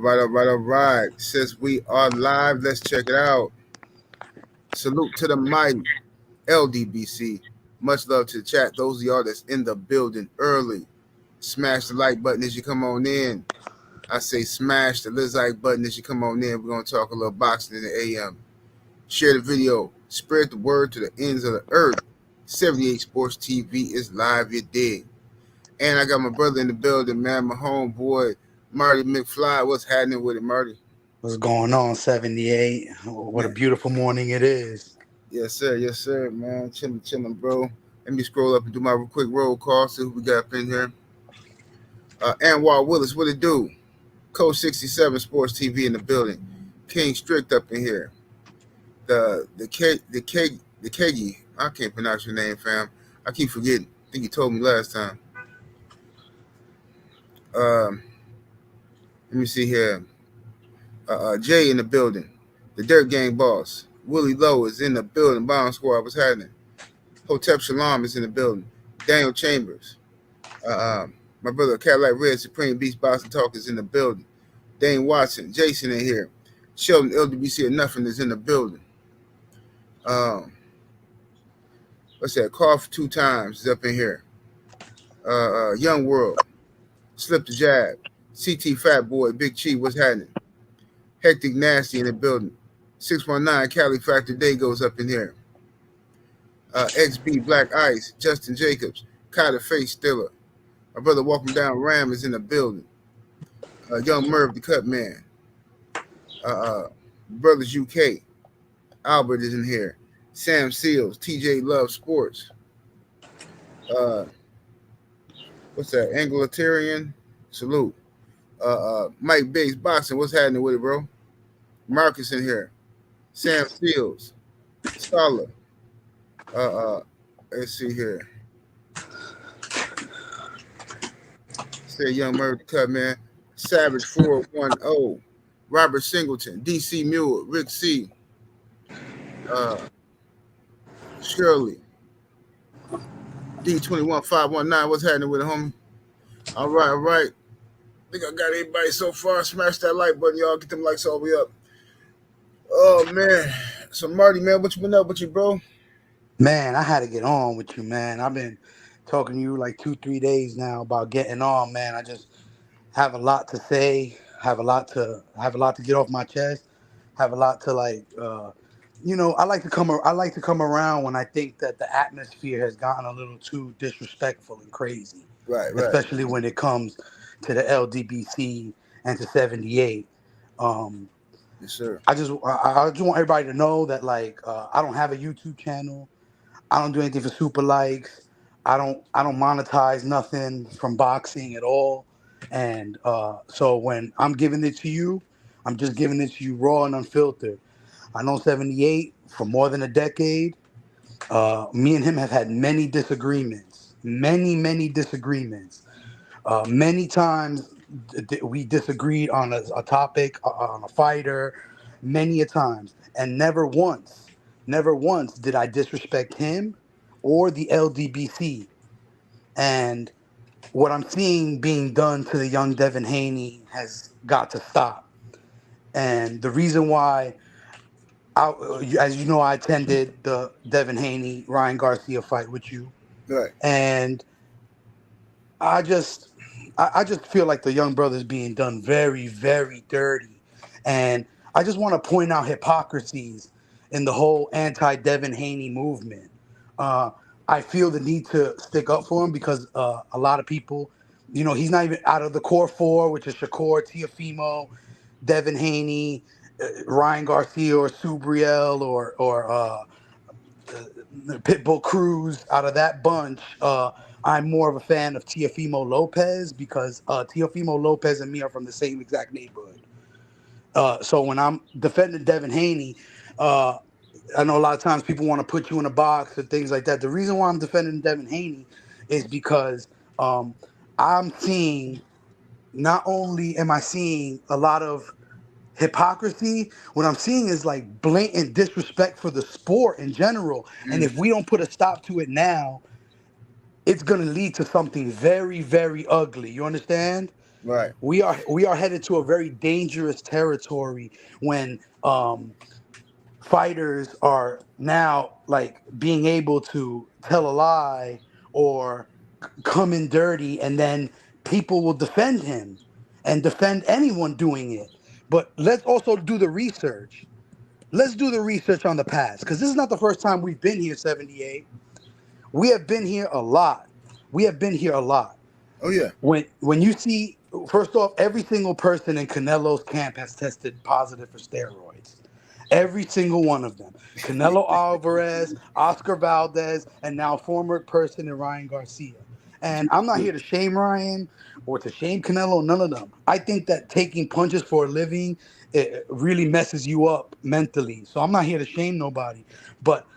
all right. Since we are live, let's check it out. Salute to the mighty LDBC. Much love to the chat. Those of y'all that's in the building early. Smash the like button as you come on in. I say smash the like button as you come on in. We're going to talk a little boxing in the AM. Share the video. Spread the word to the ends of the earth. 78 Sports TV is live, you dig. And I got my brother in the building, man, my homeboy, Marty McFly. What's happening with it, Marty? What's going on, 78? What a beautiful morning it is. Yes, sir, man. Chilling, bro. Let me scroll up and do my quick roll call, see who we got up in here. Anwar Willis, what it do? Coach 67 Sports TV in the building. King Strict up in here. The Kegi. I can't pronounce your name, fam. I keep forgetting. I think you told me last time. Let me see here. Jay in the building. The Dirt Gang boss. Willie Lowe is in the building. Bomb Squad, what's happening? Hotep Shalom is in the building. Daniel Chambers. My brother Cadillac Red Supreme Beast Boxing Talk is in the building. Dane Watson, Jason in here. Sheldon LDBC or Nothing is in the building. What's that? Cough 2 times is up in here. Young World. Slip the Jab. CT Fat Boy, Big Chi, what's happening? Hectic Nasty in the building. 619 Cali Factor Day goes up in here. XB Black Ice, Justin Jacobs, Kyler Face Stiller. My brother Walking Down Ram is in the building. Young Merv the Cut Man. Brothers UK. Albert is in here. Sam Seals, TJ Love Sports. What's that? Anglo-Tarian. Salute. Mike Biggs Boxing, what's happening with it, bro? Marcus in here. Sam Seals. Scholar. Let's see here. Say Young Murder Cut, man. Savage 410. Robert Singleton. DC Mule. Rick C. Shirley. D21519. What's happening with it, homie? All right. I think I got everybody so far. Smash that like button, y'all. Get them likes all the way up. Oh, man. So, Marty, man, what you been up with you, bro? Man, I had to get on with you, man. I've been talking to you like 2-3 days now about getting on, man. I just have a lot to say, have a lot to get off my chest, have a lot to I like to come around when I think that the atmosphere has gotten a little too disrespectful and crazy. Right. Especially when it comes to the LDBC and to 78. Yes, sir. I just want everybody to know that I don't have a YouTube channel. I don't do anything for super likes. I don't monetize nothing from boxing at all. And so when I'm giving it to you, I'm just giving it to you raw and unfiltered. I know 78 for more than a decade. Me and him have had many disagreements. Many disagreements. Many times we disagreed on a topic, on a fighter, many a times. And never once did I disrespect him or the LDBC. And what I'm seeing being done to the young Devin Haney has got to stop. And the reason why, as you know, I attended the Devin Haney Ryan Garcia fight with you. Right. And I just feel like the young brother's being done very, very dirty. And I just want to point out hypocrisies in the whole anti-Devin Haney movement. I feel the need to stick up for him because a lot of people, he's not even out of the core 4, which is Shakur, Teofimo, Devin Haney, Ryan Garcia, or Subriel, or Pitbull Cruz. Out of that bunch, I'm more of a fan of Teofimo Lopez because Teofimo Lopez and me are from the same exact neighborhood. So when I'm defending Devin Haney, I know a lot of times people want to put you in a box and things like that. The reason why I'm defending Devin Haney is because I'm seeing, not only am I seeing a lot of hypocrisy, what I'm seeing is like blatant disrespect for the sport in general. And if we don't put a stop to it now, it's gonna lead to something very, very ugly. You understand? Right. We are headed to a very dangerous territory when fighters are now like being able to tell a lie or come in dirty, and then people will defend him and defend anyone doing it. But let's also do the research. Let's do the research on the past, because this is not the first time we've been here. 78. We have been here a lot. We have been here a lot. Oh yeah. When you see, first off, every single person in Canelo's camp has tested positive for steroids. Every single one of them. Canelo Alvarez, Oscar Valdez, and now former person in Ryan Garcia. And I'm not here to shame Ryan or to shame Canelo, none of them. I think that taking punches for a living, it really messes you up mentally. So I'm not here to shame nobody. But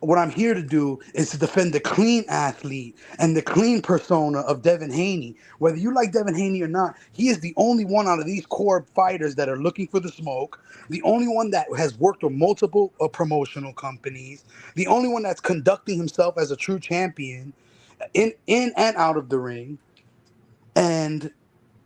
what I'm here to do is to defend the clean athlete and the clean persona of Devin Haney. Whether you like Devin Haney or not, he is the only one out of these core fighters that are looking for the smoke, the only one that has worked with multiple promotional companies, the only one that's conducting himself as a true champion in and out of the ring. And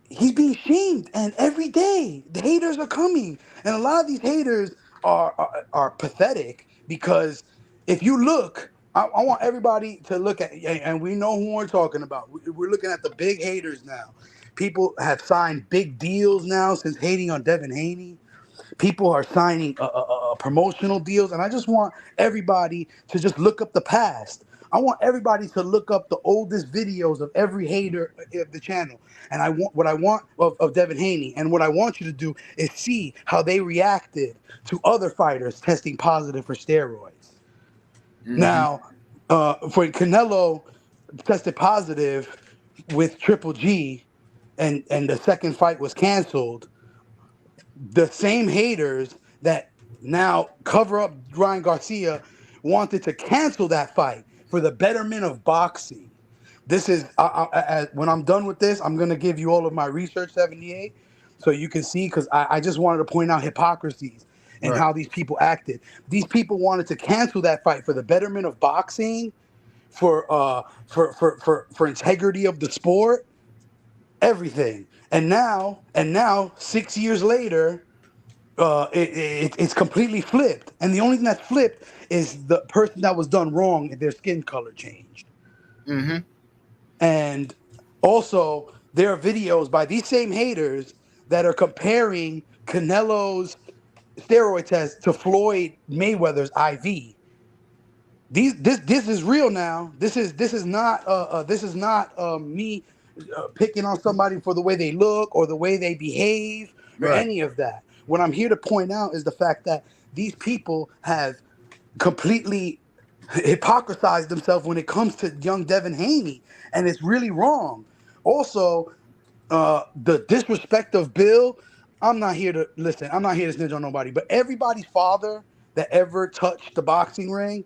he's being shamed, and every day the haters are coming, and a lot of these haters are pathetic, because if you look, I want everybody to look at, and we know who we're talking about. We're looking at the big haters now. People have signed big deals now since hating on Devin Haney. People are signing promotional deals, and I just want everybody to just look up the past. I want everybody to look up the oldest videos of every hater of the channel, and I want of Devin Haney, and what I want you to do is see how they reacted to other fighters testing positive for steroids. Mm-hmm. Now, for Canelo tested positive with Triple G, and the second fight was canceled. The same haters that now cover up Ryan Garcia wanted to cancel that fight for the betterment of boxing. This is when I'm done with this, I'm gonna give you all of my research, 78, so you can see, because I just wanted to point out hypocrisies and Right. how these people acted. These people wanted to cancel that fight for the betterment of boxing, for integrity of the sport, everything. And now 6 years later, it's completely flipped, and the only thing that's flipped is the person that was done wrong, their skin color changed. Mm-hmm. And also, there are videos by these same haters that are comparing Canelo's steroid test to Floyd Mayweather's IV. This is real now. This is not me picking on somebody for the way they look or the way they behave or Right. any of that. What I'm here to point out is the fact that these people have completely hypocrisized themselves when it comes to young Devin Haney, and it's really wrong. Also, the disrespect of Bill. I'm not here to listen. I'm not here to snitch on nobody, but everybody's father that ever touched the boxing ring,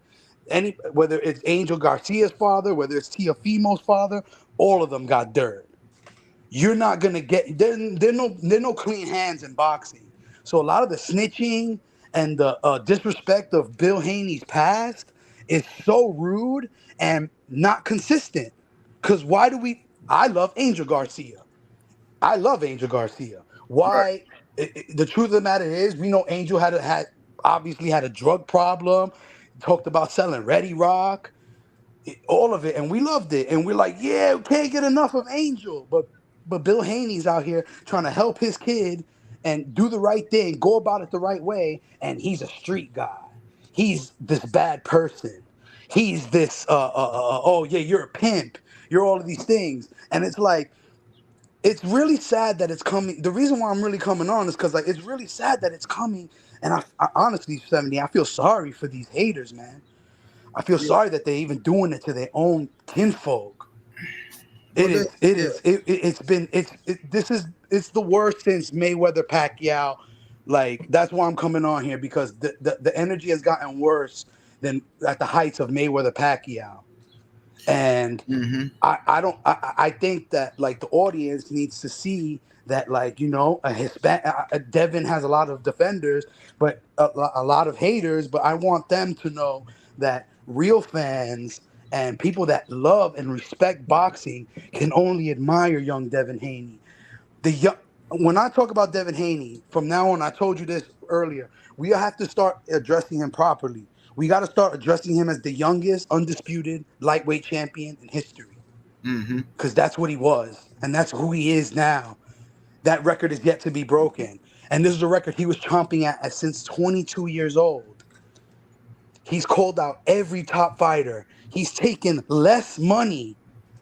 whether it's Angel Garcia's father, whether it's Tiafimo's father, all of them got dirt. You're not gonna get there no clean hands in boxing. So a lot of the snitching and the disrespect of Bill Haney's past is so rude and not consistent. Cause why do we? I love Angel Garcia. I love Angel Garcia. Right. Why? The truth of the matter is, we know Angel had obviously had a drug problem. Talked about selling Ready Rock, all of it, and we loved it. And we're like, yeah, we can't get enough of Angel. But Bill Haney's out here trying to help his kid and do the right thing, go about it the right way, and he's a street guy. He's this bad person. He's this oh yeah, you're a pimp. You're all of these things. And it's like, it's really sad that it's coming. The reason why I'm really coming on is because like it's really sad that it's coming. And I honestly, 70, I feel sorry for these haters, man. I feel Yeah. sorry that they're even doing it to their own kinfolk. Well, It this, is. It yeah. is. It's been. This is. It's the worst since Mayweather Pacquiao. Like, that's why I'm coming on here, because the energy has gotten worse than at the heights of Mayweather Pacquiao. And Mm-hmm. I think that like the audience needs to see that, like, a Devin has a lot of defenders, but a lot of haters. But I want them to know that real fans And people that love and respect boxing can only admire young Devin Haney. The young, when I talk about Devin Haney, from now on, I told you this earlier, we have to start addressing him properly. We got to start addressing him as the youngest undisputed lightweight champion in history, Mm-hmm. because that's what he was, and that's who he is now. That record is yet to be broken, and this is a record he was chomping at since 22 years old. He's called out every top fighter. He's taken less money.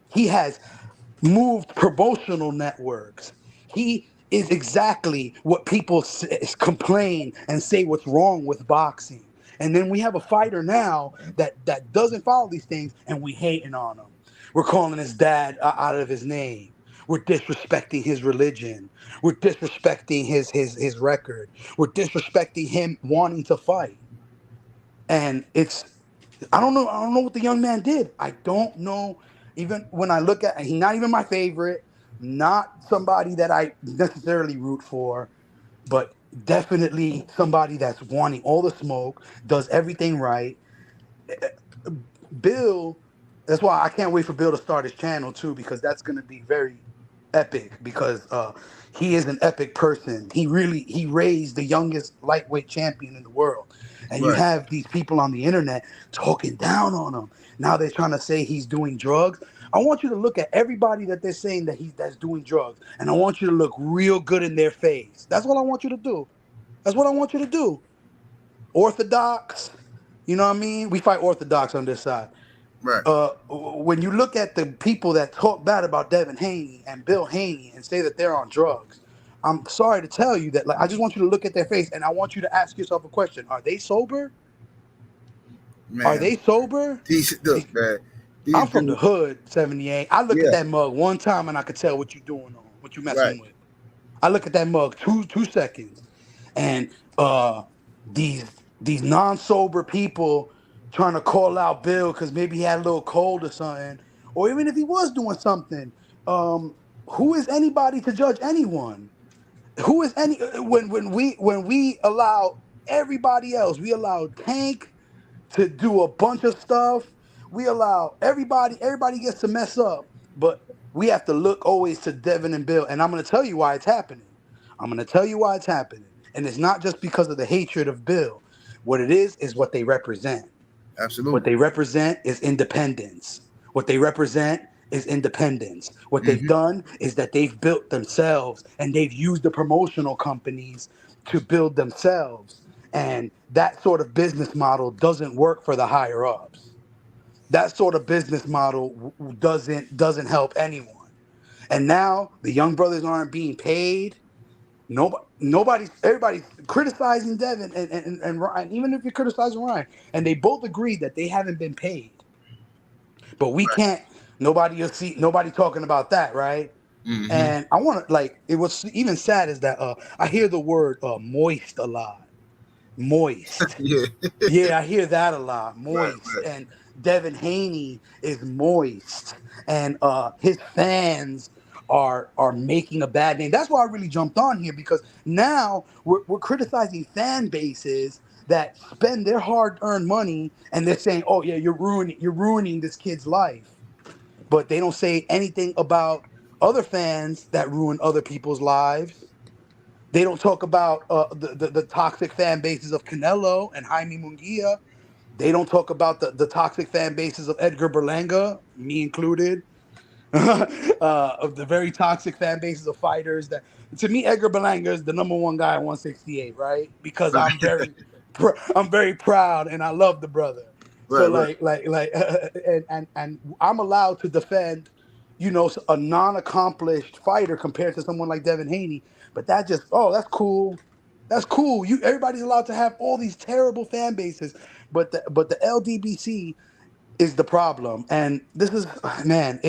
He has moved promotional networks. He is exactly what people complain and say what's wrong with boxing. And then we have a fighter now that doesn't follow these things, and we hating on him. We're calling his dad out of his name. We're disrespecting his religion. We're disrespecting his record. We're disrespecting him wanting to fight. And it's I don't know what the young man did. I don't know. Even when I look at, he's not even my favorite, not somebody that I necessarily root for, but definitely somebody that's wanting all the smoke, does everything right. Bill, that's why I can't wait for Bill to start his channel too, because that's gonna be very epic, because he is an epic person. He raised the youngest lightweight champion in the world. And you Right. have these people on the internet talking down on him. Now they're trying to say he's doing drugs. I want you to look at everybody that they're saying that's doing drugs, and I want you to look real good in their face. That's what I want you to do. That's what I want you to do. Orthodox, you know what I mean? We fight orthodox on this side. Right. When you look at the people that talk bad about Devin Haney and Bill Haney and say that they're on drugs, I'm sorry to tell you that. Like, I just want you to look at their face, and I want you to ask yourself a question: Are they sober? Are Man. they sober? These look, man. These I'm from the dudes. hood, 78. I look at Yeah. that mug one time, and I could tell what you doing on, what you Right. messing with. I look at that mug two seconds, and these these non-sober people trying to call out Bill because maybe he had a little cold or something, or even if he was doing something. Um, who is anybody to judge anyone? Who is any when we allow everybody else, we allow Tank to do a bunch of stuff. We allow everybody gets to mess up, but we have to look always to Devin and Bill. And I'm going to tell you why it's happening. I'm going to tell you why it's happening. And it's not just because of the hatred of Bill. What it is what they represent. What Absolutely. they represent is independence. What they represent is independence. What they've Mm-hmm. done is that they've built themselves, and they've used the promotional companies to build themselves. And that sort of business model doesn't work for the higher ups. That sort of business model doesn't help anyone. And now the young brothers aren't being paid. Everybody's criticizing Devin and Ryan, even if you're criticizing Ryan, and they both agree that they haven't been paid. But we Right. can't. Nobody talking about that, right? Mm-hmm. And I want to, like, it was even sad is that I hear the word moist a lot. Moist. Yeah. Yeah, I hear that a lot. Right. Moist. Right. And Devin Haney is moist. And his fans are making a bad name. That's why I really jumped on here, because now we're criticizing fan bases that spend their hard-earned money, and they're saying, "Oh yeah, you're ruining this kid's life." But they don't say anything about other fans that ruin other people's lives. They don't talk about the toxic fan bases of Canelo and Jaime Munguia. They don't talk about the toxic fan bases of Edgar Berlanga, me included, of the very toxic fan bases of fighters. That, to me, Edgar Berlanga is the number one guy at 168, right? Because Right. I'm very proud and I love the brother. So Right. Right. and I'm allowed to defend, a non-accomplished fighter compared to someone like Devin Haney. But that's cool. That's cool. Everybody's allowed to have all these terrible fan bases, but the LDBC is the problem. And this is, man,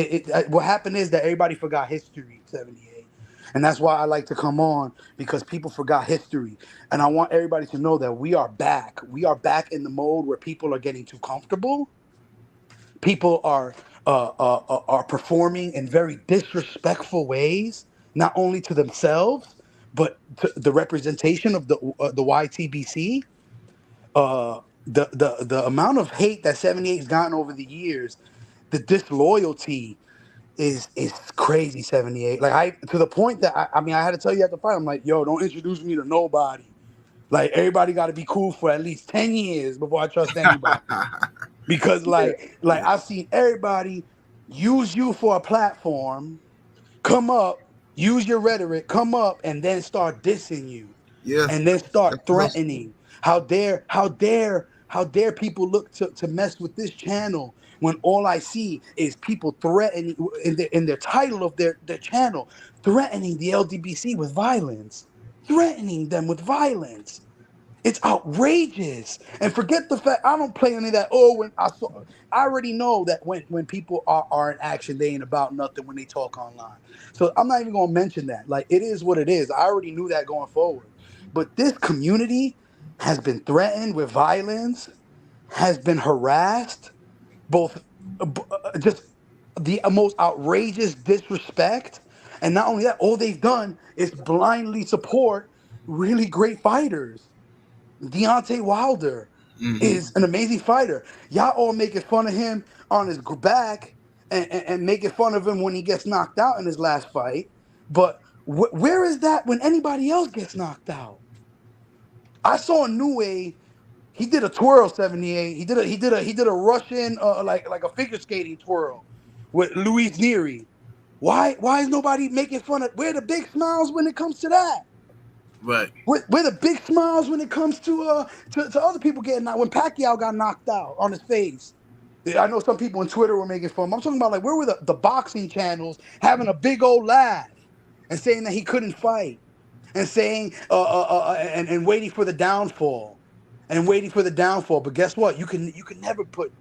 what happened is that everybody forgot history, 78. And that's why I like to come on, because people forgot history. And I want everybody to know that we are back. We are back in the mode where people are getting too comfortable. People are performing in very disrespectful ways, not only to themselves, but to the representation of the YTBC. the amount of hate that 78's gotten over the years, the disloyalty is crazy. 78, like, I to the point that I mean, I had to tell you at the fight, I'm like, yo, don't introduce me to nobody. Like, everybody got to be cool for at least 10 years before I trust anybody. Because Yeah, like I've seen everybody use you for a platform, come up, use your rhetoric, come up, and then start dissing you, yeah. and then That's start the hustle. threatening. How dare people look to mess with this channel when all I see is people threatening in their title of their channel, threatening the LDBC with violence, threatening them with violence. It's outrageous. And forget the fact I don't play any of that. Oh, when I already know that when people are in action, they ain't about nothing when they talk online. So I'm not even gonna mention that. Like, it is what it is. I already knew that going forward. But this community has been threatened with violence, has been harassed, both just the most outrageous disrespect. And not only that, all they've done is blindly support really great fighters. Deontay Wilder Hmm. is an amazing fighter. Y'all all making fun of him on his back, and making fun of him when he gets knocked out in his last fight. But where is that when anybody else gets knocked out? I saw a new way. He did a twirl. 78. He did a Russian, like a figure skating twirl with Luis Neri. Why is nobody making fun of? Where the big smiles when it comes to that? Right. Where the big smiles when it comes to other people getting knocked? When Pacquiao got knocked out on his face, I know some people on Twitter were making fun. I'm talking about, like, where were the boxing channels having a big old laugh and saying that he couldn't fight, and saying and waiting for the downfall, and waiting for the downfall. But guess what? You can never put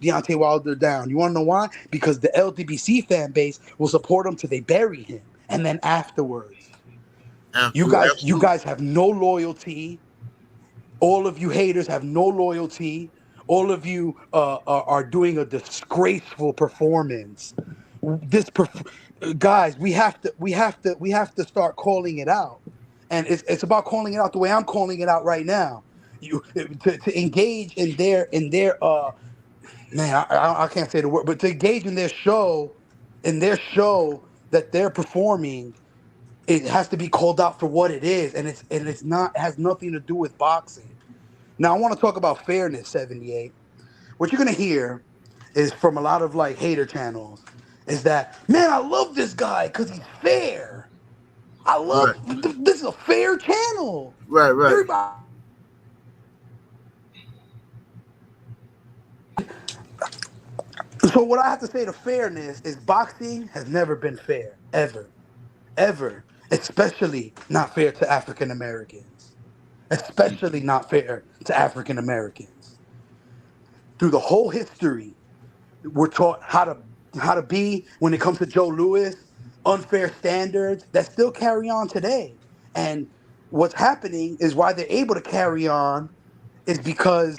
Deontay Wilder down. You want to know why? Because the LDBC fan base will support him till they bury him, and then afterwards. You Absolutely. guys have no loyalty. All of you haters have no loyalty. All of you are doing a disgraceful performance. This guys, we have to start calling it out, and it's about calling it out the way I'm calling it out right now. You to engage in their man, I can't say the word, but to engage in their show that they're performing, it has to be called out for what it is, and it's not, it has nothing to do with boxing. Now I want to talk about fairness. 78. What you're gonna hear is from a lot of, like, hater channels is that, man, I love this guy because he's fair. I love Right. this is a fair channel. Right. Right. Everybody. So what I have to say to fairness is boxing has never been fair, ever, ever. Especially not fair to African Americans. Especially not fair to African Americans. Through the whole history, we're taught how to be when it comes to Joe Louis, unfair standards that still carry on today. And what's happening is why they're able to carry on is because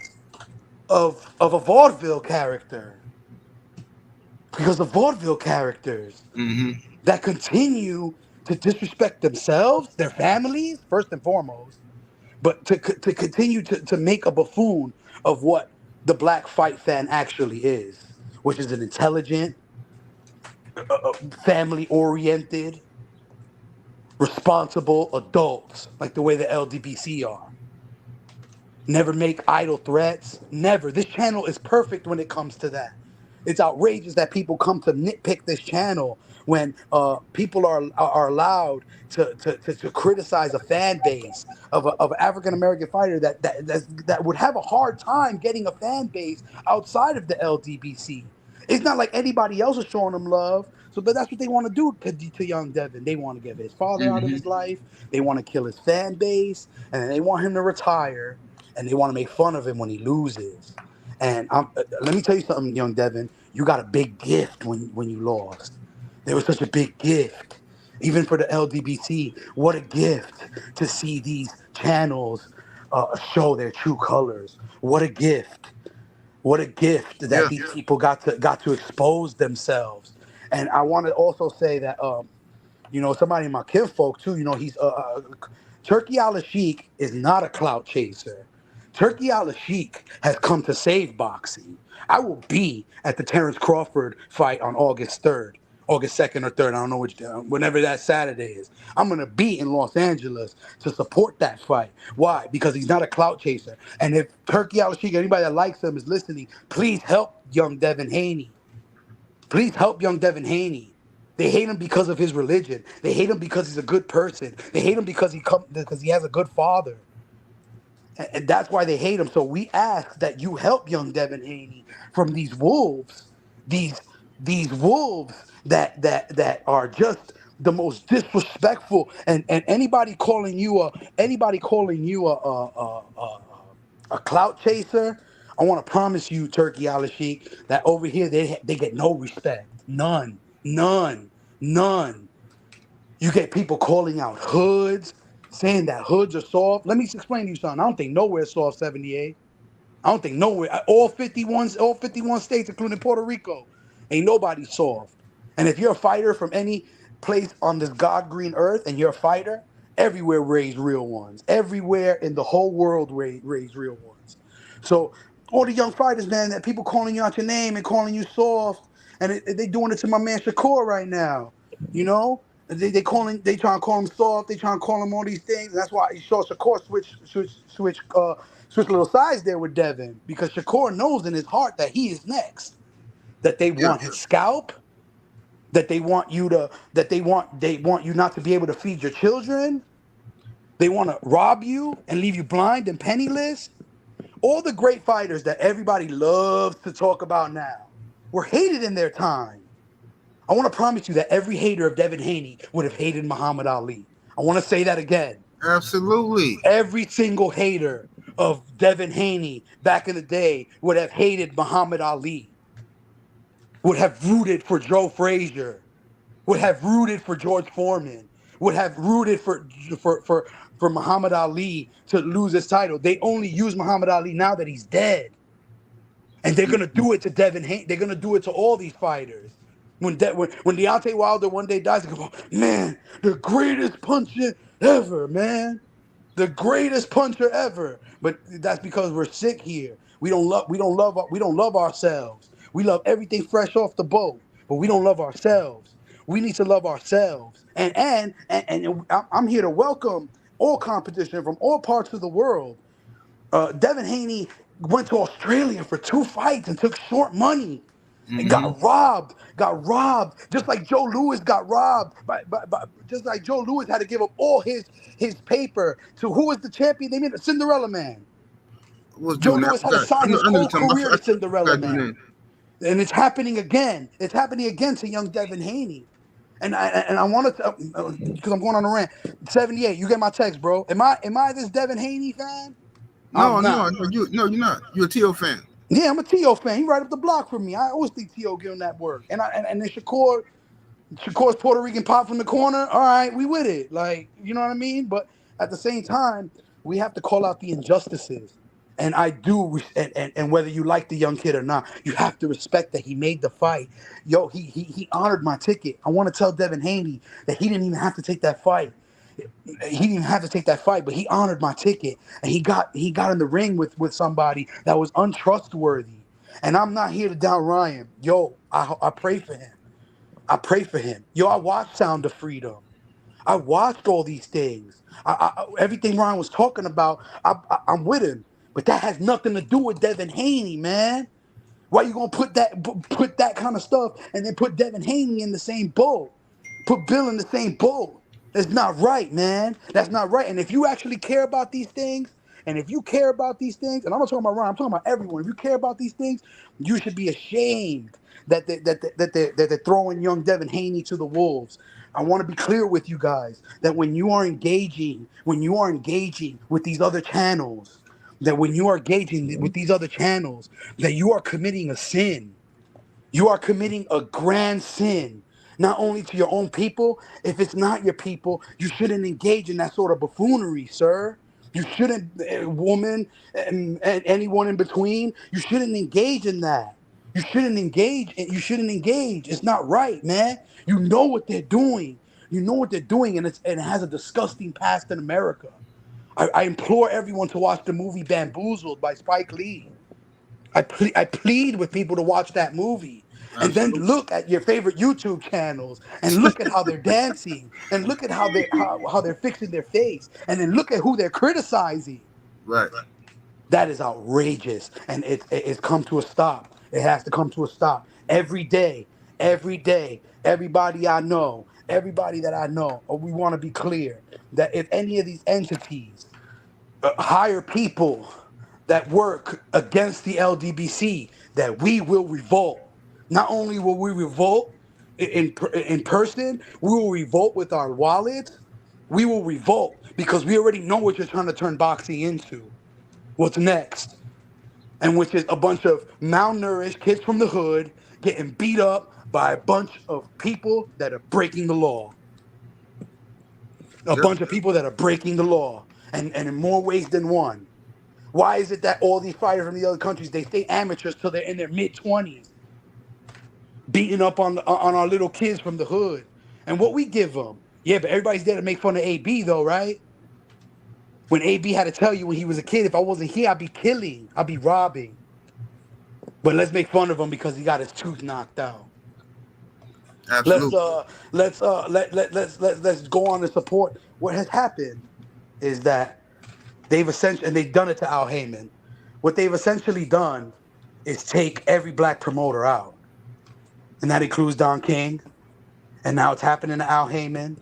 of a vaudeville character. Because of vaudeville characters Hmm. that continue to disrespect themselves, their families, first and foremost, but to continue to make a buffoon of what the black fight fan actually is, which is an intelligent, family oriented, responsible adults, like the way the LDBC are. Never make idle threats. Never. This channel is perfect when it comes to that. It's outrageous that people come to nitpick this channel when people are allowed to criticize a fan base of an African American fighter that would have a hard time getting a fan base outside of the LDBC. It's not like anybody else is showing them love. So, but that's what they want to do to young Devin. They want to get his father out of Hmm. his life. They want to kill his fan base, and then they want him to retire, and they want to make fun of him when he loses. And let me tell you something, young Devin. You got a big gift when you lost. There was such a big gift, even for the LDBC. What a gift to see these channels show their true colors. What a gift! What a gift that Yeah. these people got to expose themselves. And I want to also say that somebody in my kinfolk too. He's Turki Alalshikh is not a clout chaser. Turki Alalshikh has come to save boxing. I will be at the Terrence Crawford fight on August 3rd, August 2nd or 3rd. I don't know which, whenever that Saturday is. I'm going to be in Los Angeles to support that fight. Why? Because he's not a clout chaser. And if Turki Alalshikh, anybody that likes him, is listening, please help young Devin Haney. Please help young Devin Haney. They hate him because of his religion. They hate him because he's a good person. They hate him because he has a good father. And that's why they hate him. So we ask that you help young Devin Haney from these wolves, these these wolves that are just the most disrespectful. And anybody calling you a clout chaser, I want to promise you, Turki Alalshikh, that over here they get no respect, none, none, none. You get people calling out hoods, saying that hoods are soft. Let me explain to you something. I don't think nowhere's soft, 78. I don't think nowhere. All 51 states, including Puerto Rico, ain't nobody soft. And if you're a fighter from any place on this God green earth and you're a fighter, everywhere raise real ones. Everywhere in the whole world raise real ones. So all the young fighters, man, that people calling you out your name and calling you soft, and they doing it to my man Shakur right now. You know, they trying to call him soft. They trying to call him all these things. And that's why you saw Shakur switch a little sides there with Devin, because Shakur knows in his heart that he is next. That they Yeah. want his scalp. That they want you not to be able to feed your children. They want to rob you and leave you blind and penniless. All the great fighters that everybody loves to talk about now were hated in their time. I want to promise you that every hater of Devin Haney would have hated Muhammad Ali. I want to say that again. Absolutely. Every single hater of Devin Haney back in the day would have hated Muhammad Ali, would have rooted for Joe Frazier, would have rooted for George Foreman, would have rooted for Muhammad Ali to lose his title. They only use Muhammad Ali now that he's dead. And they're gonna do it to Devin Haney. They're gonna do it to all these fighters. When Deontay Wilder one day dies, they go, man, the greatest puncher ever, man. The greatest puncher ever. But that's because we're sick here. We don't love ourselves. We love everything fresh off the boat, but we don't love ourselves. We need to love ourselves. And I'm here to welcome all competition from all parts of the world. Devin Haney went to Australia for 2 fights and took short money. And Hmm. got robbed, just like Joe Louis got robbed. Just like Joe Louis had to give up all his paper to who was the champion. They made a Cinderella Man. What's Joe doing that? I Louis had to forgot. sign his I know you're whole talking about. career to I Cinderella forgot your Man, name. and it's happening again. It's happening again to young Devin Haney. And I wanted to, because I'm going on a rant. 78, you get my text, bro. Am I this Devin Haney fan? I'm No, not. no, no. You're not. You're a T.O. fan. Yeah, I'm a T.O. fan. He right up the block from me. I always think T.O. give him that work. And then Shakur's Puerto Rican pop from the corner. All right, we with it. Like, you know what I mean? But at the same time, we have to call out the injustices. And I do, and whether you like the young kid or not, you have to respect that he made the fight. Yo, he honored my ticket. I want to tell Devin Haney that he didn't even have to take that fight. He didn't even have to take that fight, but he honored my ticket, and he got in the ring with somebody that was untrustworthy. And I'm not here to down Ryan. Yo, I pray for him. I pray for him. Yo, I watched Sound of Freedom. I watched all these things. Everything Ryan was talking about, I'm with him. But that has nothing to do with Devin Haney, man. Why you gonna put that kind of stuff and then put Devin Haney in the same boat? Put Bill in the same boat. That's not right, man. That's not right. And if you actually care about these things, and I'm not talking about Ryan, I'm talking about everyone. If you care about these things, you should be ashamed that they're throwing young Devin Haney to the wolves. I want to be clear with you guys that when you are engaging with these other channels, that you are committing a sin. You are committing a grand sin, not only to your own people. If it's not your people, you shouldn't engage in that sort of buffoonery, sir. You shouldn't, woman, and anyone in between. You shouldn't engage in that. You shouldn't engage. You shouldn't engage. It's not right, man. You know what they're doing. You know what they're doing, and it has a disgusting past in America. I implore everyone to watch the movie Bamboozled by Spike Lee. I plead with people to watch that movie and then Absolutely. look at your favorite YouTube channels and look at how they're dancing and look at how they're fixing their face and then look at who they're criticizing. Right. That is outrageous, and it's come to a stop. It has to come to a stop every day. Everybody that I know, or we want to be clear that if any of these entities hire people that work against the LDBC, that we will revolt. Not only will we revolt in person, we will revolt with our wallets. We will revolt because we already know what you're trying to turn boxing into. What's next? And which is a bunch of malnourished kids from the hood getting beat up by a bunch of people that are breaking the law. A Yep. bunch of people that are breaking the law, and in more ways than one. Why is it that all these fighters from the other countries, they stay amateurs till they're in their mid-20s, beating up on our little kids from the hood? And what we give them? Yeah, but everybody's there to make fun of AB though, right? When AB had to tell you when he was a kid, if I wasn't here, I'd be killing, I'd be robbing. But let's make fun of him because he got his tooth knocked out. Let's Absolutely. uh let's go on to support what has happened is that they've essentially, and they've done it to Al Heyman. What they've essentially done is take every black promoter out, and that includes Don King. And now it's happening to Al Heyman.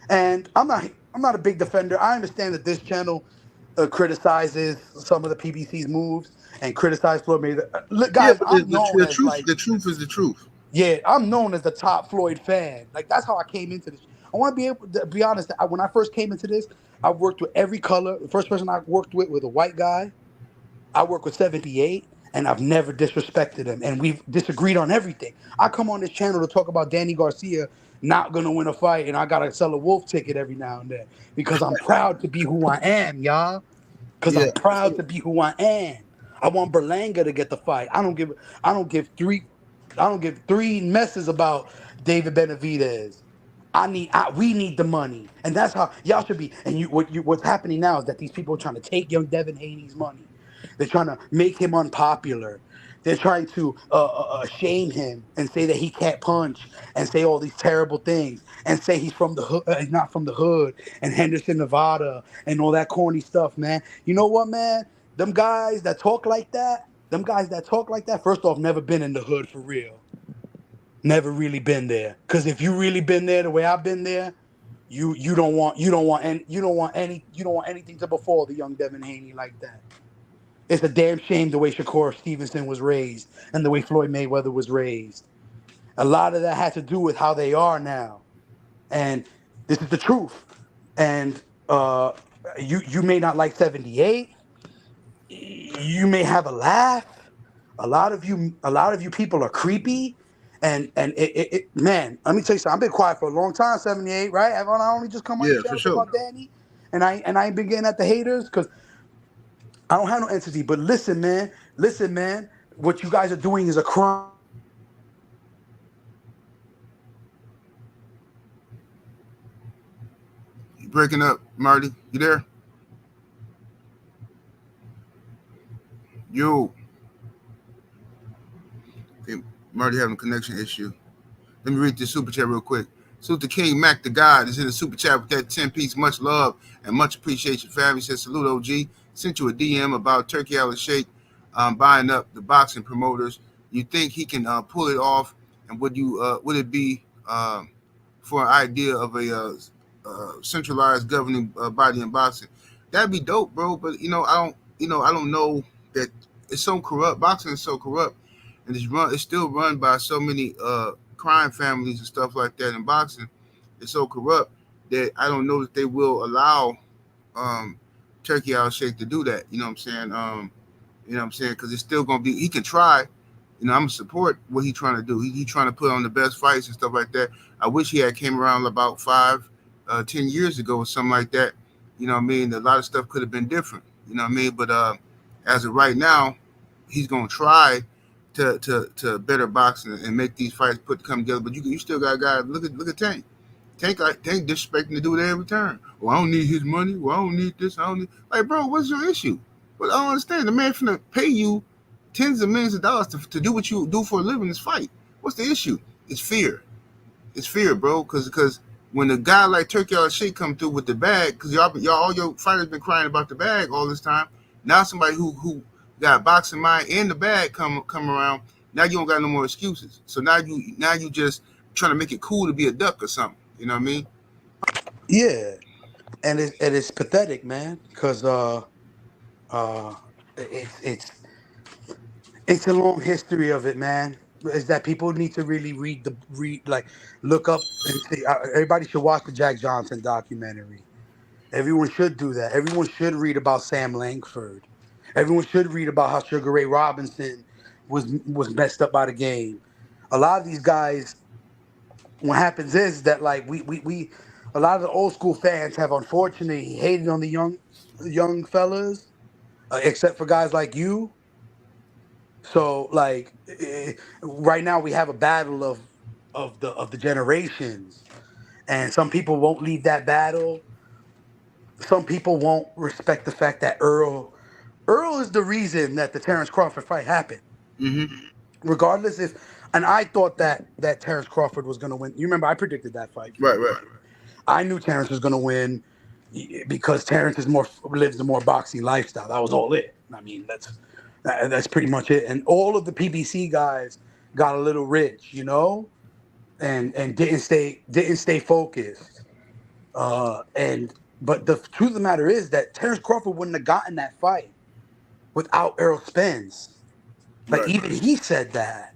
And I'm not a big defender. I understand that this channel criticizes some of the PBC's moves and criticize Floyd Mayweather. Look, Yeah, guys, but I'm known as like, the truth is the truth. yeah, I'm known as the top Floyd fan. Like that's how I came into this. I want to be able to be honest. When I first came into this, I worked with every color. The first person I worked with was a white guy. I work with 78, and I've never disrespected him, and we've disagreed on everything. I come on this channel to talk about Danny Garcia not gonna win a fight, and I gotta sell a wolf ticket every now and then because I'm proud to be who I am, y'all. Because Yeah, I'm proud to absolutely. be who I am. I want Berlanga to get the fight. I don't give three messes about David Benavidez. We need the money, and that's how y'all should be. And what's happening now is that these people are trying to take young Devin Haney's money. They're trying to make him unpopular. They're trying to shame him and say that he can't punch and say all these terrible things and say he's from the hood, he's not from the hood and Henderson, Nevada and all that corny stuff, man. You know what, man? Them guys that talk like that, first off, never been in the hood for real. Never really been there. Cause if you really been there the way I've been there, you don't want anything to befall the young Devin Haney like that. It's a damn shame the way Shakur Stevenson was raised and the way Floyd Mayweather was raised. A lot of that had to do with how they are now. And this is the truth. And you may not like 78. You may have a laugh. A lot of you people are creepy. And man, let me tell you something. I've been quiet for a long time, 78, right? Haven't I only just come on this Yeah, for channel to talk sure. about Danny? And I ain't been getting at the haters because I don't have no entity. But listen, man. What you guys are doing is a crime. You breaking up, Marty? You there? Yo, okay, Marty having a connection issue. Let me read this super chat real quick. Salute to King Mac the God is in the super chat with that 10-piece. Much love and much appreciation, family. Says salute OG. Sent you a DM about Turki Alalshikh buying up the boxing promoters. You think he can pull it off? And would it be for an idea of a centralized governing body in boxing? That'd be dope, bro. But I don't know that it's so corrupt. Boxing is so corrupt, and it's still run by so many crime families and stuff like that in boxing. It's so corrupt that I don't know that they will allow um, Turkey Alalshikh to do that. You know what I'm saying? Because it's still gonna be. He can try. I'm gonna support what he's trying to do. He trying to put on the best fights and stuff like that. I wish he had came around about 10 years ago or something like that. You know what I mean? A lot of stuff could have been different. You know what I mean? But as of right now, he's gonna try to better boxing and make these fights come together. But you still got guys. Look at Tank. Tank disrespecting the dude every time. Well, I don't need his money. Well, I don't need this. I don't need like, bro. What's your issue? Well, I don't understand. The man finna pay you tens of millions of dollars to do what you do for a living is fight. What's the issue? It's fear. It's fear, bro. Because when a guy like Turki Alalshikh come through with the bag, because y'all all your fighters been crying about the bag all this time. Now somebody who got a boxing mind and the bag come around. Now you don't got no more excuses. So now you just trying to make it cool to be a duck or something. You know what I mean? Yeah, and it's pathetic, man, because uh, it's it's a long history of it, man. Is that people need to really read like look up and see. Everybody should watch the Jack Johnson documentary. Everyone should do that. Everyone should read about Sam Langford. Everyone should read about how Sugar Ray Robinson was messed up by the game. A lot of these guys, what happens is that like we a lot of the old school fans have unfortunately hated on the young fellas, except for guys like you. So like right now we have a battle of the generations, and some people won't leave that battle. Some people won't respect the fact that Earl is the reason that the Terrence Crawford fight happened. Mm-hmm. Regardless if, and I thought that Terrence Crawford was going to win. You remember I predicted that fight for Right, you. right. I knew Terrence was going to win because Terrence is more lives a more boxing lifestyle. That was all it. I mean, that's pretty much it. And all of the PBC guys got a little rich, and didn't stay focused. And but the truth of the matter is that Terrence Crawford wouldn't have gotten that fight without Errol Spence. Like Right. even he said that.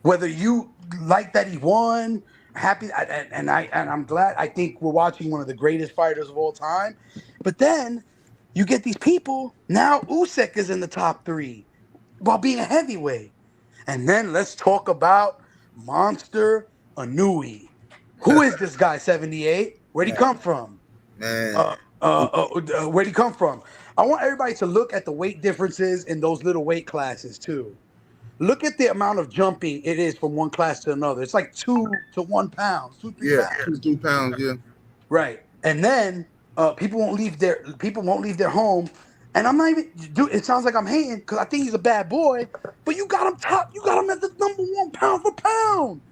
Whether you like that he won, happy, and I'm glad. I think we're watching one of the greatest fighters of all time. But then you get these people. Now Usyk is in the top three while being a heavyweight. And then let's talk about Monster Anui. Who is this guy? 78. Where'd he Man, come from? man. Where'd he come from? I want everybody to look at the weight differences in those little weight classes too. Look at the amount of jumping it is from one class to another. It's like 2 to 1 pound, two, three Yeah, pounds. 2 3 pounds. Yeah, Right. And then people won't leave their home. And I'm not even dude, it sounds like I'm hating because I think he's a bad boy, but you got him at the number one pound for pound.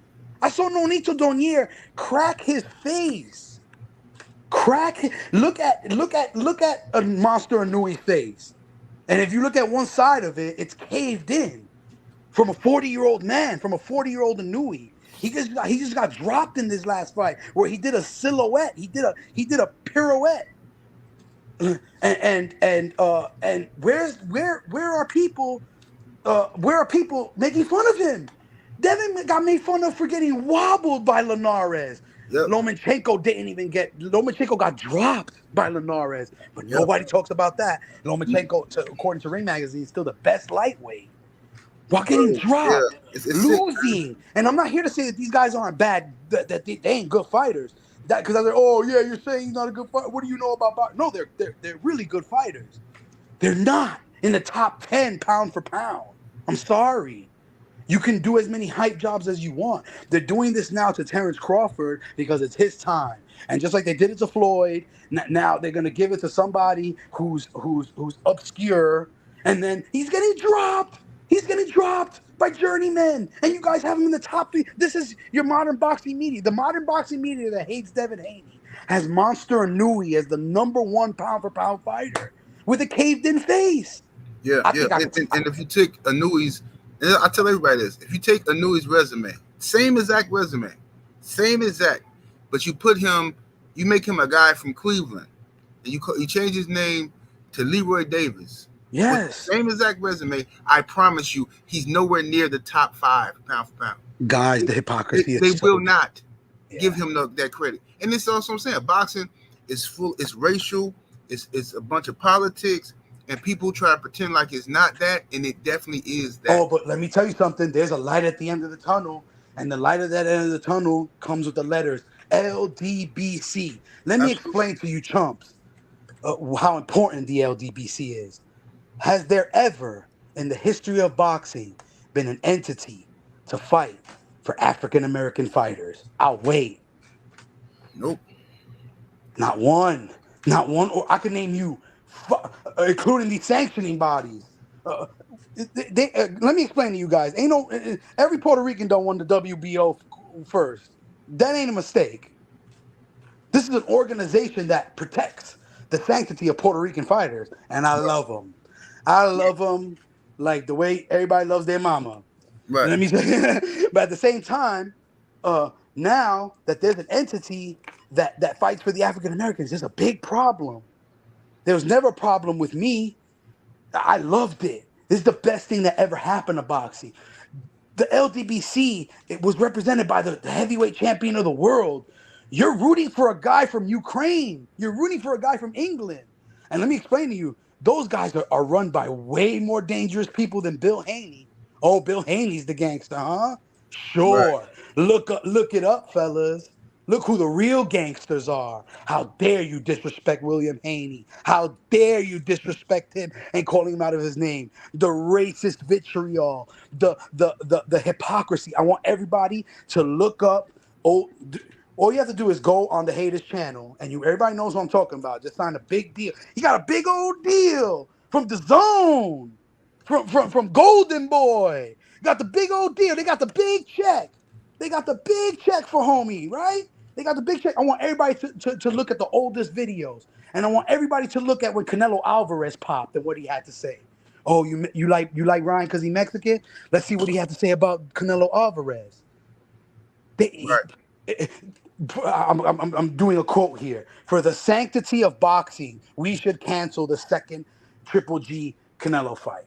I saw Nonito Donier crack his face. Look at a Monster Anui's face. And if you look at one side of it, it's caved in from a 40-year-old man, from a 40-year-old Anui. He just got dropped in this last fight where he did a silhouette. He did a pirouette. And where are people making fun of him? Devin got made fun of for getting wobbled by Linares. yep, Lomachenko got dropped by Linares, but yep. nobody talks about that. Lomachenko, according to Ring Magazine, is still the best lightweight while getting Bro, yeah, dropped, it's sick. losing. And I'm not here to say that these guys aren't bad, that they ain't good fighters. That because I said, oh yeah, you're saying he's not a good fighter. What do you know about boxing? No, they're really good fighters. They're not in the top 10 pound for pound. I'm sorry. You can do as many hype jobs as you want. They're doing this now to Terrence Crawford because it's his time. And just like they did it to Floyd, now they're gonna give it to somebody who's obscure, and then he's getting dropped. He's getting dropped by journeymen, and you guys have him in the top three. This is your modern boxing media. The modern boxing media that hates Devin Haney has Monster Anui as the number one pound for pound fighter with a caved in face. Yeah, I yeah. think I And, could. and, and if you take Anui's, and I tell everybody this: if you take Anui's resume, same exact resume, same exact, but you put him, you make him a guy from Cleveland, and you change his name to Leroy Davis with Yes. the same exact resume. I promise you, he's nowhere near the top 5 pound for pound. Guys, the They, hypocrisy they is so will deep. not give Yeah. him that credit. And this is also what I'm saying. Boxing is full. It's racial. It's a bunch of politics, and people try to pretend like it's not that, and it definitely is that. Oh, but let me tell you something. There's a light at the end of the tunnel, and the light at that end of the tunnel comes with the letters LDBC. Let me Absolutely. explain to you, chumps, how important the LDBC is. Has there ever, in the history of boxing, been an entity to fight for African American fighters? I'll wait. Nope. Not one. Not one. Or I can name you, including these sanctioning bodies. Uh, let me explain to you guys. Ain't no every Puerto Rican don't want the WBO first. That ain't a mistake. This is an organization that protects the sanctity of Puerto Rican fighters, and I love them. I love them like the way everybody loves their mama. Right. Let me say, but at the same time, now that there's an entity that fights for the African Americans, there's a big problem. There was never a problem with me. I loved it. This is the best thing that ever happened to boxing. The LDBC, it was represented by the heavyweight champion of the world. You're rooting for a guy from Ukraine. You're rooting for a guy from England. And let me explain to you, those guys are run by way more dangerous people than Bill Haney. Oh, Bill Haney's the gangster, huh? Right. Sure. Look it up, fellas. Look who the real gangsters are. How dare you disrespect William Haney? How dare you disrespect him and calling him out of his name? The racist vitriol, the hypocrisy. I want everybody to look up. Oh, all you have to do is go on the haters channel, and everybody knows what I'm talking about. Just signed a big deal. He got a big old deal from the Zone, from Golden Boy. Got the big old deal. They got the big check. They got the big check for homie, right? They got the big check. I want everybody to look at the oldest videos. And I want everybody to look at when Canelo Alvarez popped and what he had to say. Oh, you like Ryan because he Mexican? Let's see what he had to say about Canelo Alvarez. They, Right. I'm doing a quote here. For the sanctity of boxing, we should cancel the second Triple G Canelo fight.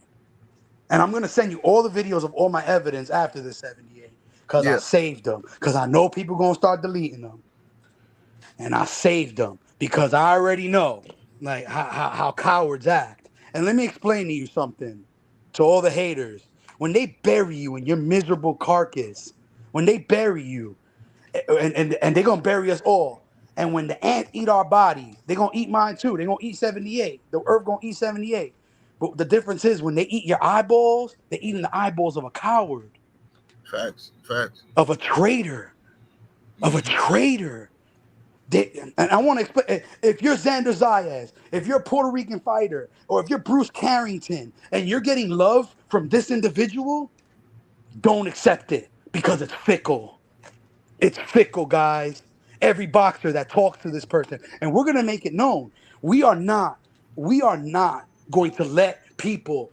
And I'm going to send you all the videos of all my evidence after the 78 because I Yeah. saved them. Because I know people going to start deleting them. And I saved them because I already know like how cowards act. And let me explain to you something, to all the haters. When they bury you in your miserable carcass, when they bury you, and they're going to bury us all. And when the ants eat our bodies, they're going to eat mine too. They're going to eat 78. The earth going to eat 78. But the difference is when they eat your eyeballs, they're eating the eyeballs of a coward, Facts. Facts. of a traitor, of a traitor. And I want to explain, if you're Xander Zayas, if you're a Puerto Rican fighter, or if you're Bruce Carrington, and you're getting love from this individual, don't accept it because it's fickle. It's fickle, guys. Every boxer that talks to this person, and we're gonna make it known, we are not, we are not going to let people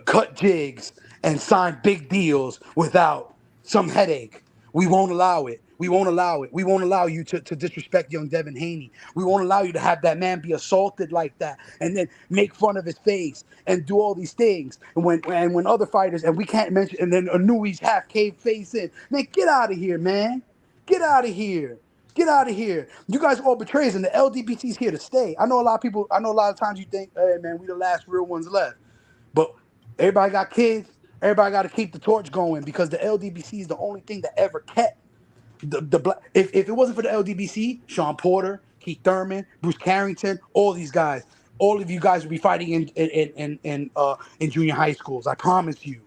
cut jigs and sign big deals without some headache. We won't allow it. We won't allow it. We won't allow you to disrespect young Devin Haney. We won't allow you to have that man be assaulted like that and then make fun of his face and do all these things. And when other fighters, and we can't mention, and then Anui's half cave face in. Man, get out of here, man. Get out of here. Get out of here. You guys are all betrayers, and the LDBT's here to stay. I know a lot of people, I know a lot of times you think, hey, man, we the last real ones left. But everybody got kids. Everybody got to keep the torch going because the LDBC is the only thing that ever kept the black. If it wasn't for the LDBC, Sean Porter, Keith Thurman, Bruce Carrington, all these guys, all of you guys would be fighting in junior high schools. I promise you.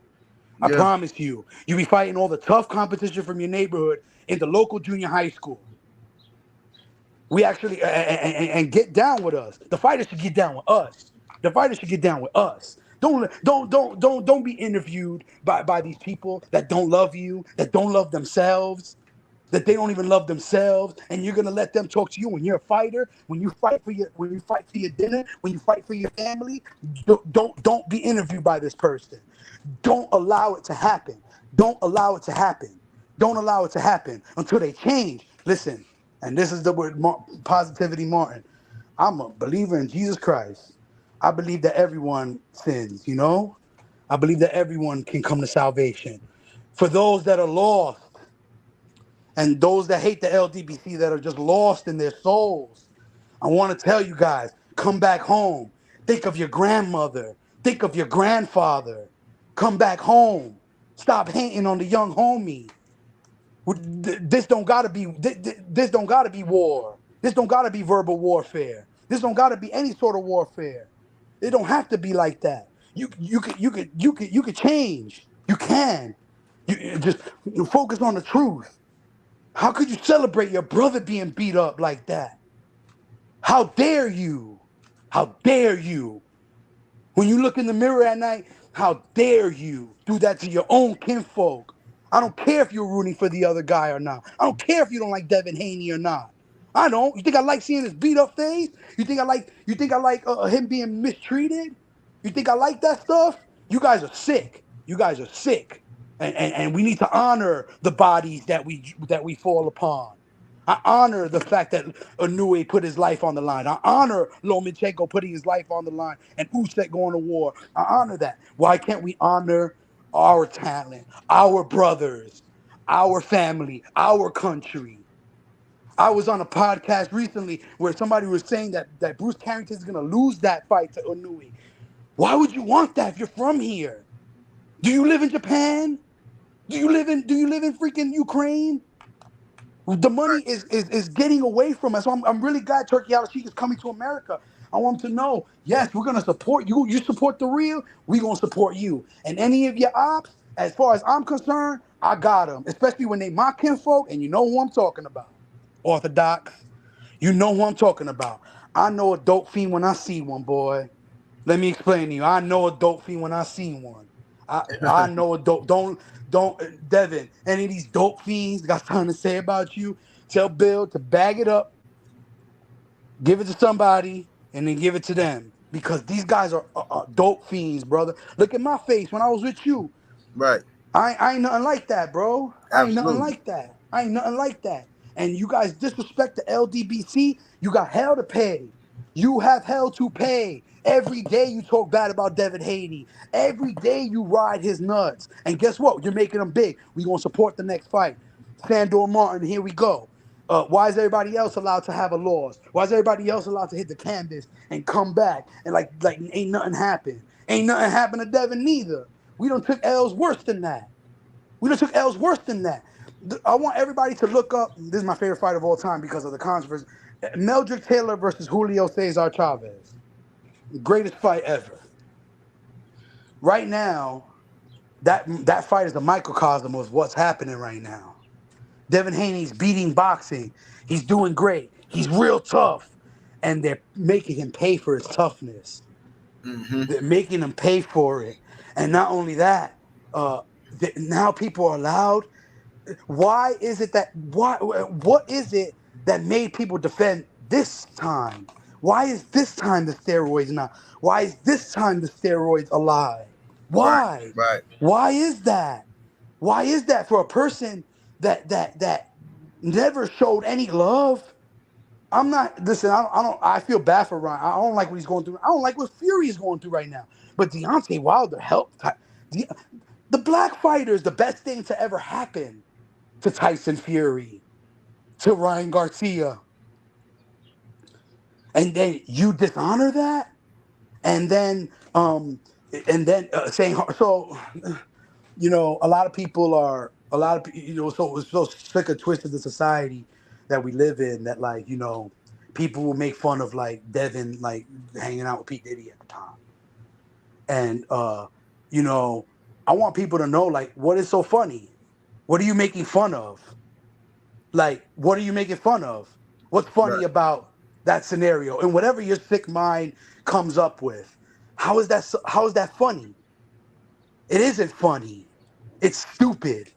I Yeah. promise you. You be fighting all the tough competition from your neighborhood in the local junior high school. We actually and get down with us. The fighters should get down with us. The fighters should get down with us. Don't be interviewed by these people that don't love you, that don't love themselves, that they don't even love themselves, and you're gonna let them talk to you when you're a fighter, when you fight for your dinner, when you fight for your family. Don't be interviewed by this person. Don't allow it to happen. Don't allow it to happen. Don't allow it to happen until they change. Listen, and this is the word positivity, Martin. I'm a believer in Jesus Christ. I believe that everyone sins, you know? I believe that everyone can come to salvation. For those that are lost and those that hate the LDBC that are just lost in their souls, I want to tell you guys, come back home. Think of your grandmother. Think of your grandfather. Come back home. Stop hating on the young homie. This don't gotta be. This don't gotta be war. This don't gotta be verbal warfare. This don't gotta be any sort of warfare. It don't have to be like that. You could change. You can. You just focus on the truth. How could you celebrate your brother being beat up like that? How dare you? How dare you? When you look in the mirror at night, how dare you do that to your own kinfolk? I don't care if you're rooting for the other guy or not. I don't care if you don't like Devin Haney or not. I don't. You think I like seeing his beat up face? You think I like him being mistreated? You think I like that stuff? You guys are sick. You guys are sick. And we need to honor the bodies that we fall upon. I honor the fact that Anue put his life on the line. I honor Lomachenko putting his life on the line and Usyk going to war. I honor that. Why can't we honor our talent, our brothers, our family, our country? I was on a podcast recently where somebody was saying that Bruce Carrington is going to lose that fight to Anue. Why would you want that if you're from here? Do you live in Japan? Do you live in freaking Ukraine? The money is getting away from us. So I'm really glad Turki Alalshikh is coming to America. I want him to know, yes, we're gonna support you. You support the real, we're gonna support you. And any of your ops, as far as I'm concerned, I got them. Especially when they my kinfolk, and you know who I'm talking about. Orthodox, you know who I'm talking about. I know a dope fiend when I see one, boy. Let me explain to you. I know a dope fiend when I see one. I know a dope. Don't Devin. Any of these dope fiends got something to say about you? Tell Bill to bag it up, give it to somebody, and then give it to them because these guys are dope fiends, brother. Look at my face when I was with you. Right. I ain't nothing like that, bro. I ain't nothing Absolutely. like that. I ain't nothing like that. And you guys disrespect the LDBC, you got hell to pay. You have hell to pay. Every day you talk bad about Devin Haney. Every day you ride his nuts. And guess what? You're making him big. We gonna support the next fight. Sandor Martin, here we go. Why is everybody else allowed to have a loss? Why is everybody else allowed to hit the canvas and come back and like ain't nothing happened? Ain't nothing happened to Devin neither. We done took L's worse than that. We done took L's worse than that. I want everybody to look up. This is my favorite fight of all time because of the controversy. Meldrick Taylor versus Julio Cesar Chavez. The greatest fight ever. Right now, that fight is a microcosm of what's happening right now. Devin Haney's beating boxing. He's doing great. He's real tough. And they're making him pay for his toughness. Mm-hmm. They're making him pay for it. And not only that, uh, now people are allowed. Why is it that what is it that made people defend this time? Why is this time the steroids not? Why is this time the steroids a lie? Right. Why? Right. Why is that? Why is that for a person that never showed any love? I'm not listen. I don't. I feel bad for Ryan. I don't like what he's going through. I don't like what Fury is going through right now. But Deontay Wilder helped. The, the black fighter is the best thing to ever happen to Tyson Fury, to Ryan Garcia, and then you dishonor that, and then saying so. A lot of people are so sick and twisted the society that we live in that people will make fun of like Devin like hanging out with Pete Diddy at the time, and you know I want people to know like what is so funny. What are you making fun of? Like, what are you making fun of? What's funny Right. about that scenario? And whatever your sick mind comes up with, how is that funny? It isn't funny. It's stupid.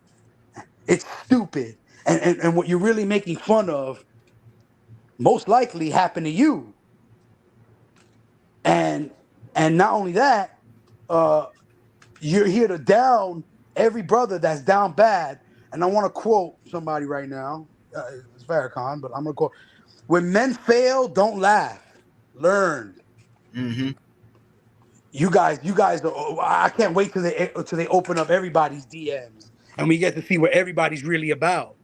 It's stupid. And what you're really making fun of most likely happened to you. And and not only that, uh, you're here to down every brother that's down bad. And I want to quote somebody right now. It's Farrakhan, but I'm gonna quote: "When men fail, don't laugh. Learn." Mm-hmm. You guys. I can't wait till they open up everybody's DMs and we get to see what everybody's really about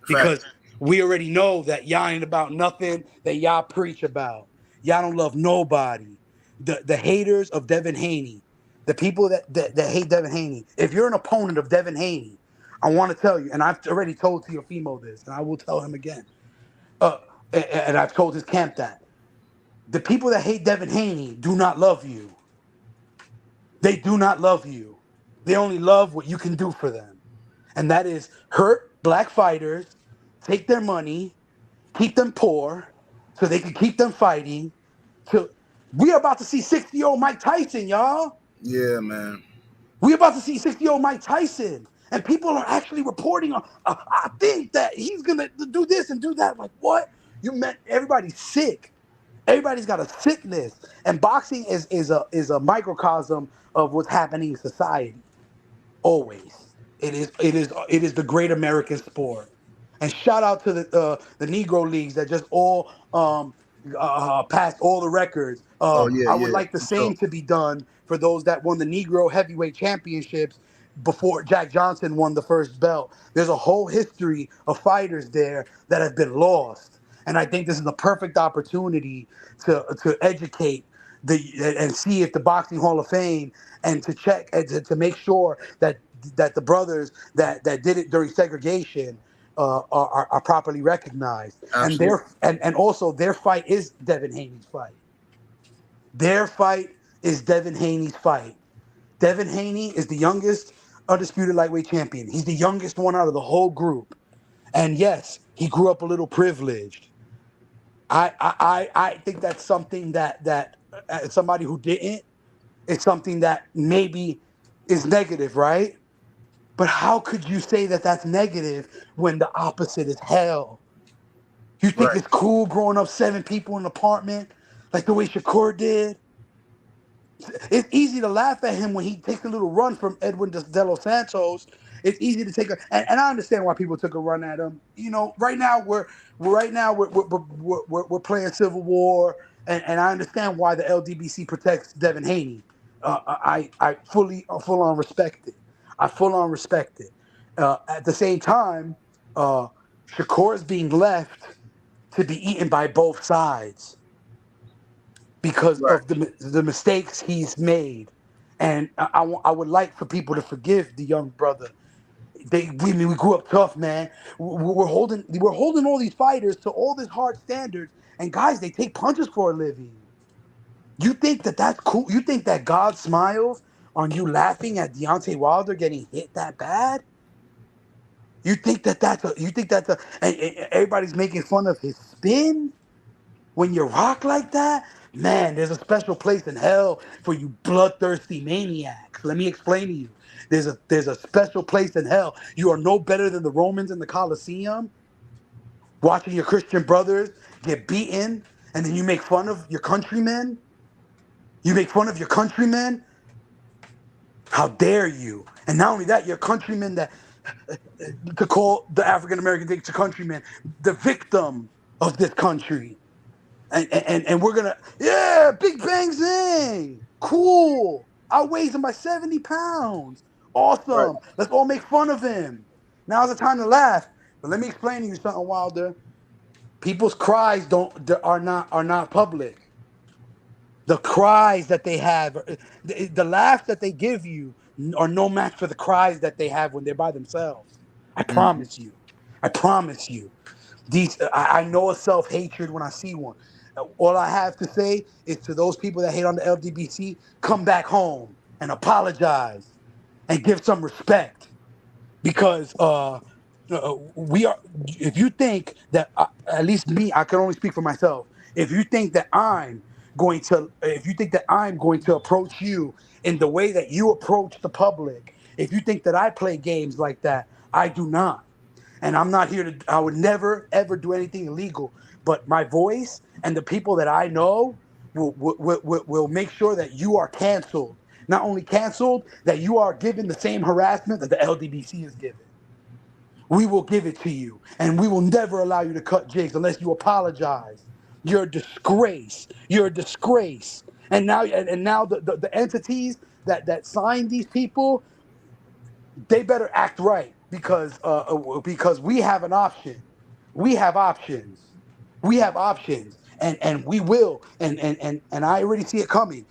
because Facts. we already know that y'all ain't about nothing that y'all preach about. Y'all don't love nobody. The haters of Devin Haney, the people that hate Devin Haney. If you're an opponent of Devin Haney, I want to tell you, and I've already told Teofimo this, and I will tell him again. Uh, and I've told his camp that the people that hate Devin Haney do not love you. They do not love you. They only love what you can do for them. And that is hurt black fighters, take their money, keep them poor, so they can keep them fighting. So we're about to see 60-year-old Mike Tyson, y'all. Yeah, man. We're about to see 60-year-old Mike Tyson. And people are actually reporting on, I think that he's going to do this and do that. Like, what? You meant everybody's sick. Everybody's got a sickness. And boxing is a microcosm of what's happening in society. Always. It is the great American sport. And shout out to the Negro leagues that just all passed all the records. Oh yeah, I would yeah, like the for sure. same to be done for those that won the Negro heavyweight championships before Jack Johnson won the first belt. There's a whole history of fighters there that have been lost, and I think this is the perfect opportunity to educate and see if the Boxing Hall of Fame and to check and to make sure that the brothers that did it during segregation are properly recognized, and Absolutely. also their fight is Devin Haney's fight. Their fight is Devin Haney's fight. Devin Haney is the youngest undisputed lightweight champion. He's the youngest one out of the whole group, and yes, he grew up a little privileged. I think that's something that somebody who didn't, it's something that maybe is negative, right? But how could you say that that's negative when the opposite is hell? You think Right. it's cool growing up 7 people in an apartment like the way Shakur did? It's easy to laugh at him when he takes a little run from Edwin De Los Santos. It's easy to take and I understand why people took a run at him. You know, right now we're playing Civil War, and I understand why the LDBC protects Devin Haney. I full on respect it. I full on respect it. At the same time, uh, Shakur is being left to be eaten by both sides because Right. of the mistakes he's made. And I would like for people to forgive the young brother. We grew up tough, man. We're holding all these fighters to all these hard standards, and guys, they take punches for a living. You think that that's cool? You think that God smiles on you laughing at Deontay Wilder getting hit that bad? You think that's a and everybody's making fun of his spin? When you rock like that, man, there's a special place in hell for you bloodthirsty maniacs. Let me explain to you. There's a special place in hell. You are no better than the Romans in the Colosseum, watching your Christian brothers get beaten, and then you make fun of your countrymen. You make fun of your countrymen. How dare you? And not only that, your countrymen that to call the African American thing to countrymen the victim of this country. And we're gonna, yeah, Big Bang Zing, cool. Outweighs him by 70 pounds. Right. Awesome. Let's all make fun of him. Now's the time to laugh. But let me explain to you something, Wilder. People's cries are not public. The cries that they have, the laughs that they give you are no match for the cries that they have when they're by themselves. I Hmm. promise you. I promise you. I know a self hatred when I see one. All I have to say is to those people that hate on the LDBC, come back home and apologize and give some respect because we are. If you think that, at least me, I can only speak for myself. If you think that I'm going to approach you in the way that you approach the public, if you think that I play games like that, I do not. And I'm not here to, I would never, ever do anything illegal. But my voice and the people that I know will make sure that you are canceled. Not only canceled, that you are given the same harassment that the LDBC is given. We will give it to you. And we will never allow you to cut jigs unless you apologize. You're a disgrace. You're a disgrace. And now the entities that signed these people, they better act right because we have an option. We have options. We have options, and we will. And I already see it coming.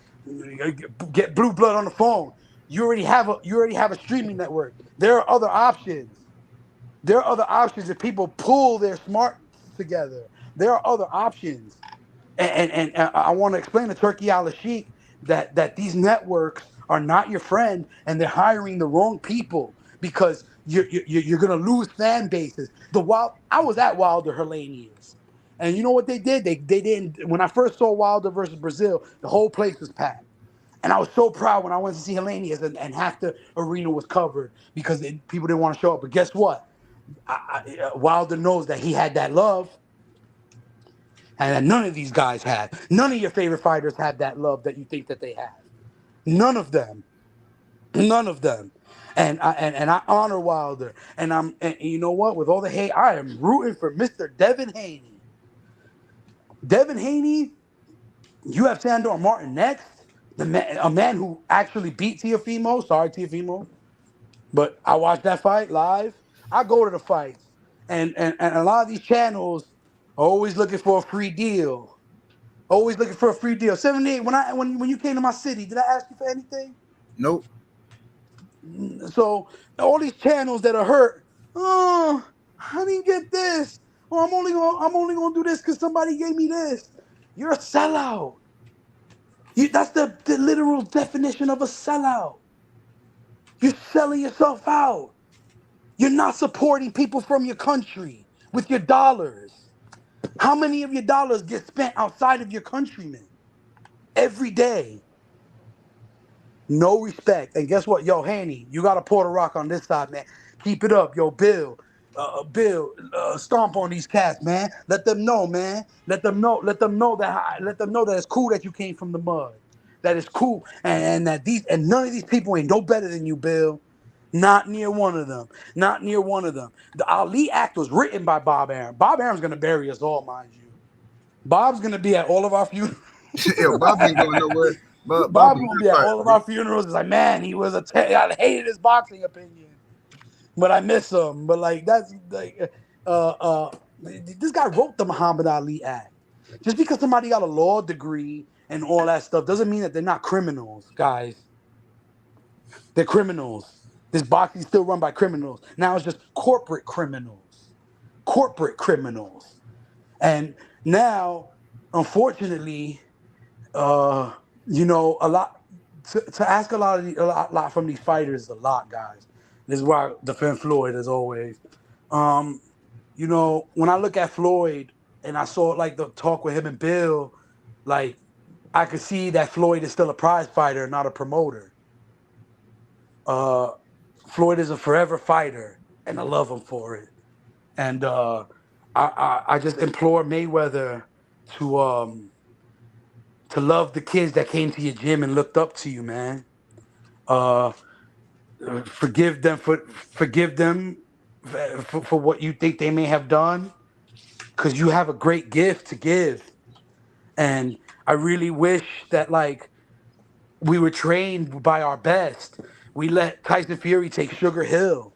Get Blue Blood on the phone. You already have a streaming network. There are other options. There are other options if people pull their smarts together. There are other options. And I want to explain to Turki Alalshikh that these networks are not your friend and they're hiring the wrong people because you're gonna lose fan bases. I was at Wilder Hellenius, and you know what they did? They didn't. When I first saw Wilder versus Brazil, the whole place was packed. And I was so proud when I went to see Hellenius and half the arena was covered because people didn't want to show up. But guess what? Wilder knows that he had that love, and that none of these guys have. None of your favorite fighters have that love that you think that they have. None of them. None of them. And I honor Wilder. And you know what? With all the hate, I am rooting for Mr. Devin Haney. Devin Haney, you have Sandor Martin next. A man who actually beat Teofimo. Sorry, Teofimo. But I watched that fight live. I go to the fights. And a lot of these channels are always looking for a free deal. Always looking for a free deal. 78, when you came to my city, did I ask you for anything? Nope. So all these channels that are hurt, oh, I didn't get this. Oh, I'm only gonna do this because somebody gave me this. You're a sellout. That's the literal definition of a sellout. You're selling yourself out. You're not supporting people from your country with your dollars. How many of your dollars get spent outside of your countrymen every day? No respect. And guess what? Yo, Haney, you got to pour the rock on this side, man. Keep it up. Yo, Bill, stomp on these cats, man. Let them know, man. Let them know that it's cool that you came from the mud. That it's cool. And none of these people ain't no better than you, Bill. Not near one of them. Not near one of them. The Ali Act was written by Bob Arum. Bob Arum's going to bury us all, mind you. Bob's going to be at all of our funerals. Yo, Bob ain't going nowhere. But Bob Bob's a gonna good be at fighter, all of bro. our funerals. It's like, man, I hated his boxing opinion, but I miss him. But like, that's like, this guy wrote the Muhammad Ali Act. Just because somebody got a law degree and all that stuff doesn't mean that they're not criminals, guys. They're criminals. This boxing is still run by criminals. Now it's just corporate criminals. Corporate criminals. And now, unfortunately, uh, a lot to ask a lot from these fighters is a lot, guys. This is why I defend Floyd as always. Um, when I look at Floyd and I saw like the talk with him and Bill, like I could see that Floyd is still a prize fighter, not a promoter. Uh, Floyd is a forever fighter, and I love him for it. And I just implore Mayweather to love the kids that came to your gym and looked up to you, man. Uh, forgive them for what you think they may have done, because you have a great gift to give. And I really wish that like we were trained by our best. We let Tyson Fury take Sugar Hill.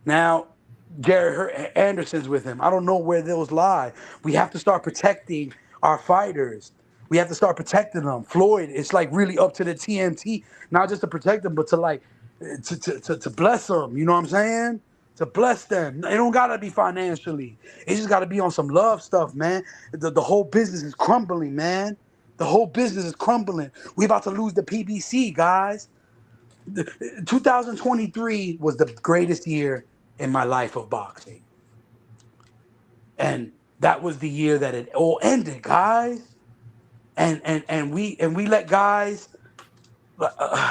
Now, Anderson's with him. I don't know where those lie. We have to start protecting our fighters. We have to start protecting them. Floyd, it's like really up to the TMT, not just to protect them, but to like to bless them. You know what I'm saying? To bless them. It don't gotta be financially. It just gotta be on some love stuff, man. The whole business is crumbling, man. The whole business is crumbling. We about to lose the PBC, guys. 2023 was the greatest year in my life of boxing. And that was the year that it all ended, guys. And we let guys,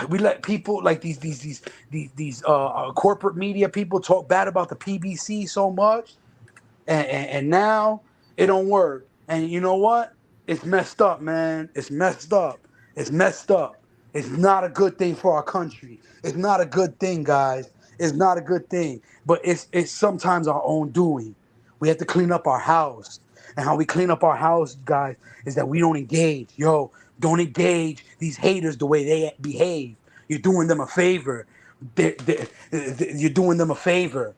we let people like these corporate media people talk bad about the PBC so much, and now it don't work. And you know what? It's messed up, man. It's messed up. It's messed up. It's not a good thing for our country. It's not a good thing, guys. It's not a good thing. But it's sometimes our own doing. We have to clean up our house. And how we clean up our house, guys, is that we don't engage. Yo, don't engage these haters the way they behave. You're doing them a favor. You're doing them a favor.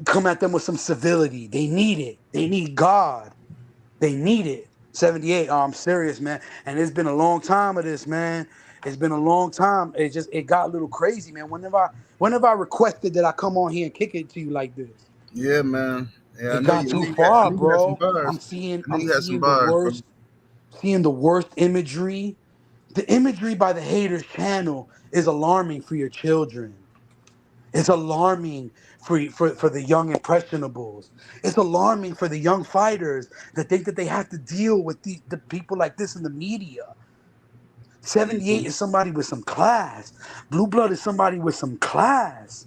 Come at them with some civility. They need it. They need God. They need it. 78. Oh, I'm serious, man. And it's been a long time of this, man. It's been a long time. It got a little crazy, man. Whenever I requested that I come on here and kick it to you like this, Yeah, man. Yeah, it got I too I far, knew you had some bro. bars. I'm seeing I knew I'm you had some seeing the bars, bro. worst, seeing the worst imagery. The imagery by the haters channel is alarming for your children. It's alarming for the young impressionables. It's alarming for the young fighters that think that they have to deal with the people like this in the media. 78 Mm-hmm. is somebody with some class. Blue Blood is somebody with some class.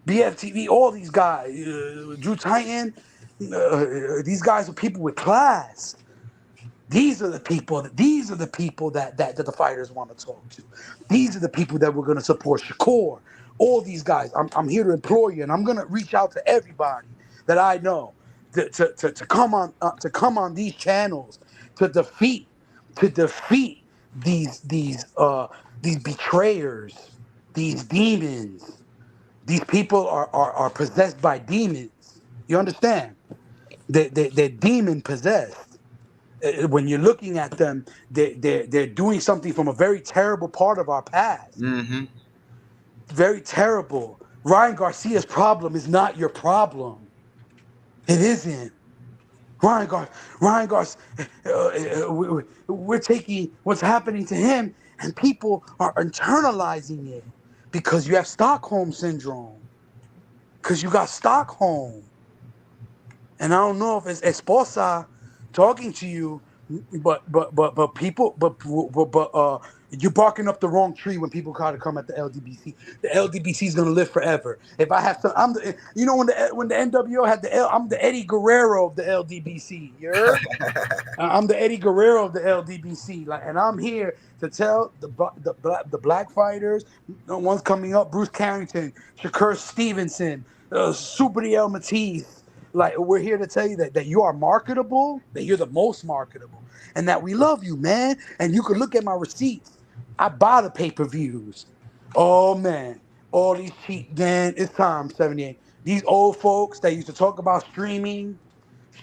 BFTV, all these guys, Drew Titan, these guys are people with class. These are the people. These are the people that the fighters want to talk to. These are the people that we're going to support. Shakur, all these guys. I'm here to implore you, and I'm going to reach out to everybody that I know to come on these channels to defeat these betrayers, these demons. These people are possessed by demons. You understand? They're demon possessed. When you're looking at them, they're doing something from a very terrible part of our past. Mm-hmm. Very terrible. Ryan Garcia's problem is not your problem. It isn't. Ryan Gar, Ryan Gar, we're taking what's happening to him, and people are internalizing it because you have Stockholm syndrome. Because you got Stockholm. And I don't know if it's esposa talking to you, but people, you're barking up the wrong tree when people try to come at the LDBC. The LDBC is gonna live forever. If I have to, when the NWO had I'm the Eddie Guerrero of the LDBC. You heard? I'm the Eddie Guerrero of the LDBC, and I'm here to tell the black fighters, the ones coming up, Bruce Carrington, Shakur Stevenson, Subriel Matisse. Like, we're here to tell you that you are marketable, that you're the most marketable, and that we love you, man. And you can look at my receipts. I buy the pay-per-views. Oh man, all these cheap, man. It's time, 78. These old folks that used to talk about streaming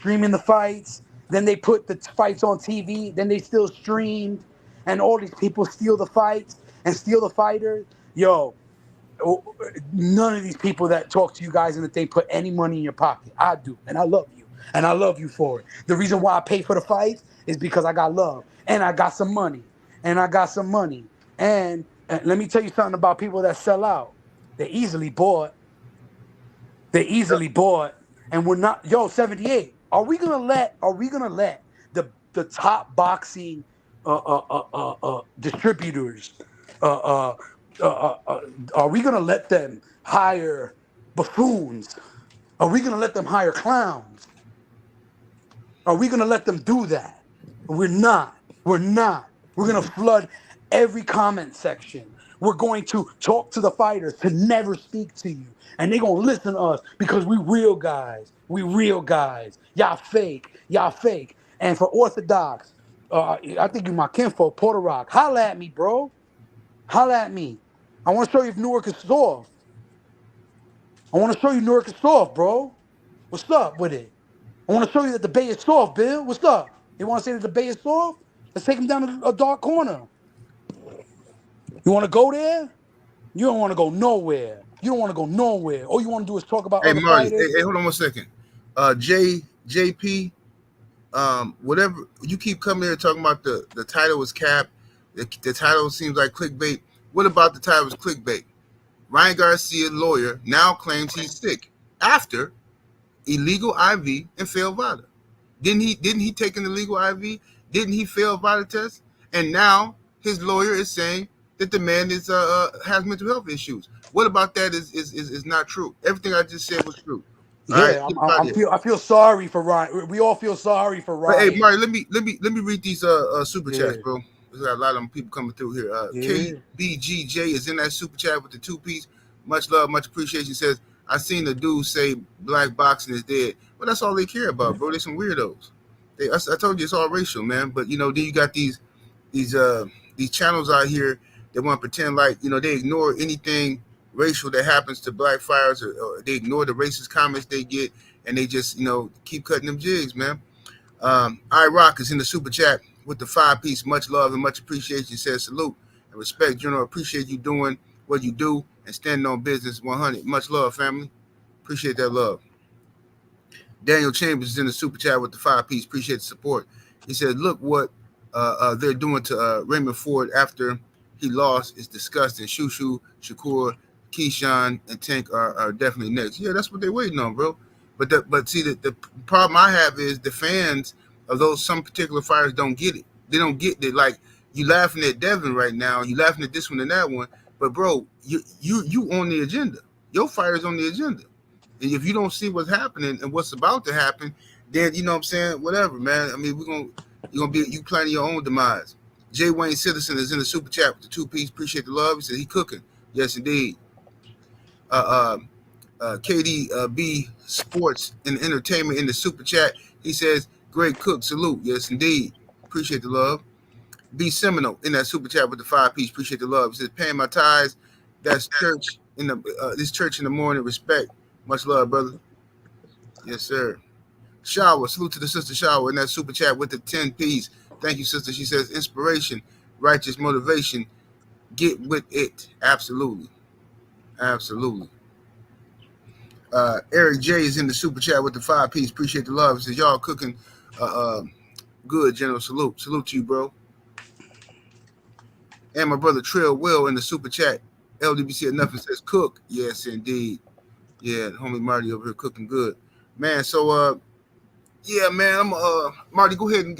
the fights. Then they put the fights on TV. Then they still streamed, and all these people steal the fights and steal the fighters. Yo, none of these people that talk to you guys and that they put any money in your pocket. I do, and I love you, and I love you for it. The reason why I pay for the fights is because I got love, and I got some money, and I got some money. And let me tell you something about people that sell out. They're easily bought. They're easily bought, and we're not. Yo, 78. Are we gonna let the top boxing distributors uh, uh, are we gonna let them hire buffoons? Are we gonna let them hire clowns? Are we gonna let them do that? We're not. We're not. We're gonna flood every comment section. We're going to talk to the fighters to never speak to you. And they're gonna listen to us because we real guys. We real guys. Y'all fake. Y'all fake. And for Orthodox, I think you my kinfolk, Puerto Rock. Holla at me, bro. Holla at me. I want to show you if Newark is soft. I want to show you Newark is soft, bro. What's up with it? I want to show you that the Bay is soft, Bill. What's up? You want to say that the Bay is soft? Let's take him down to a dark corner. You want to go there? You don't want to go nowhere. You don't want to go nowhere. All you want to do is talk about Hey other Marty, fighters. hey, hold on 1 second. JP, whatever you keep coming here talking about the title was cap. The title seems like clickbait. What about the title was clickbait? Ryan Garcia, lawyer, now claims he's sick after illegal IV and failed Vada. Didn't he take an illegal IV? Didn't he fail Vada test? And now his lawyer is saying that the man is has mental health issues. What about that is not true? Everything I just said was true. All right, Yeah, get out of here. I feel sorry for Ryan. We all feel sorry for But hey, Ryan. Marty, let me read these super chats, Yeah, bro. There's a lot of them people coming through here. yeah. KBGJ is in that super chat with the 2 piece. Much love, much appreciation. Says I seen the dude say black boxing is dead. Well, that's all they care about, bro. They some weirdos. I told you it's all racial, man. But then you got these these channels out here that want to pretend like they ignore anything racial that happens to black fighters, or they ignore the racist comments they get, and they just keep cutting them jigs, man. Rock is in the super chat with the 5 piece. Much love and much appreciation. Says salute and respect, General. Appreciate you doing what you do and standing on business 100. Much love, family. Appreciate that love. Daniel Chambers is in the super chat with the 5 piece. Appreciate the support. He said, "Look what they're doing to Raymond Ford after he lost. It's disgusting. Shushu Shakur Keyshawn and Tank are definitely next. Yeah, that's what they're waiting on, bro. But see the problem I have is the fans of those some particular fighters don't get it. They don't get it. Like you laughing at Devin right now, you laughing at this one and that one, but bro, you on the agenda. Your fighter's on the agenda. And if you don't see what's happening and what's about to happen, then you know what I'm saying, whatever, man. I mean, you're gonna be you planning your own demise. J. Wayne Citizen is in the super chat with the 2 piece. Appreciate the love. He said he cooking. Yes, indeed. Uh, KDB Sports and Entertainment in the super chat. He says, great cook. Salute. Yes, indeed. Appreciate the love. B. Seminole in that super chat with the 5 piece. Appreciate the love. He says, paying my tithes. That's church in the this church in the morning. Respect. Much love, brother. Yes, sir. Shower. Salute to the sister Shower in that super chat with the 10 piece. Thank you, sister. She says, inspiration, righteous motivation. Get with it. Absolutely. Absolutely. Eric J is in the super chat with the 5 piece. Appreciate the love. He says, y'all cooking good, General. Salute. Salute to you, bro. And my brother Trill Will in the super chat. LDBC enough and says, cook. Yes, indeed. Yeah, homie Marty over here cooking good. Man, so yeah, man, I'm Marty, go ahead and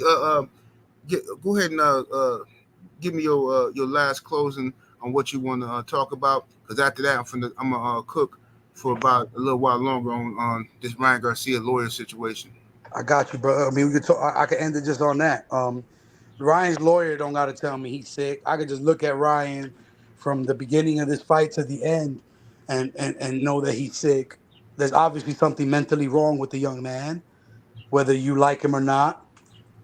give me your last closing on what you want to talk about. Because after that, I'm gonna cook for about a little while longer on this Ryan Garcia lawyer situation. I got you, bro. I mean, we could talk, I could end it just on that. Ryan's lawyer don't got to tell me he's sick. I could just look at Ryan from the beginning of this fight to the end, and know that he's sick. There's obviously something mentally wrong with the young man, whether you like him or not.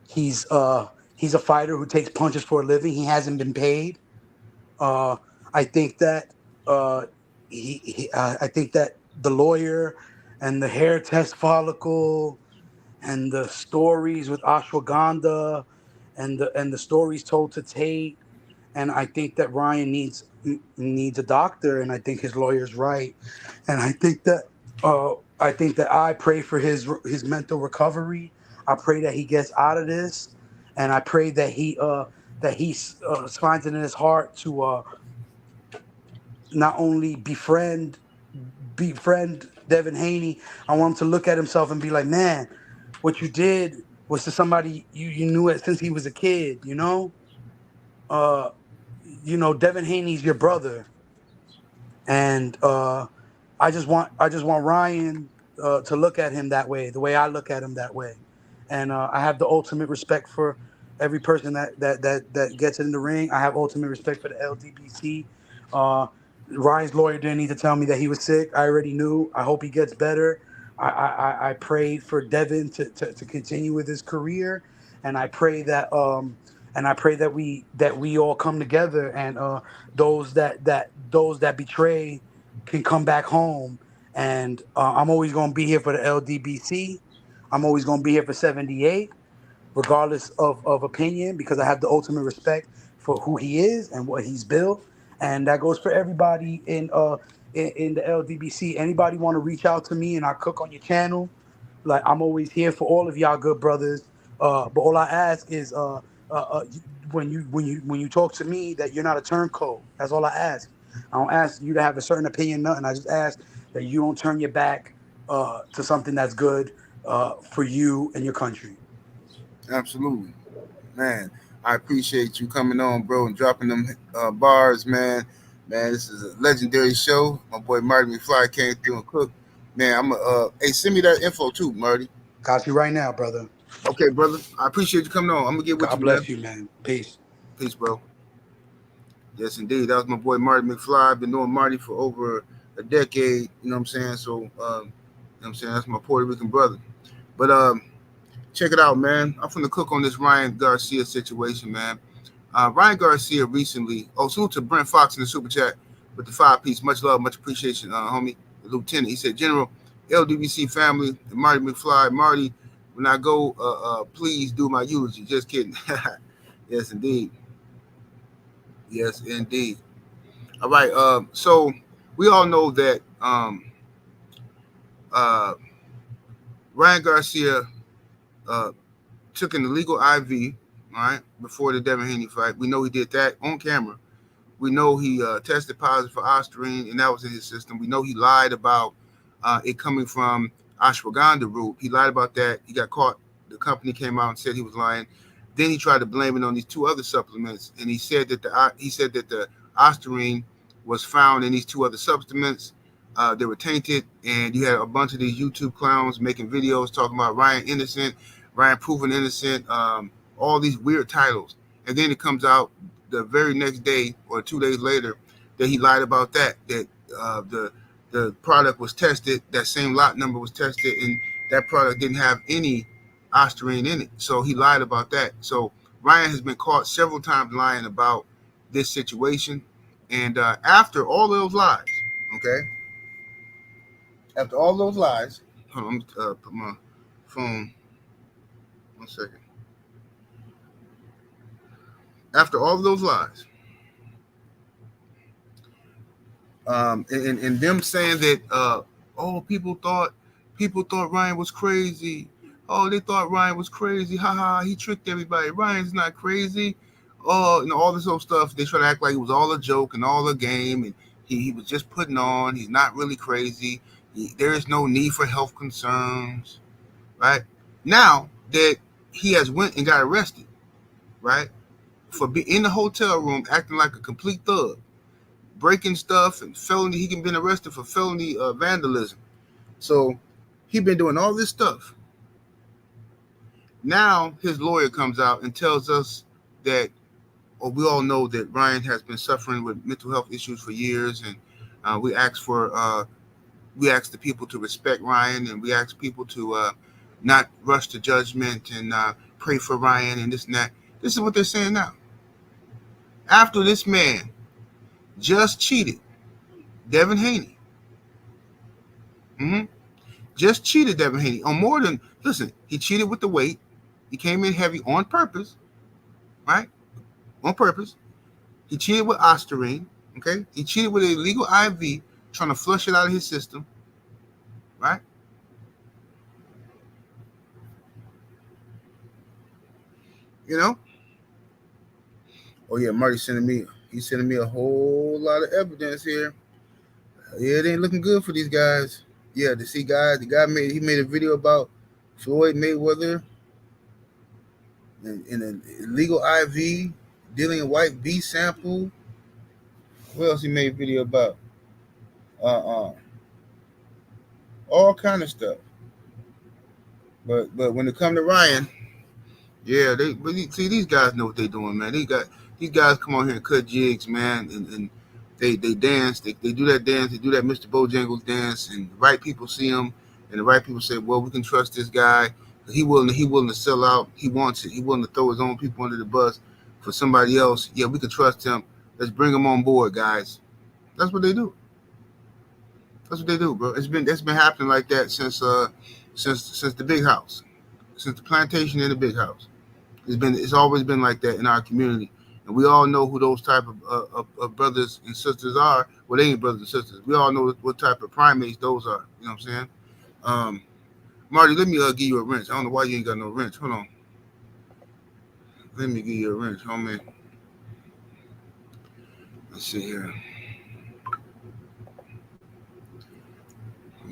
He's uh he's a fighter who takes punches for a living. He hasn't been paid. Uh, I think that uh, I think that the lawyer and the hair test follicle and the stories with ashwagandha and the stories told to Tate, and I think that Ryan needs a doctor, and I think his lawyer's right, and I think that I pray for his mental recovery. I pray that he gets out of this, and I pray that he finds it in his heart to not only befriend Devin Haney. I want him to look at himself and be like, man, what you did was to somebody you knew it since he was a kid. Uh, Devin Haney's your brother, and I just want Ryan to look at him that way, the way I look at him that way, and I have the ultimate respect for every person that gets in the ring. I have ultimate respect for the LDBC. Uh, Ryan's lawyer didn't need to tell me that he was sick. I already knew. I hope he gets better. I prayed for Devin to continue with his career, and I pray that we all come together, and those that betray can come back home. And I'm always gonna be here for the LDBC. I'm always gonna be here for 78, regardless of opinion, because I have the ultimate respect for who he is and what he's built, and that goes for everybody in the LDBC. Anybody want to reach out to me and I cook on your channel? Like, I'm always here for all of y'all good brothers. But all I ask is when you talk to me, that you're not a turncoat. That's all I ask. I don't ask you to have a certain opinion, nothing. I just ask that you don't turn your back to something that's good for you and your country. Absolutely, man. I appreciate you coming on, bro, and dropping them bars, man. Man, this is a legendary show. My boy Marty McFly came through and cooked. Man, hey, send me that info too, Marty. Got you right now, brother. Okay, brother. I appreciate you coming on. I'm gonna get with God you, man. bless you, man. Peace. Peace, bro. Yes, indeed. That was my boy Marty McFly. I've been knowing Marty for over a decade. You know what I'm saying? So, you know what I'm saying? That's my Puerto Rican brother. But check it out, man. I'm finna cook on this Ryan Garcia situation, man. Ryan Garcia recently. Oh, salute to Brent Fox in the super chat with the 5 piece. Much love, much appreciation, homie. The lieutenant. He said, General, LDBC family, the Marty McFly. Marty, when I go, please do my eulogy. Just kidding. Yes, indeed. Yes, indeed. All right. So we all know that uh, Ryan Garcia uh, took an illegal IV, all right, before the Devin Haney fight. We know he did that on camera. We know he tested positive for ostarine, and that was in his system. We know he lied about it coming from ashwagandha root. He lied about that. He got caught. The company came out and said he was lying. Then he tried to blame it on these two other supplements, and he said that the ostarine was found in these two other supplements. They were tainted, and you had a bunch of these YouTube clowns making videos talking about Ryan innocent, Ryan proven innocent, all these weird titles. And then it comes out the very next day or 2 days later that he lied about that the product was tested, that same lot number was tested, and that product didn't have any ostarine in it. So he lied about that. So Ryan has been caught several times lying about this situation. And after all those lies, okay, after all those lies, hold on, let me put my phone 1 second. After all of those lies, and them saying that oh people thought Ryan was crazy. Oh, they thought Ryan was crazy. Ha ha, he tricked everybody. Ryan's not crazy. Oh, and all this old stuff. They try to act like it was all a joke and all a game, and he was just putting on. He's not really crazy. There is no need for health concerns, right? Now that he has went and got arrested, right, for being in the hotel room acting like a complete thug, breaking stuff and felony. He can been arrested for felony vandalism. So he been doing all this stuff. Now his lawyer comes out and tells us that, or we all know that Ryan has been suffering with mental health issues for years, and we ask the people to respect Ryan, and we ask people to not rush to judgment and pray for Ryan and this and that. This is what they're saying now. After this man just cheated Devin Haney, mm-hmm, just cheated Devin Haney on more than, listen, he cheated with the weight. He came in heavy on purpose, right? On purpose. He cheated with ostarine, okay? He cheated with an illegal IV, trying to flush it out of his system, right? You know? Oh yeah, he's sending me a whole lot of evidence here. Yeah, it ain't looking good for these guys. Yeah, the guy made a video about Floyd Mayweather in an illegal IV, dealing in white B sample. What else he made a video about? Uh, all kind of stuff. But when it come to Ryan, yeah, see these guys know what they doing, man. These guys come on here and cut jigs, man, and they dance. They do that dance. They do that Mr. Bojangles dance, and the right people see them, and the right people say, well, we can trust this guy. He willing to sell out. He wants it. He willing to throw his own people under the bus for somebody else. Yeah, we can trust him. Let's bring him on board, guys. That's what they do. That's what they do, bro. It's been happening like that since the big house, since the plantation and the big house. It's always been like that in our community, and we all know who those type of brothers and sisters are. Well, they ain't brothers and sisters. We all know what type of primates those are. You know what I'm saying? Um, Marty, let me give you a wrench. I don't know why you ain't got no wrench. Hold on. Let me give you a wrench, homie. Let's see here.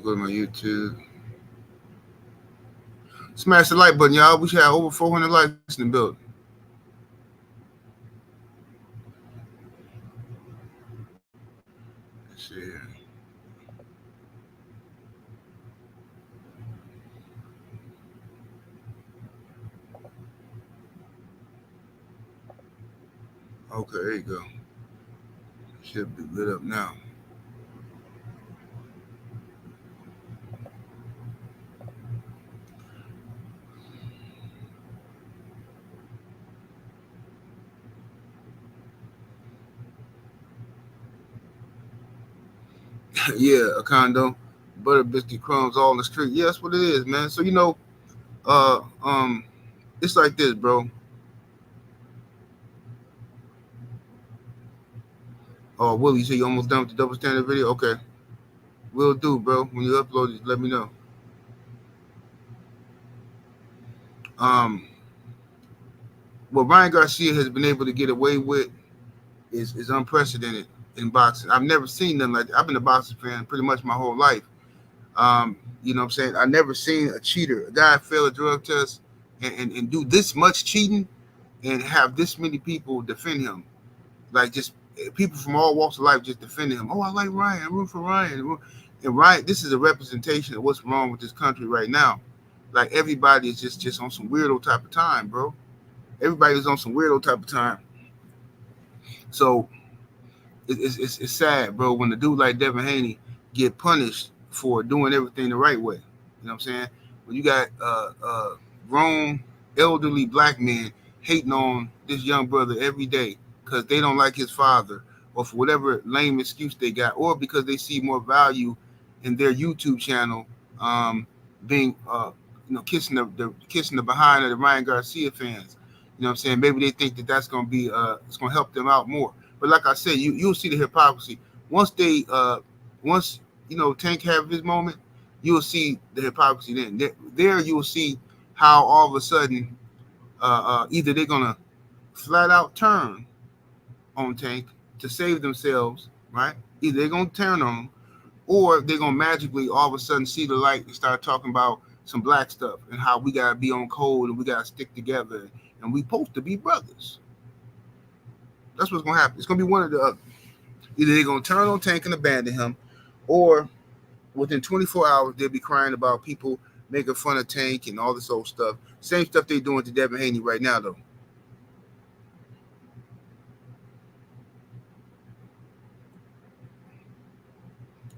Go to my YouTube. Smash the like button, y'all. We should have over 400 likes in the building. Let's see here. Okay, there you go. Should be lit up now. Yeah, a condo, butter biscuit crumbs all in the street. Yeah, that's what it is, man. So uh, um, it's like this, bro. Oh, Willie, you say you almost done with the double standard video? Okay, will do, bro. When you upload it, let me know. Um, what Ryan Garcia has been able to get away with is unprecedented in boxing. I've never seen nothing like that. I've been a boxing fan pretty much my whole life. You know what I'm saying? I never seen a cheater, a guy fail a drug test and do this much cheating and have this many people defend him. Like just people from all walks of life just defending him. Oh, I like Ryan. I root for Ryan. And Ryan, this is a representation of what's wrong with this country right now. Like everybody is just on some weirdo type of time, bro. Everybody's on some weirdo type of time. So it's sad, bro, when the dude like Devin Haney get punished for doing everything the right way. You know what I'm saying? When you got grown, elderly black men hating on this young brother every day because they don't like his father, or for whatever lame excuse they got, or because they see more value in their YouTube channel, being kissing the behind of the Ryan Garcia fans. You know what I'm saying? Maybe they think that that's gonna be it's gonna help them out more. But like I said, you'll see the hypocrisy once once Tank have his moment. You'll see the hypocrisy then. There you'll see how all of a sudden either they're gonna flat out turn on Tank to save themselves, right? Either they're gonna turn on him, or they're gonna magically all of a sudden see the light and start talking about some black stuff and how we gotta be on code and we gotta stick together and we supposed to be brothers. That's what's gonna happen. It's gonna be one or the other. Either they're gonna turn on Tank and abandon him, or within 24 hours they'll be crying about people making fun of Tank and all this old stuff. Same stuff they're doing to Devin Haney right now, though.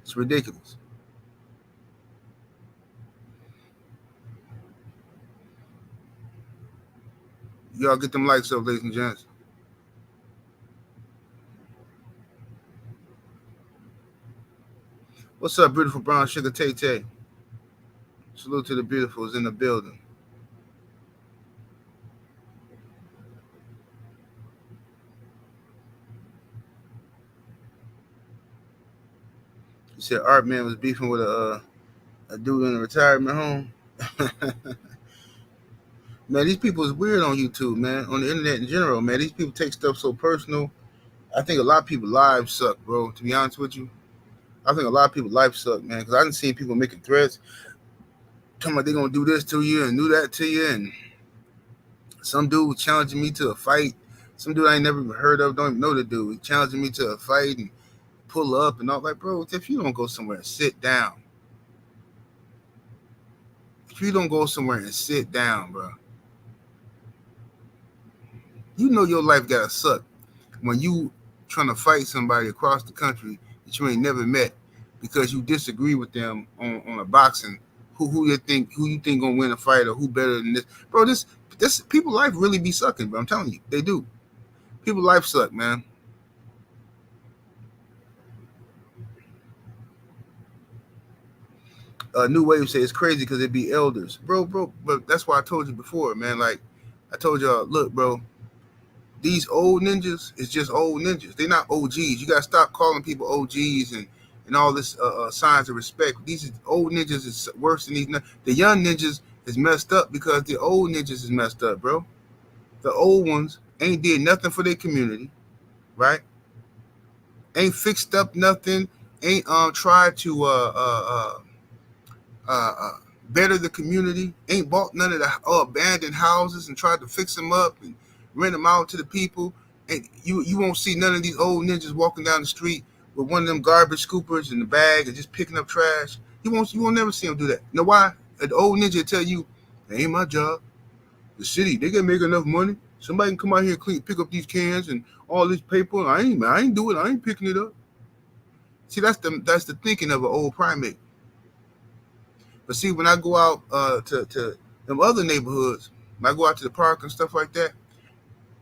It's ridiculous. Y'all get them likes up, ladies and gents. What's up, beautiful brown sugar Tay Tay? Salute to the beautifuls in the building. You said Art Man was beefing with a dude in a retirement home. Man, these people is weird on YouTube, man. On the internet in general, man. These people take stuff so personal. I think a lot of people's lives suck, bro. To be honest with you, I think a lot of people's lives suck, man. Because I didn't see people making threats, talking about they gonna do this to you and do that to you, and some dude was challenging me to a fight. Some dude I ain't never even heard of, don't even know the dude. He challenging me to a fight and pull up and all. Like, bro, if you don't go somewhere and sit down, if you don't go somewhere and sit down, bro, you know your life gotta suck when you trying to fight somebody across the country that you ain't never met because you disagree with them on a boxing. Who you think gonna win a fight or who better than this, bro? This people life really be sucking, bro. I'm telling you, they do. People life suck, man. New Wave say it's crazy because it be elders, bro. But that's why I told you before, man. Like I told y'all, look, bro, these old ninjas is just old ninjas. They're not OGs. You gotta stop calling people OGs and all this signs of respect. These old ninjas is worse than these. The young ninjas is messed up because the old ninjas is messed up, bro. The old ones ain't did nothing for their community, right? Ain't fixed up nothing. Ain't tried to uh, better the community. Ain't bought none of the abandoned houses and tried to fix them up and rent them out to the people. And you won't see none of these old ninjas walking down the street with one of them garbage scoopers in the bag and just picking up trash. You won't never see them do that. You know why? The old ninja will tell you, "It ain't my job. The city, they can make enough money. Somebody can come out here and pick up these cans and all this paper. I ain't doing it. I ain't picking it up." See, that's the thinking of an old primate. But see, when I go out to them other neighborhoods, when I go out to the park and stuff like that,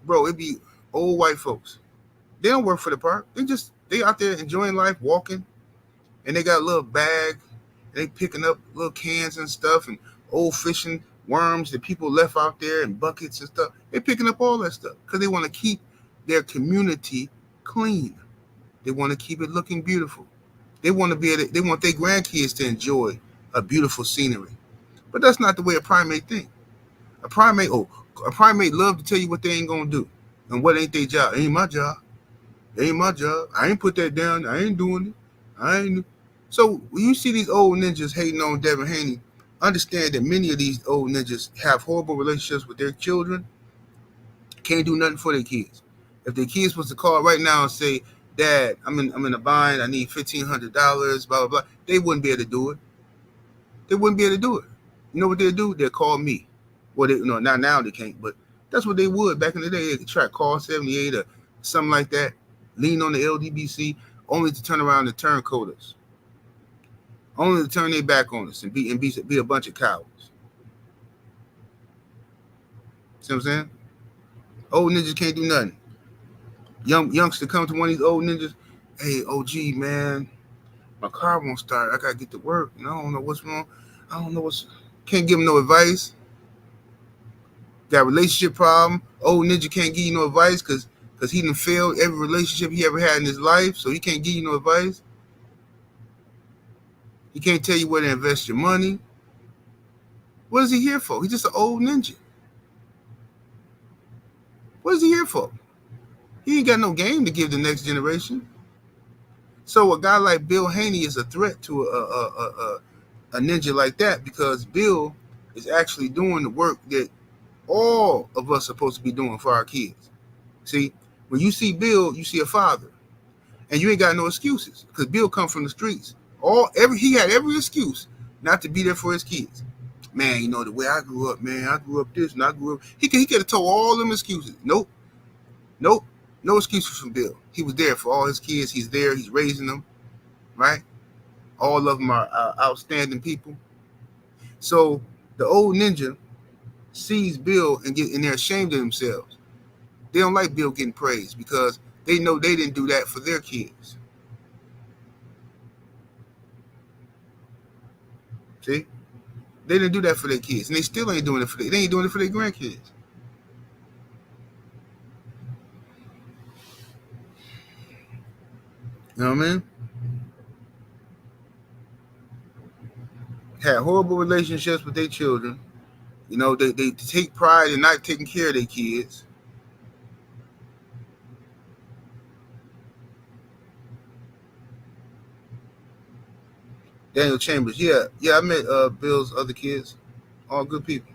bro, it be old white folks. They don't work for the park. They out there enjoying life, walking, and they got a little bag. They picking up little cans and stuff and old fishing worms that people left out there and buckets and stuff. They picking up all that stuff because they want to keep their community clean. They want to keep it looking beautiful. They want to they want their grandkids to enjoy a beautiful scenery. But that's not the way a primate think. A primate love to tell you what they ain't gonna do and what ain't their job. It ain't my job. It ain't my job. I ain't put that down. I ain't doing it. I ain't. So when you see these old ninjas hating on Devin Haney, understand that many of these old ninjas have horrible relationships with their children, can't do nothing for their kids. If their kids was to call right now and say, "Dad, I'm in a bind. I need $1,500, blah blah blah," they wouldn't be able to do it. They wouldn't be able to do it. You know what they'd do? They'd call me. Well, now they can't, but that's what they would back in the day. They could try call 78 or something like that, lean on the LDBC, only to turn around and turncoat us, only to turn their back on us and be a bunch of cowards. See what I'm saying? Old ninjas can't do nothing. Youngster come to one of these old ninjas. Hey, OG man, my car won't start. I gotta get to work, and I don't know what's wrong. I don't know what's. Can't give him no advice. Got a relationship problem. Old ninja can't give you no advice because he done failed every relationship he ever had in his life, so he can't give you no advice. He can't tell you where to invest your money. What is he here for? He's just an old ninja. What is he here for? He ain't got no game to give the next generation. So a guy like Bill Haney is a threat to a ninja like that because Bill is actually doing the work that all of us are supposed to be doing for our kids. See, when you see Bill, you see a father, and you ain't got no excuses because Bill come from the streets. He had every excuse not to be there for his kids. Man, the way I grew up, man, I grew up this and I grew up. He could have told all them excuses. Nope, nope, no excuses from Bill. He was there for all his kids. He's there. He's raising them, right? All of them are outstanding people. So the old ninja sees Bill and they're ashamed of themselves. They don't like Bill getting praised because they know they didn't do that for their kids. See, they didn't do that for their kids, and they still ain't doing it they ain't doing it for their grandkids. You know what I mean? Had horrible relationships with their children. They take pride in not taking care of their kids. Daniel Chambers, yeah, I met Bill's other kids, all good people.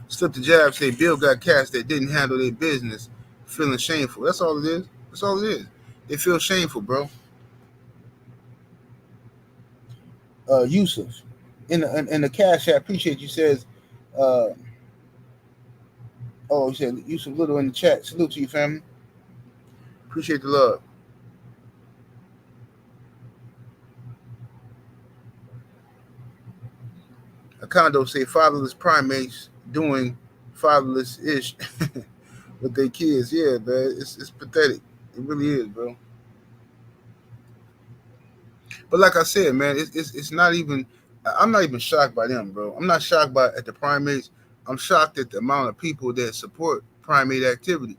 Slip the jab, say Bill got cats that didn't handle their business, feeling shameful. That's all it is. That's all it is. They feel shameful, bro. Yusuf, in the cash app, appreciate you says, uh, oh, he said Yusuf Little in the chat. Salute to you, family. Appreciate the love. A condo say fatherless primates doing fatherless ish with their kids. Yeah, man, it's pathetic. It really is, bro. But like I said, man, it's not even. I'm not even shocked by them, bro. I'm not shocked by at the primates. I'm shocked at the amount of people that support primate activity.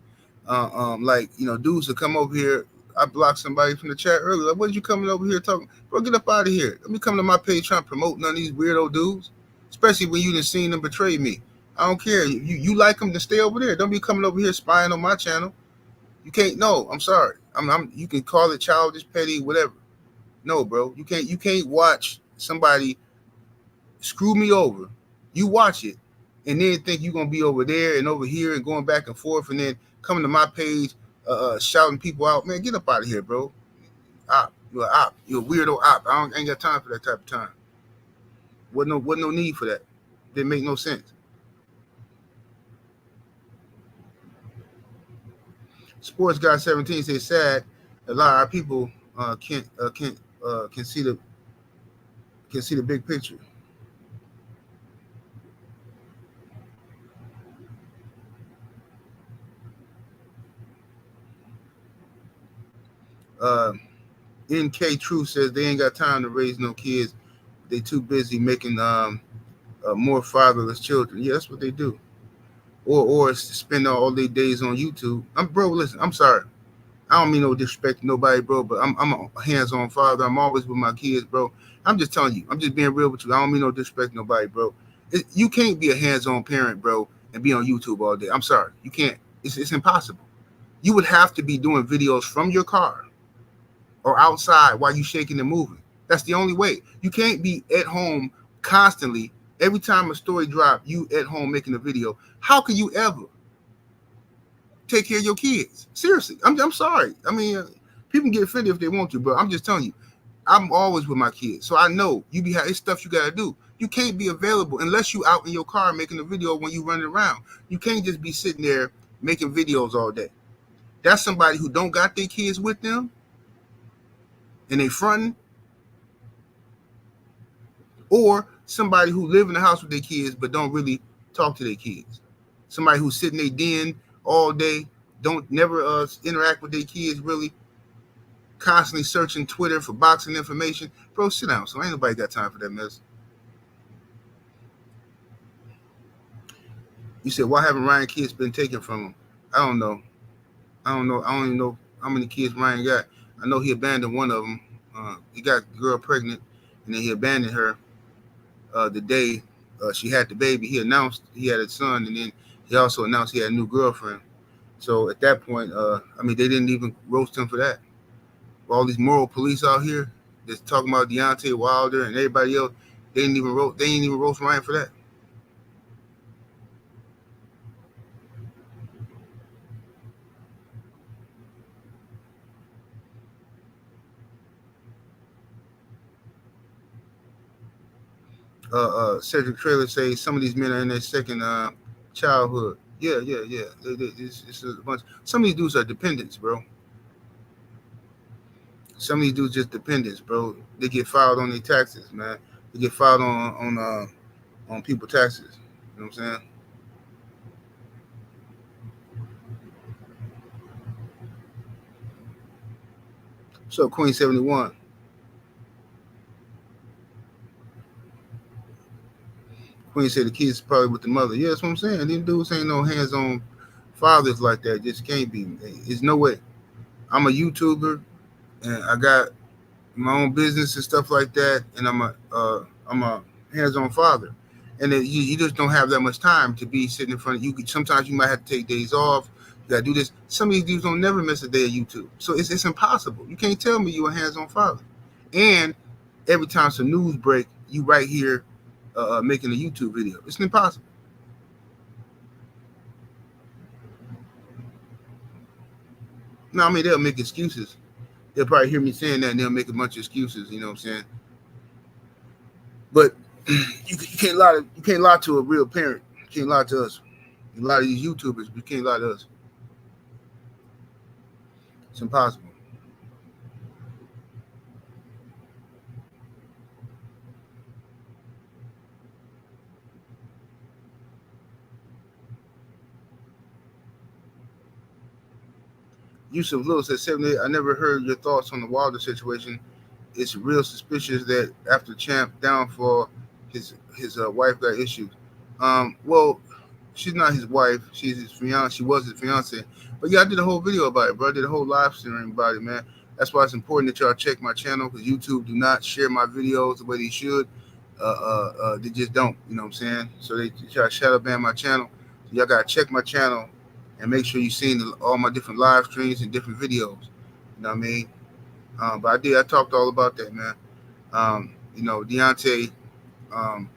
Like dudes that come over here. I blocked somebody from the chat earlier. Like, what are you coming over here talking? Bro, get up out of here. Let me come to my page trying to promote none of these weirdo dudes. Especially when you done seen them betray me. I don't care. You like them to stay over there. Don't be coming over here spying on my channel. You can't. No, I'm sorry. You can call it childish, petty, whatever. No, bro. You can't watch somebody screw me over. You watch it and then think you're gonna be over there and over here and going back and forth and then coming to my page shouting people out. Man, get up out of here, bro. Op. You're an op. You're a weirdo op. Ain't got time for that type of time. Wasn't no need for that. Didn't make no sense. Sports guy 17 says sad. A lot of our people can't can see the big picture. Uh, NK True says they ain't got time to raise no kids. They too busy making more fatherless children. Yeah, that's what they do. or spend all their days on YouTube. Bro, listen, I'm sorry. I don't mean no disrespect to nobody, bro, but I'm a hands-on father. I'm always with my kids, bro. I'm just telling you. I'm just being real with you. I don't mean no disrespect to nobody, bro. You can't be a hands-on parent, bro, and be on YouTube all day. I'm sorry. You can't. It's impossible. You would have to be doing videos from your car or outside while you shaking and moving. That's the only way. You can't be at home constantly. Every time a story drop, you at home making a video. How can you ever take care of your kids? Seriously, I'm sorry. I mean, people can get offended if they want to, but I'm just telling you, I'm always with my kids, so I know it's stuff you gotta do. You can't be available unless you out in your car making a video when you running around. You can't just be sitting there making videos all day. That's somebody who don't got their kids with them and they fronting, or somebody who live in the house with their kids but don't really talk to their kids. Somebody who's sitting in their den all day, don't never interact with their kids really, constantly searching Twitter for boxing information. Bro, sit down. So ain't nobody got time for that mess. You said, why haven't Ryan kids been taken from him? I don't know. I don't know. I don't even know how many kids Ryan got. I know he abandoned one of them. He got the girl pregnant, and then he abandoned her the day she had the baby. He announced he had a son, and then he also announced he had a new girlfriend. So at that point, I mean, they didn't even roast him for that. All these moral police out here that's talking about Deontay Wilder and everybody else, they didn't even roast Ryan for that. Cedric Trailer says some of these men are in their second childhood. Yeah, yeah, yeah. It's a bunch. Some of these dudes are dependents, bro. Some of these dudes just dependents, bro. They get filed on their taxes, man. They get filed on people taxes. You know what I'm saying? So Queen 71. Queen said the kids probably with the mother. Yeah, that's what I'm saying. These dudes ain't no hands-on fathers like that. Just can't be. There's no way. I'm a YouTuber and I got my own business and stuff like that, and I'm a hands-on father, and you just don't have that much time to be sitting in front of you. Sometimes you might have to take days off. You gotta do this. Some of these dudes don't never miss a day of YouTube, so it's impossible. You can't tell me you're a hands-on father, and every time some news break, you right here making a YouTube video. It's impossible. No, I mean they'll make excuses. They'll probably hear me saying that, and they'll make a bunch of excuses. You know what I'm saying? But you can't lie to a real parent. You can't lie to us. A lot of these YouTubers, you can't lie to us. It's impossible. Yusuf Lewis said 78. I never heard your thoughts on the Wilder situation. It's real suspicious that after Champ downfall, his wife got issues. Well, she's not his wife. She's his fiance. She was his fiance. But yeah, I did a whole video about it, bro. I did a whole live stream about it, man. That's why it's important that y'all check my channel, because YouTube do not share my videos the way they should. They just don't. You know what I'm saying? So they try to shadow ban my channel. So y'all gotta check my channel and make sure you've seen all my different live streams and different videos. You know what I mean? But I talked all about that, man. Deontay, um,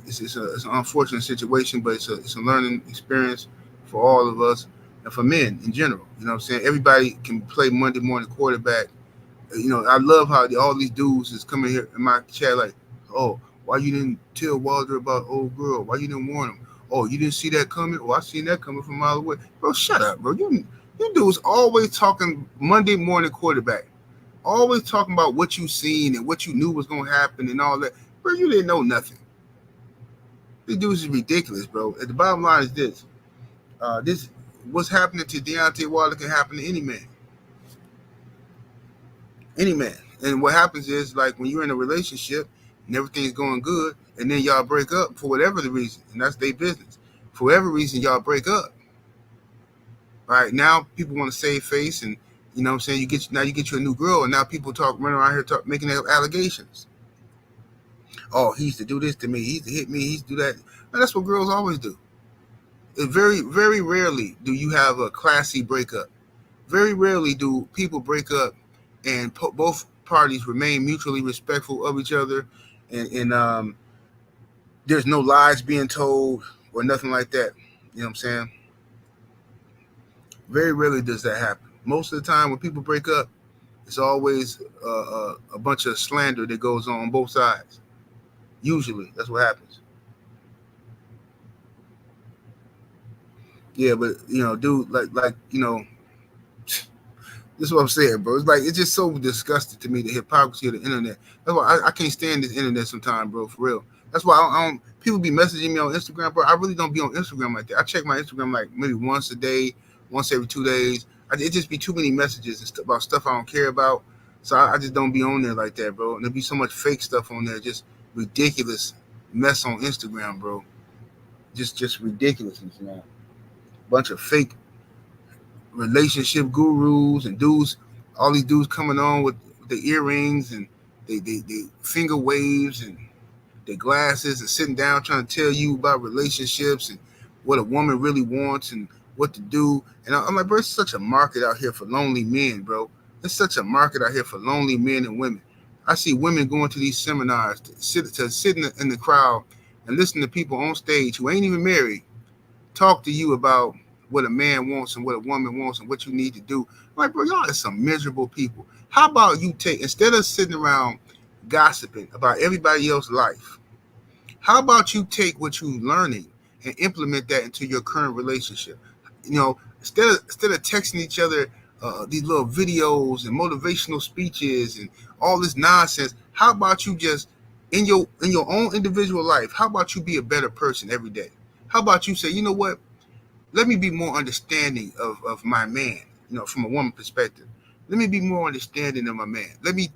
it's an unfortunate situation, but it's a learning experience for all of us and for men in general. You know what I'm saying? Everybody can play Monday morning quarterback. I love how all these dudes is coming here in my chat like, oh, why you didn't tell Wilder about old girl? Why you didn't warn him? Oh, you didn't see that coming? Oh, I seen that coming from a mile away. Bro, shut up, bro. You dudes always talking Monday morning quarterback. Always talking about what you seen and what you knew was going to happen and all that. Bro, you didn't know nothing. These dudes is ridiculous, bro. And the bottom line is this. What's happening to Deontay Wilder can happen to any man. Any man. And what happens is, like, when you're in a relationship and everything's going good, and then y'all break up for whatever the reason, and that's their business. For whatever reason, y'all break up. Right now, people want to save face, and you know what I'm saying. You get you a new girl, and now people running around here making allegations. Oh, he used to do this to me. He used to hit me. He used to do that. And that's what girls always do. Very, very rarely do you have a classy breakup. Very rarely do people break up and both parties remain mutually respectful of each other, and there's no lies being told or nothing like that. You know what I'm saying? Very rarely does that happen. Most of the time, when people break up, it's always a bunch of slander that goes on both sides. Usually, that's what happens. Yeah, but dude, like this is what I'm saying, bro. It's like it's just so disgusting to me, the hypocrisy of the internet. That's why I can't stand this internet sometimes, bro. For real. That's why I don't. People be messaging me on Instagram, bro. I really don't be on Instagram like that. I check my Instagram like maybe once a day, once every 2 days. It just be too many messages and about stuff I don't care about. So I just don't be on there like that, bro. And there be so much fake stuff on there, just ridiculous mess on Instagram, bro. Just ridiculousness, man. Bunch of fake relationship gurus and dudes, all these dudes coming on with the earrings and they finger waves and their glasses and sitting down trying to tell you about relationships and what a woman really wants and what to do. And I'm like, bro, it's such a market out here for lonely men, bro. There's such a market out here for lonely men and women. I see women going to these seminars to sit in the crowd and listen to people on stage who ain't even married talk to you about what a man wants and what a woman wants and what you need to do. I'm like, bro, y'all are some miserable people. How about you instead of sitting around gossiping about everybody else's life, how about you take what you're learning and implement that into your current relationship? Instead of texting each other these little videos and motivational speeches and all this nonsense, how about you just in your own individual life? How about you be a better person every day? How about you say, you know what? Let me be more understanding of my man, from a woman perspective. Let me be more understanding of my man. Let me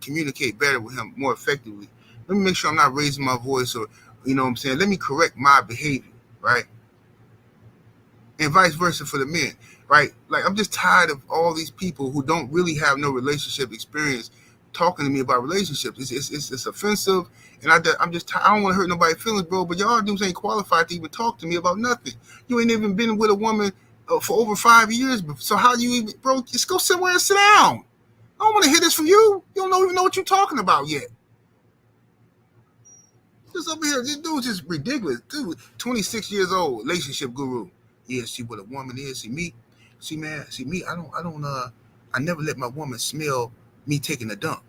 communicate better with him more effectively. Let me make sure I'm not raising my voice or, what I'm saying? Let me correct my behavior, right? And vice versa for the men, right? Like, I'm just tired of all these people who don't really have no relationship experience talking to me about relationships. It's offensive, and I don't want to hurt nobody's feelings, bro. But y'all dudes ain't qualified to even talk to me about nothing. You ain't even been with a woman for over 5 years, so how do you even, bro? Just go somewhere and sit down. I don't want to hear this from you. You don't even know what you're talking about yet. Just over here, this dude's just ridiculous. Dude, 26 years old, relationship guru. Yeah, see what a woman is. See me, man. See me. I never let my woman smell me taking a dump.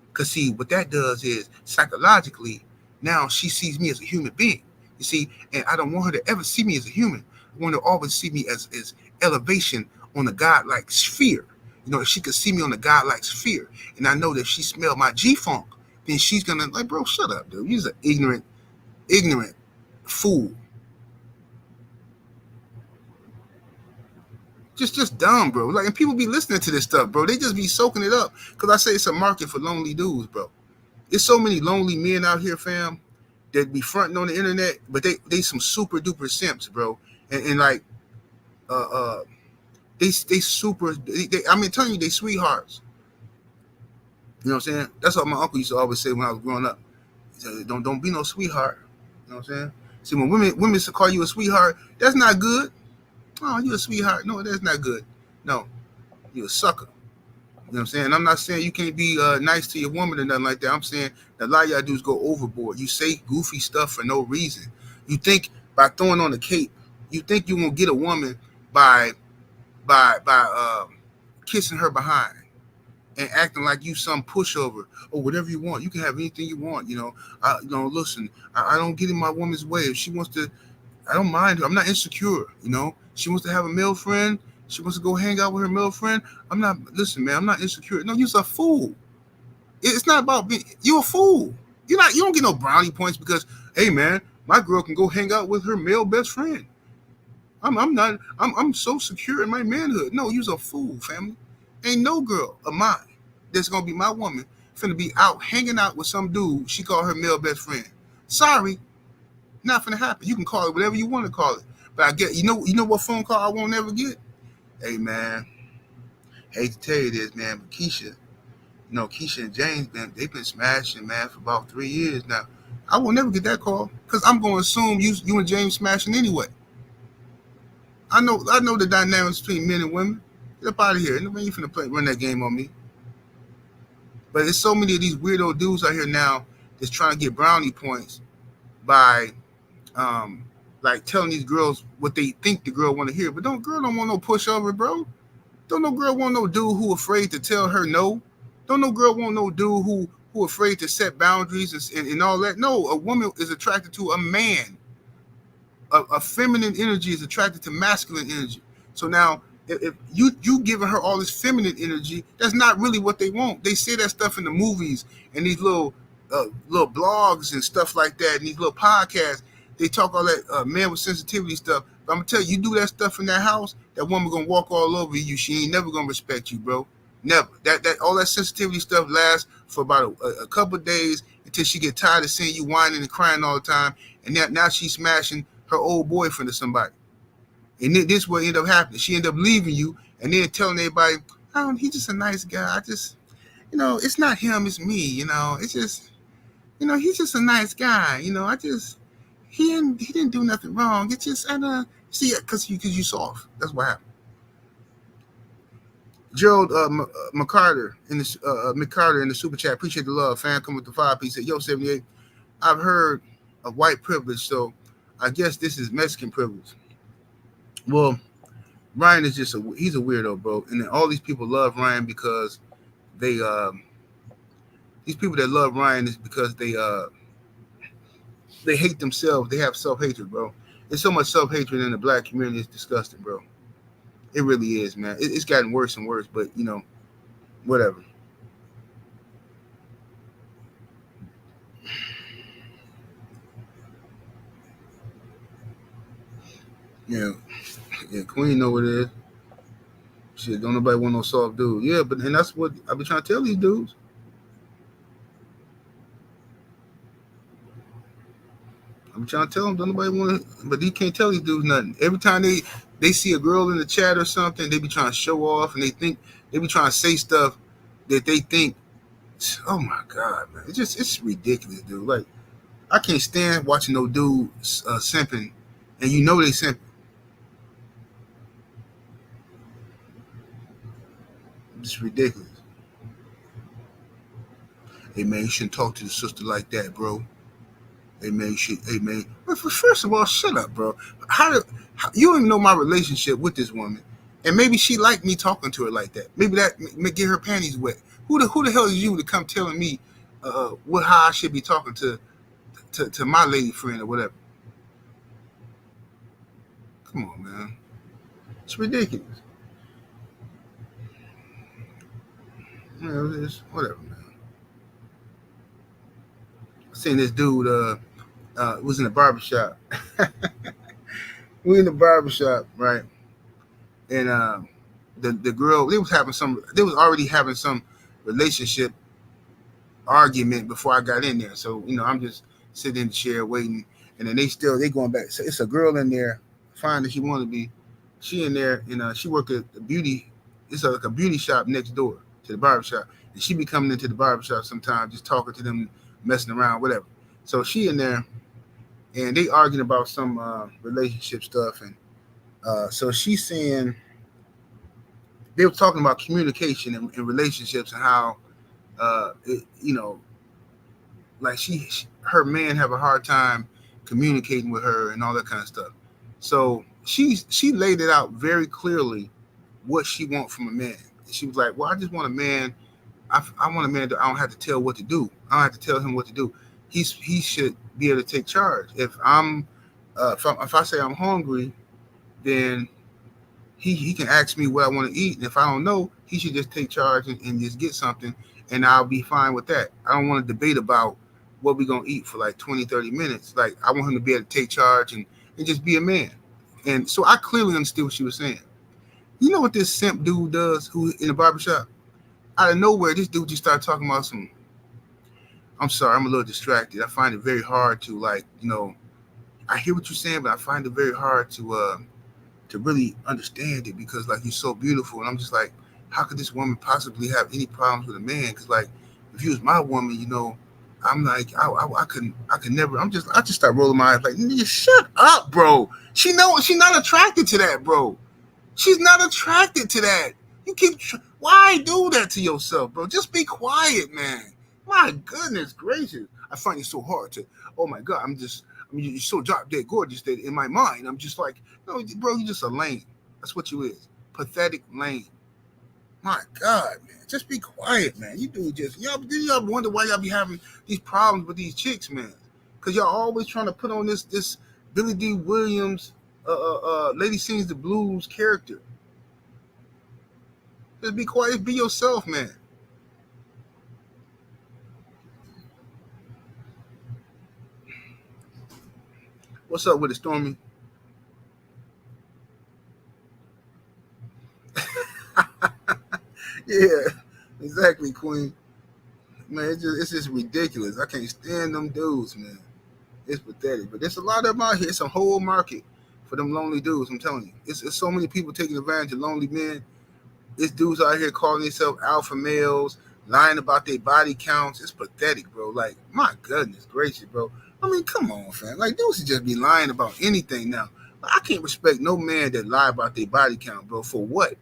Because, see, what that does is psychologically, now she sees me as a human being. You see, and I don't want her to ever see me as a human. I want her to always see me as elevation on a godlike sphere. If she could see me on a godlike sphere, and I know that if she smelled my G-funk, then she's going to, like, bro, shut up, dude. You're an ignorant fool. Just dumb, bro. Like, and people be listening to this stuff, bro. They just be soaking it up. Because I say it's a market for lonely dudes, bro. There's so many lonely men out here, fam, that be fronting on the internet, but they some super duper simps, bro. And like, they super. I mean, telling you, they sweethearts. You know what I'm saying? That's what my uncle used to always say when I was growing up. He said, don't be no sweetheart. You know what I'm saying? See, when women call you a sweetheart, that's not good. Oh, you a sweetheart? No, that's not good. No, you a sucker. You know what I'm saying? I'm not saying you can't be nice to your woman or nothing like that. I'm saying that a lot of y'all dudes go overboard. You say goofy stuff for no reason. You think by throwing on a cape, you think you won't get a woman by kissing her behind and acting like you some pushover or whatever you want. You can have anything you want. Listen, I don't get in my woman's way. If she wants to, I don't mind her. I'm not insecure. She wants to have a male friend. She wants to go hang out with her male friend. Listen, man, I'm not insecure. No, you're a fool. It's not about being, you're a fool. You don't get no brownie points because, hey, man, my girl can go hang out with her male best friend. I'm so secure in my manhood. No, you're a fool, family. Ain't no girl of mine that's going to be my woman, finna be out hanging out with some dude she called her male best friend. Sorry. Not gonna happen. You can call it whatever you want to call it. But I get, you know what phone call I won't ever get? Hey man, hate to tell you this, man, but Keisha and James, man, they've been smashing, man, for about 3 years now. I will never get that call because I'm going to assume you and James smashing anyway. I know the dynamics between men and women. Get up out of here. Ain't no you finna run that game on me. But there's so many of these weirdo dudes out here now that's trying to get brownie points by um like telling these girls what they think the girl want to hear. But don't want no pushover, bro. Don't no girl want no dude who afraid to tell her no. Don't no girl want no dude who afraid to set boundaries and all that. No, a woman is attracted to a man. A feminine energy is attracted to masculine energy. So now, if you giving her all this feminine energy, that's not really what they want. They say that stuff in the movies and these little blogs and stuff like that, and these little podcasts. They talk all that man with sensitivity stuff. But I'm gonna tell you, you do that stuff in that house, that woman gonna walk all over you. She ain't never gonna respect you, bro. Never. That all that sensitivity stuff lasts for about a couple of days until she get tired of seeing you whining and crying all the time, and now she's smashing her old boyfriend or somebody. And this will end up happening. She end up leaving you and then telling everybody, oh, he's just a nice guy. I just, it's not him, it's me. It's just, he's just a nice guy. He didn't do nothing wrong. It's just, see, because you soft. That's what happened. Gerald McCarter in the super chat. Appreciate the love. Fan come with the 5-piece. Said, yo, 78. I've heard of white privilege, so I guess this is Mexican privilege. Well, Ryan is he's a weirdo, bro. And then all these people love Ryan because they these people that love Ryan is because they hate themselves. They have self-hatred, bro. There's so much self-hatred in the black community. It's disgusting, bro. It really is, man. It's gotten worse and worse, but whatever. Yeah, Queen know what it is. Shit, don't nobody want no soft dude. Yeah, and that's what I've been trying to tell these dudes. I'm trying to tell them, don't nobody want to, but you can't tell these dudes nothing. Every time they see a girl in the chat or something, they be trying to show off, and they be trying to say stuff that they think, oh my god, man, it's ridiculous, dude. Like, I can't stand watching no dude simping, and they simping. It's ridiculous. Hey man, you shouldn't talk to the sister like that, bro. Hey man, you should. Hey man, but first of all, shut up, bro. You don't even know my relationship with this woman, and maybe she liked me talking to her like that. Maybe that may get her panties wet. Who the hell is you to come telling me how I should be talking to my lady friend or whatever? Come on, man. It's ridiculous. It's whatever, man. I seen this dude was in the barbershop. We in the barbershop, right? And the girl, they was already having some relationship argument before I got in there. So, I'm just sitting in the chair waiting, and then they going back. So it's a girl in there, fine as she want to be. She in there, and she work at the beauty. It's like a beauty shop next door to the barbershop, and she be coming into the barbershop sometimes, just talking to them, messing around, whatever. So she in there, and they arguing about some relationship stuff, and so she's saying they were talking about communication and relationships and how like her man have a hard time communicating with her and all that kind of stuff. So she laid it out very clearly what she wants from a man. She was like, well, I just want a man. I want a man that I don't have to tell what to do. I don't have to tell him what to do. He should be able to take charge. If I say I'm hungry, then he can ask me what I want to eat. And if I don't know, he should just take charge and just get something, and I'll be fine with that. I don't want to debate about what we're going to eat for like 20, 30 minutes. Like, I want him to be able to take charge and just be a man. And so I clearly understood what she was saying. You know what this simp dude does who in the barbershop? Out of nowhere, this dude just started talking about I'm sorry, I'm a little distracted. I find it very hard to I hear what you're saying, but I find it very hard to really understand it because like you're so beautiful, and I'm just like, how could this woman possibly have any problems with a man? Because like, if you was my woman, I'm like, I could never. I just start rolling my eyes like, nigga, shut up, bro. She not attracted to that, bro. She's not attracted to that. Why do that to yourself, bro? Just be quiet, man. My goodness gracious, I find it so hard to. Oh my god, I mean, you're so drop dead gorgeous that in my mind, I'm just like, no, bro, you just a lame. That's what you is. Pathetic lame. My God, man, just be quiet, man. You do just y'all wonder why y'all be having these problems with these chicks, man. Cause y'all always trying to put on this Billy D. Williams, Lady Sings the Blues character. Just be quiet, be yourself, man. What's up with it, Stormy? Yeah, exactly, Queen. Man, it's just ridiculous. I can't stand them dudes, man. It's pathetic. But there's a lot of them out here. It's a whole market for them lonely dudes. I'm telling you, it's so many people taking advantage of lonely men. It's dudes out here calling themselves alpha males, lying about their body counts. It's pathetic, bro. Like, my goodness gracious, bro. I mean, come on, fam. Like, dudes should just be lying about anything now. I can't respect no man that lie about their body count, bro. For what?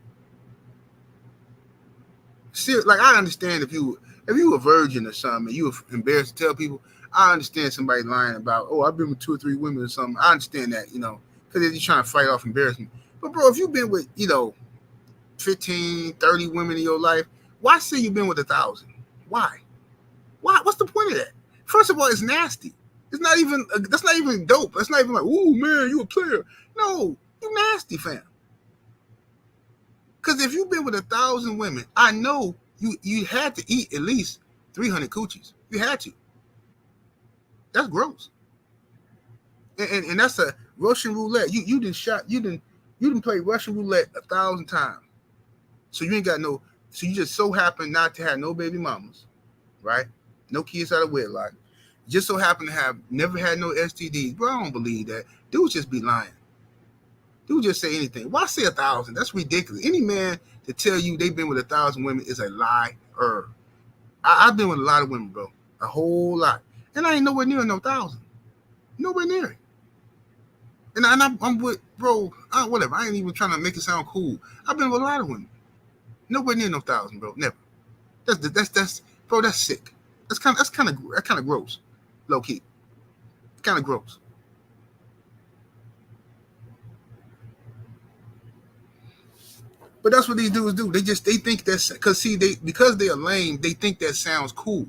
Serious, like I understand if you a virgin or something and you were embarrassed to tell people. I understand somebody lying about, oh, I've been with two or three women or something. I understand that, because they're just trying to fight off embarrassment. But bro, if you've been with 15, 30 women in your life, why say you've been with 1,000? Why? Why? What's the point of that? First of all, it's nasty. It's not even that's not even dope. That's not even like, oh man, you a player. No, you nasty, fam. Because if you've been with 1,000 women, I know you had to eat at least 300 coochies. You had to. That's gross. And that's a Russian roulette. You didn't play Russian roulette 1,000 times. So you ain't got no. So you just so happen not to have no baby mamas, right? No kids out of wedlock. Just so happen to have never had no STDs. Bro, I don't believe that. Dudes just be lying. Dudes just say anything. Why say 1,000? That's ridiculous. Any man to tell you they've been with 1,000 women is a liar. I've been with a lot of women, bro. A whole lot. And I ain't nowhere near no 1,000. Nowhere near it. And I'm with, bro, whatever. I ain't even trying to make it sound cool. I've been with a lot of women. Nowhere near no 1,000, bro. Never. That's bro, that's sick. That's kind of gross. Low key. Kind of gross. But that's what these dudes do. They think that's because they are lame, they think that sounds cool.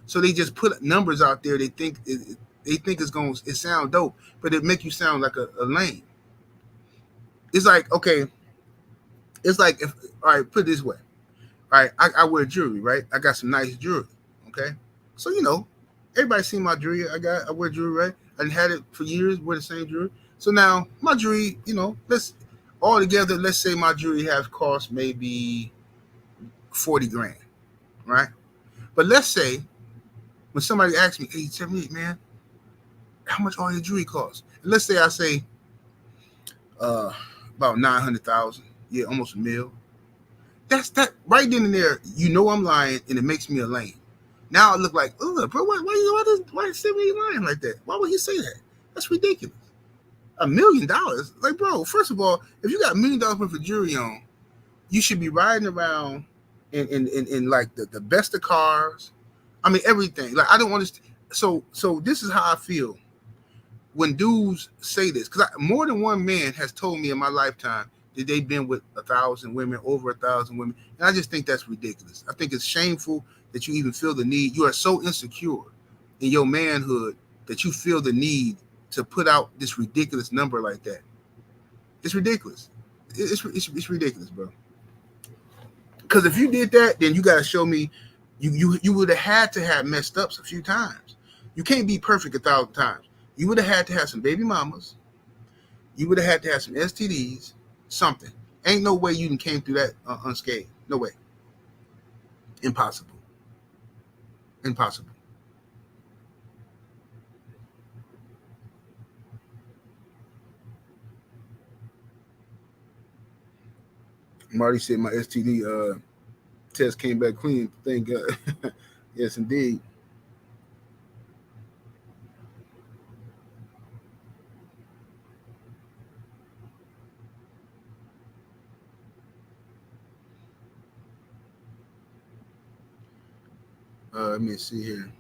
So they just put numbers out there. They think it sound dope, but it make you sound like a lame. It's like, okay, it's like if, all right, put it this way. All right, I wear jewelry, right? I got some nice jewelry. Okay. So everybody seen my jewelry. I wear jewelry, right? I had it for years, wear the same jewelry. So now my jewelry, let's all together, let's say my jewelry has cost maybe 40 grand, right? But let's say when somebody asks me, hey, 78, man, how much all your jewelry cost? And let's say I say uh about 900,000, yeah, almost a mil. That's that right then and there. I'm lying, and it makes me a lame. Now I look like, ugh, bro, why is 78 lying like that? Why would he say that? That's ridiculous. $1 million, like, bro. First of all, if you got $1 million worth of jewelry on, you should be riding around in like the best of cars. I mean everything. Like I don't understand. So this is how I feel when dudes say this, because more than one man has told me in my lifetime that they've been with 1,000 women, over 1,000 women, and I just think that's ridiculous. I think it's shameful that you even feel the need. You are so insecure in your manhood that you feel the need to put out this ridiculous number like that. It's ridiculous. It's ridiculous, bro. Because if you did that, then you got to show me you would have had to have messed up a few times. You can't be perfect 1,000 times. You would have had to have some baby mamas. You would have had to have some STDs, something. Ain't no way you came through that unscathed. No way. Impossible. Impossible. Marty said my STD test came back clean. Thank God. Yes, indeed. Let me see here.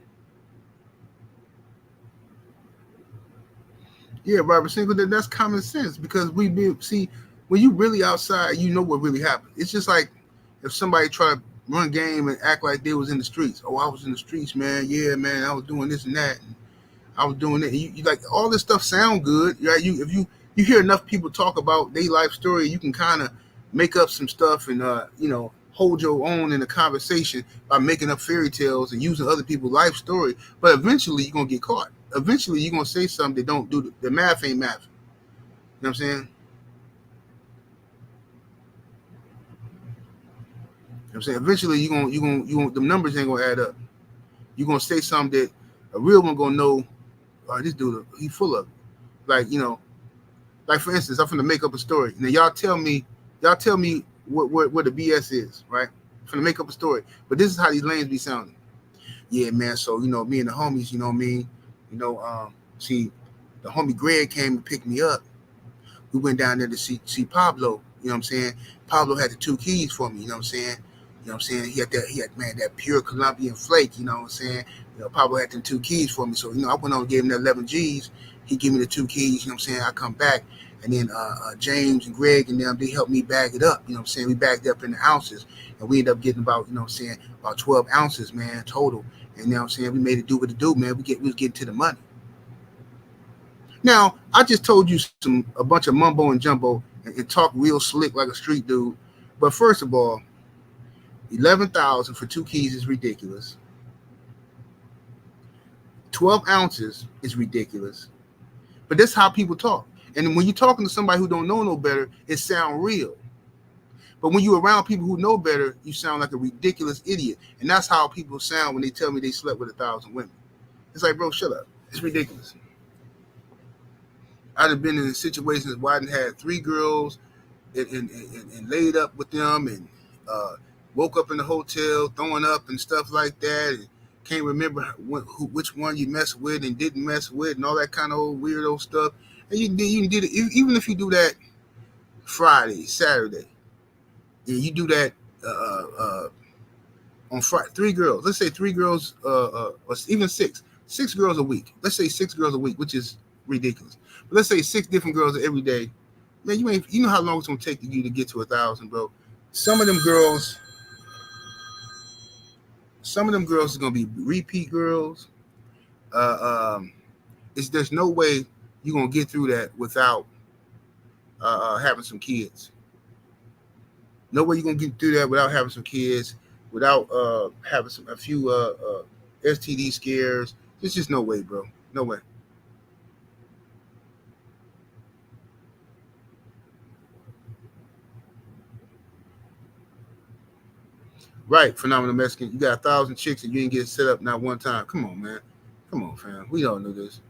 Yeah, Robert Singleton, that's common sense because we be see when you really outside, you know what really happened. It's just like if somebody try to run game and act like they was in the streets. Oh, I was in the streets, man. Yeah, man, I was doing this and that. And I was doing it. You like all this stuff sound good, right? You if you hear enough people talk about their life story, you can kind of make up some stuff and hold your own in a conversation by making up fairy tales and using other people's life story. But eventually, you're gonna get caught. Eventually, you're gonna say something that don't do the math ain't math. You know what I'm saying? You know what I'm saying? Eventually, the numbers ain't gonna add up. You're gonna say something that a real one gonna know. This dude, he full of it. Like like for instance, I'm gonna make up a story. Now y'all tell me what the BS is, right? I'm gonna make up a story, but this is how these lanes be sounding. Yeah, man. So me and the homies, you know me, see, the homie Greg came and picked me up. We went down there to see Pablo. You know what I'm saying? Pablo had the two keys for me. You know what I'm saying? You know what I'm saying? He had man that pure Colombian flake. You know what I'm saying? Pablo had the two keys for me. So I went on and gave him that 11 G's. He gave me the two keys. You know what I'm saying? I come back. And then James and Greg and them, they helped me bag it up. You know what I'm saying? We bagged up in the ounces. And we ended up getting about, what I'm saying, about 12 ounces, man, total. And you know what I'm saying? We made it do what it do, man. We was getting to the money. Now, I just told you a bunch of mumbo and jumbo and talk real slick like a street dude. But first of all, 11,000 for two keys is ridiculous. 12 ounces is ridiculous. But that's how people talk. And when you're talking to somebody who don't know no better, it sound real. But when you're around people who know better, you sound like a ridiculous idiot. And that's how people sound when they tell me they slept with 1,000 women. It's like, bro, shut up. It's ridiculous. I'd have been in situations where I had three girls and laid up with them and uh, woke up in the hotel throwing up and stuff like that. And can't remember which one you messed with and didn't mess with and all that kind of old weirdo stuff. And you did it even if you do that Friday, Saturday, and you do that on Friday. Three girls, let's say three girls, or even six girls a week. Let's say six girls a week, which is ridiculous. But let's say six different girls every day. Man, you know how long it's gonna take you to get to 1,000, bro. Some of them girls, some of them girls are gonna be repeat girls. Um, there's no way you're gonna get through that without having some kids. No way you're gonna get through that without having some kids, without having a few STD scares. There's just no way, bro. No way. Right, phenomenal Mexican. You got 1,000 chicks and you didn't get set up not one time. Come on, man. Come on, fam. We all know this.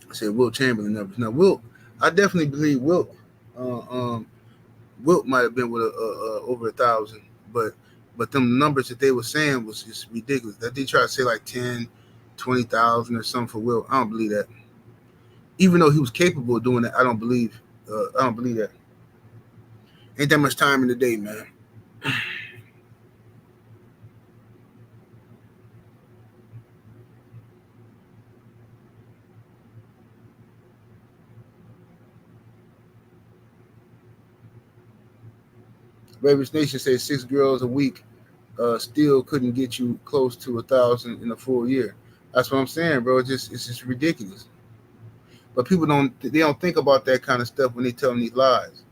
I said Wilt Chamberlain numbers. Now, Wilt, I definitely believe Wilt. Uh, um, Wilt might have been with over 1,000, but them numbers that they were saying was just ridiculous. That they try to say like 10, 20,000 or something for Wilt. I don't believe that. Even though he was capable of doing that, I don't believe. I don't believe that. Ain't that much time in the day, man. Ravens Nation says six girls a week still couldn't get you close to 1,000 in a full year. That's what I'm saying, bro. It's just ridiculous. But people don't think about that kind of stuff when they tell them these lies.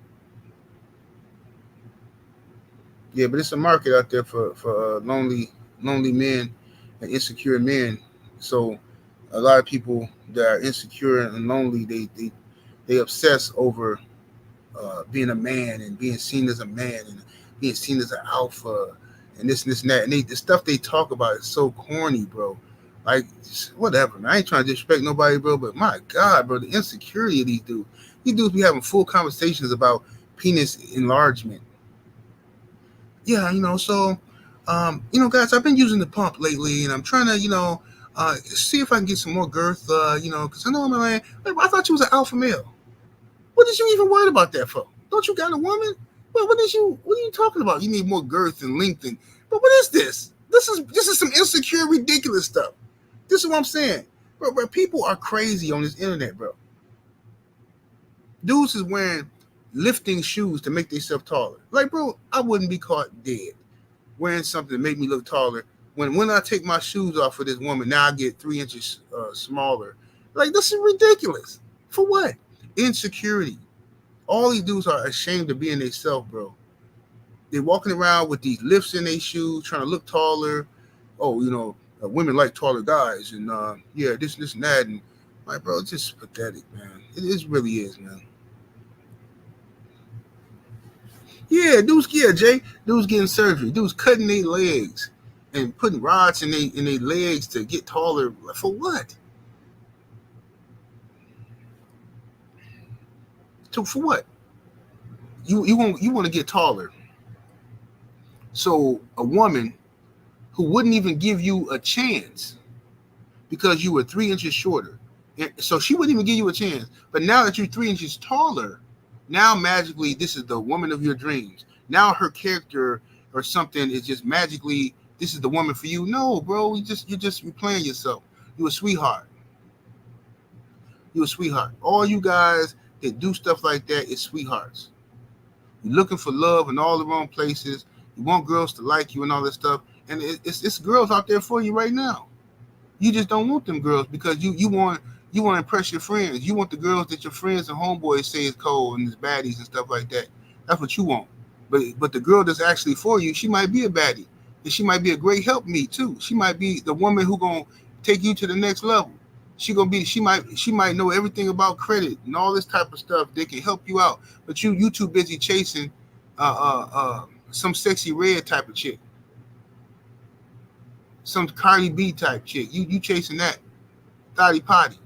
Yeah, but it's a market out there for lonely men and insecure men. So a lot of people that are insecure and lonely, they obsess over being a man and being seen as a man and being seen as an alpha and this and that. And the stuff they talk about is so corny, bro. Like, whatever, man. I ain't trying to disrespect nobody, bro, but my God, bro, the insecurity of these dudes. These dudes be having full conversations about penis enlargement. Yeah, so, guys, I've been using the pump lately, and I'm trying to, see if I can get some more girth, because I know I'm a man. I thought you was an alpha male. What did you even worry about that for? Don't you got a woman? Well, what are you talking about? You need more girth and length but what is this? This is some insecure, ridiculous stuff. This is what I'm saying. Bro, people are crazy on this internet, bro. Dudes is wearing lifting shoes to make themselves taller. Like, bro, I wouldn't be caught dead wearing something to make me look taller. When I take my shoes off for this woman, now I get 3 inches smaller. Like, this is ridiculous. For what? Insecurity. All these dudes are ashamed of being themselves, bro. They're walking around with these lifts in their shoes, trying to look taller. Oh, women like taller guys, and yeah, this, and that, and like, bro, it's just pathetic, man. It really is, man. Yeah, Jay, dudes getting surgery, dudes cutting their legs and putting rods in their legs to get taller. For what? For what? You want to get taller? So a woman who wouldn't even give you a chance because you were 3 inches shorter. So she wouldn't even give you a chance. But now that you're 3 inches taller, now magically this is the woman of your dreams. Now her character or something is just magically this is the woman for you. No, bro, you're playing yourself. You a sweetheart. You a sweetheart. All you guys that do stuff like that is sweethearts. You're looking for love in all the wrong places. You want girls to like you and all that stuff. And it's girls out there for you right now. You just don't want them girls because you want to impress your friends. You want the girls that your friends and homeboys say is cold and is baddies and stuff like that. That's what you want. But the girl that's actually for you, she might be a baddie, and she might be a great helpmeet too. She might be the woman who gonna take you to the next level. She might know everything about credit and all this type of stuff. They can help you out, but you too busy chasing some sexy red type of chick, some Cardi B type chick. You chasing that thotty potty.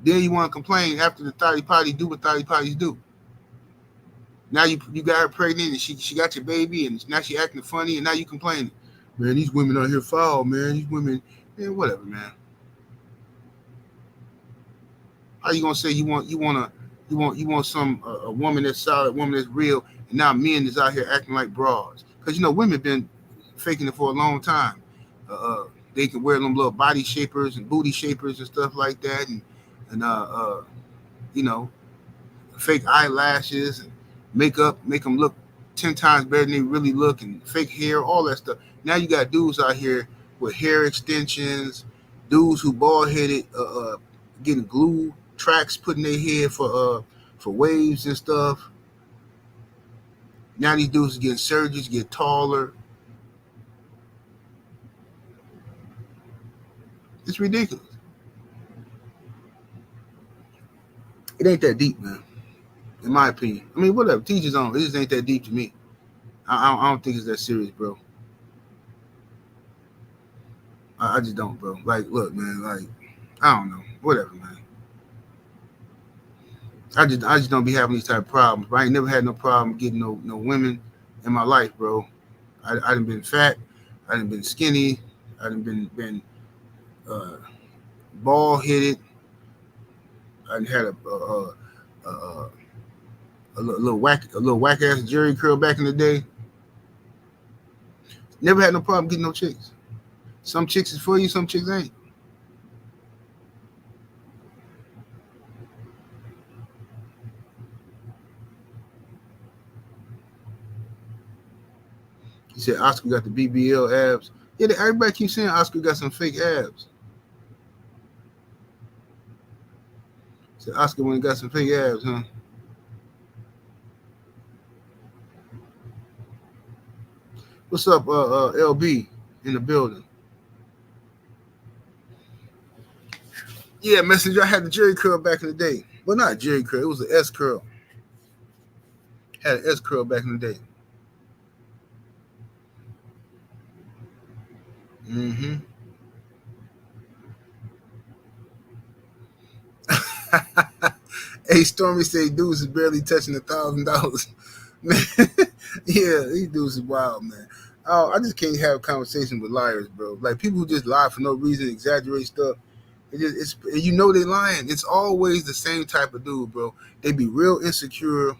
Then you want to complain after the thotty potty do what thotty potties do. Now you got her pregnant and she got your baby and now she acting funny and now you complaining. Man, these women out here foul, man. These women, man, whatever, man. How you gonna say you want some a woman that's solid, woman that's real, and now men is out here acting like broads? Because women been faking it for a long time. Uh, uh, they can wear them little body shapers and booty shapers and stuff like that, and you know fake eyelashes and makeup, make them look 10 times better than they really look, and fake hair, all that stuff. Now you got dudes out here with hair extensions, dudes who bald headed, getting glue tracks put in their head for waves and stuff. Now these dudes are getting surgeries, get taller. It's ridiculous. It ain't that deep, man. In my opinion. I mean, whatever. Teach his own. It just ain't that deep to me. I don't think it's that serious, bro. I just don't, bro. Like, look, man. Like, I don't know. Whatever, man. I just don't be having these type of problems. But I ain't never had no problem getting no women in my life, bro. I done been fat. I done been skinny. I done been uh, bald headed. I done had a little whack ass Jerry curl back in the day. Never had no problem getting no chicks. Some chicks is for you, some chicks ain't. He said Oscar got the BBL abs. Yeah, everybody keeps saying Oscar got some fake abs. He said Oscar when he got some fake abs, huh? What's up, LB in the building? Yeah, messenger. I had the Jerry curl back in the day. Well, not Jerry curl. It was an S curl. Had an S curl back in the day. Mm-hmm. Hey, Stormy say dudes is barely touching $1,000. Man, yeah, these dudes is wild, man. I just can't have a conversation with liars, bro. Like people who just lie for no reason, exaggerate stuff. It's you know they lying. It's always the same type of dude, bro. They be real insecure,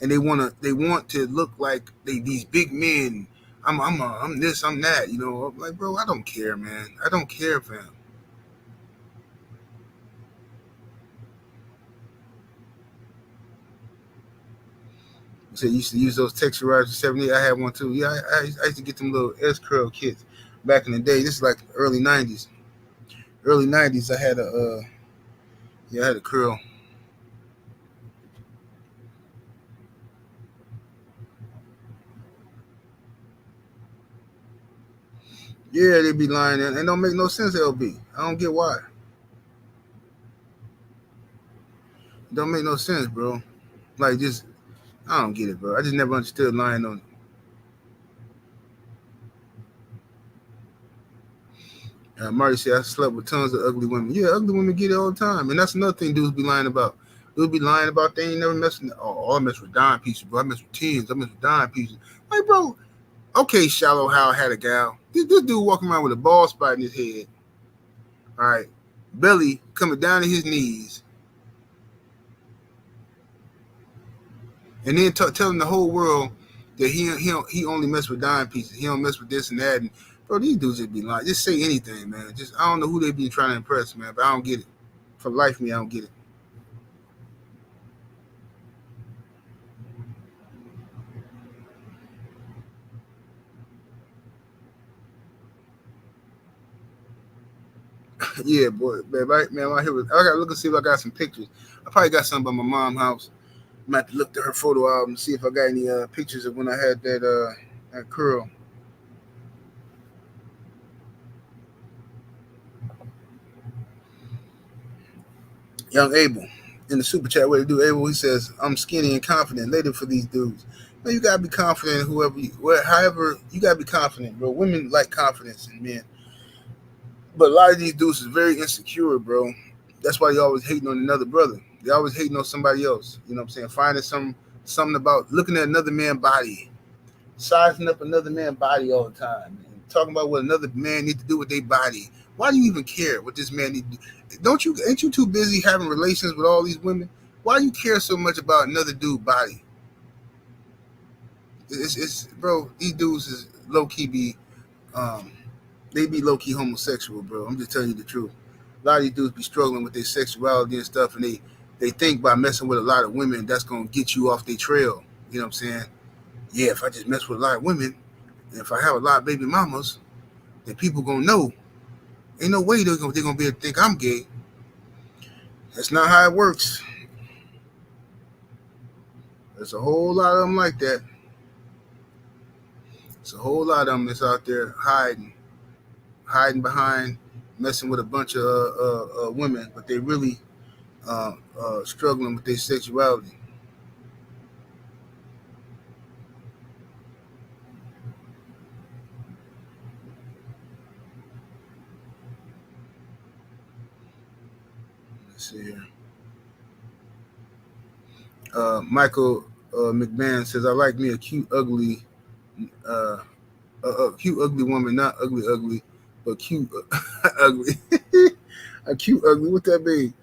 and they want to look like these big men. I'm this, I'm that. You know, I'm like, bro, I don't care, man. I don't care, fam. So you used to use those texturizers 70. I had one too. Yeah, I used to get them little S curl kits back in the day. This is like early '90s. Early '90s. I had a yeah, I had a curl. Yeah, they be lying and it don't make no sense. LB, I don't get why. It don't make no sense, bro. Like just I don't get it, bro. I just never understood lying on. Marty said I slept with tons of ugly women. Yeah, ugly women get it all the time, and that's another thing dudes be lying about. Dudes be lying about they ain't never messed with. Oh, I mess with dime pieces, bro. I mess with tens. I mess with dime pieces. Like, bro, okay, Shallow Hal had a gal. This dude walking around with a bald spot in his head. All right, belly coming down to his knees, and then telling the whole world that he only mess with dime pieces. He don't mess with this and that. And bro, these dudes just be lying. Just say anything, man. Just I don't know who they be trying to impress, man. But I don't get it. For life, of me, I don't get it. Yeah, boy, man, man, I gotta look and see if I got some pictures. I probably got some by my mom's house. I might have to look to her photo album and see if I got any pictures of when I had that curl. Young Abel in the super chat, what to do? Abel, he says, "I'm skinny and confident. Later for these dudes. Man, you gotta be confident in however you gotta be confident, bro. Women like confidence in men, but a lot of these dudes is very insecure, bro. That's why they always hating on another brother. They always hating on somebody else. You know what I'm saying? Finding something about looking at another man's body, sizing up another man's body all the time, man. Talking about what another man need to do with their body. Why do you even care what this man need to do? Don't you ain't you too busy having relations with all these women? Why do you care so much about another dude's body? It's bro, these dudes is low key be um they be low key homosexual, bro. I'm just telling you the truth. A lot of these dudes be struggling with their sexuality and stuff, and they think by messing with a lot of women that's gonna get you off their trail. You know what I'm saying? Yeah, if I just mess with a lot of women, and if I have a lot of baby mamas, then people gonna know. Ain't no way they're gonna be able to think I'm gay. That's not how it works. There's a whole lot of them like that. There's a whole lot of them that's out there hiding behind, messing with a bunch of women, but they really struggling with their sexuality. Let's see here. Michael McMahon says, "I like me a cute, uh, cute, ugly woman, not ugly, ugly, but cute, ugly, a cute, ugly. What that mean?"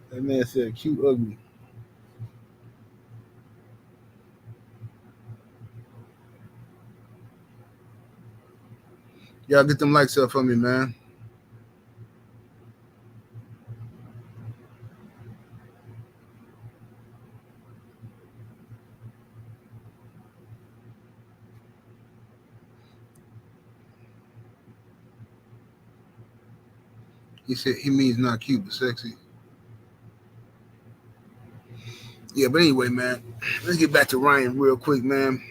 That man said, "Cute, ugly." Y'all get them likes up for me, man. He said he means not cute but sexy. Yeah, but anyway, man, let's get back to Ryan real quick, man.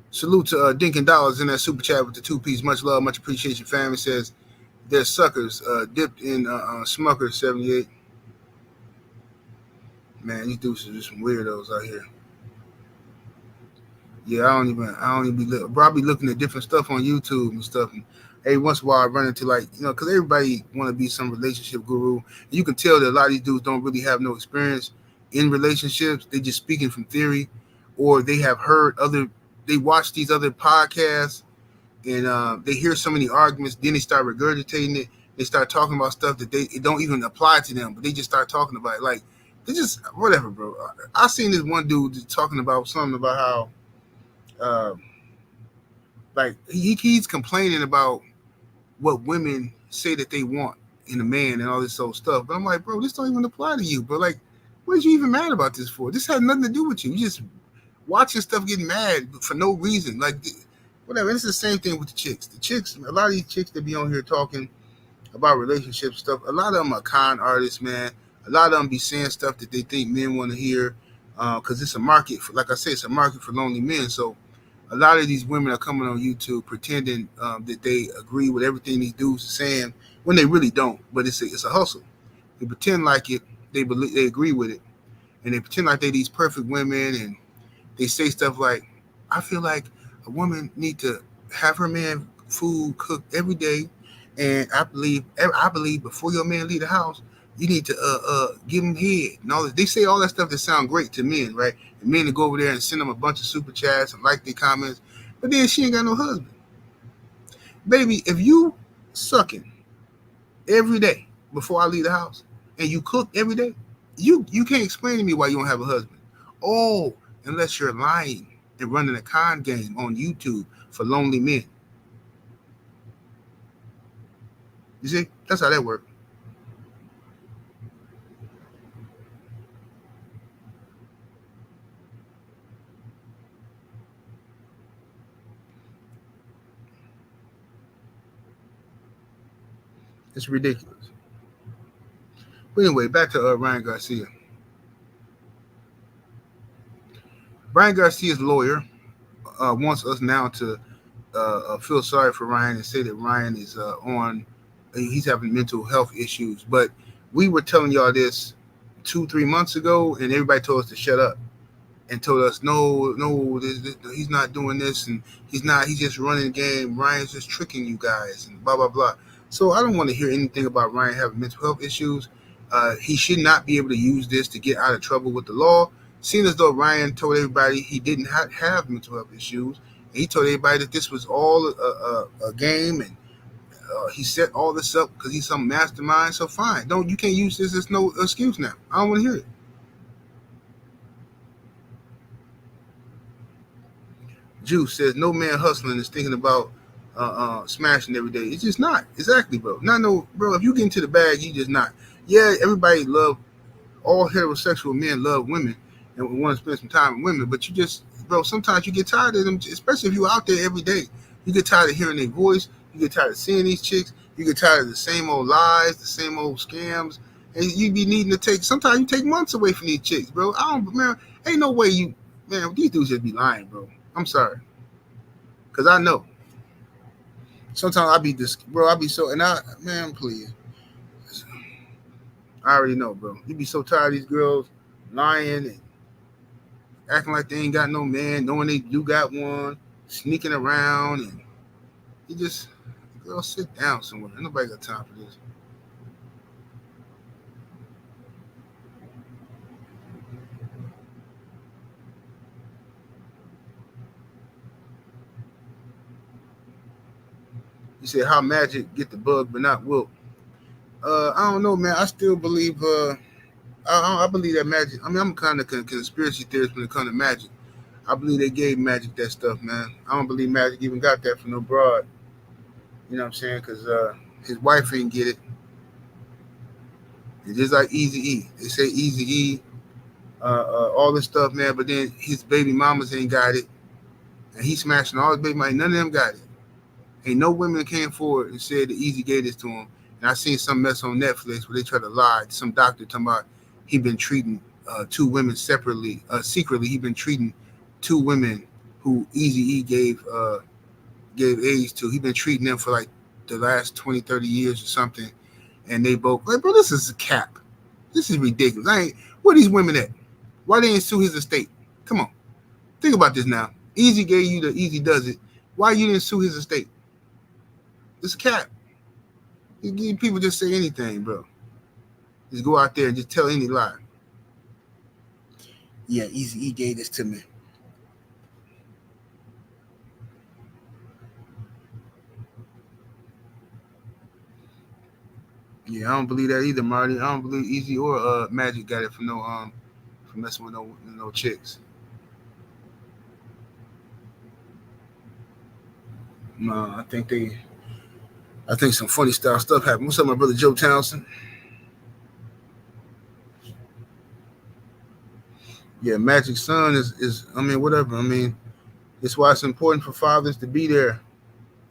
Salute to Dinkin Dollars in that super chat with the 2 piece. Much love, much appreciation, fam. It says they're suckers dipped in Smucker 78. Man, these dudes are just some weirdos out here. Yeah, I don't even be bro, I be looking at different stuff on YouTube and stuff. And Every once in a while, I run into like, because everybody want to be some relationship guru. And you can tell that a lot of these dudes don't really have no experience in relationships. They just speaking from theory, or they have heard they watch these other podcasts, and they hear so many arguments. Then they start regurgitating it. They start talking about stuff that it don't even apply to them, but they just start talking about it. Like, they just whatever, bro. I seen this one dude talking about something about how, uh, like he's complaining about what women say that they want in a man and all this old stuff. But I'm like, bro, this don't even apply to you. But like, what are you even mad about this for? This has nothing to do with you. You just watching stuff getting mad for no reason. Like, whatever. And it's the same thing with the chicks. The chicks, a lot of these chicks that be on here talking about relationship stuff, a lot of them are con artists, man. A lot of them be saying stuff that they think men want to hear, because it's a market for, like I said, it's a market for lonely men. So a lot of these women are coming on YouTube pretending that they agree with everything these dudes are saying when they really don't. But it's a hustle. They pretend like it. They agree with it, and they pretend like they these perfect women, and they say stuff like, "I feel like a woman need to have her man food cooked every day, and I believe before your man leave the house, you need to give him head and all this." They say all that stuff that sound great to men, right? And men to go over there and send them a bunch of super chats and like their comments, but then she ain't got no husband, baby. If you sucking every day before I leave the house, and you cook every day, you can't explain to me why you don't have a husband. Oh, unless you're lying and running a con game on YouTube for lonely men. You see, that's how that works. It's ridiculous. But anyway, back to Ryan Garcia. Ryan Garcia's lawyer wants us now to feel sorry for Ryan and say that Ryan is he's having mental health issues. But we were telling y'all this 2, 3 months ago, and everybody told us to shut up and told us, no, no, he's not doing this, and he's not. He's just running the game. Ryan's just tricking you guys, and blah blah blah. So I don't want to hear anything about Ryan having mental health issues. He should not be able to use this to get out of trouble with the law. Seeing as though Ryan told everybody he didn't have mental health issues, and he told everybody that this was all a game, and he set all this up because he's some mastermind. So fine, don't you can't use this as no excuse now. I don't want to hear it. Juice says no man hustling is thinking about smashing every day. It's just not. Exactly, bro. Not no, bro. If you get into the bag, you just not. Yeah, everybody love, all heterosexual men love women and want to spend some time with women, but you just, bro, sometimes you get tired of them, especially if you're out there every day. You get tired of hearing their voice. You get tired of seeing these chicks. You get tired of the same old lies, the same old scams, and you be needing to take. Sometimes you take months away from these chicks, bro. I don't, man. Ain't no way you, man. These dudes just be lying, bro. I'm sorry, cause I know. Sometimes I be this, bro. I be so, and I, man, please. I already know, bro. You be so tired of these girls lying and acting like they ain't got no man, knowing they do got one, sneaking around, and you just, girl, sit down somewhere. Ain't nobody got time for this. You said how Magic get the bug but not Wilt. I don't know, man. I still believe. I believe that Magic. I mean, I'm kind of conspiracy theorist when it comes to Magic. I believe they gave Magic that stuff, man. I don't believe Magic even got that from no broad. You know what I'm saying? Because his wife ain't get it. It's just like Easy E. They say Easy E, all this stuff, man. But then his baby mamas ain't got it, and he smashing all his baby mamas. None of them got it. Ain't no women came forward and said that Easy gave this to him. And I seen some mess on Netflix where they try to lie. Some doctor talking about he been treating two women separately, secretly. He been treating two women who Easy E gave AIDS to. He been treating them for like the last 20, 30 years or something. And they both like, bro, this is a cap. This is ridiculous. I ain't where these women at? Why they didn't sue his estate? Come on, think about this now. Easy gave you the Easy does it. Why you didn't sue his estate? It's a cap. People just say anything, bro. Just go out there and just tell any lie. Yeah, Easy E gave this to me. Yeah, I don't believe that either, Marty. I don't believe Easy or Magic got it for messing with no chicks. No, I think some funny style stuff happened. What's up, my brother Joe Townsend? Yeah, Magic's son is I mean, whatever. I mean, it's why it's important for fathers to be there.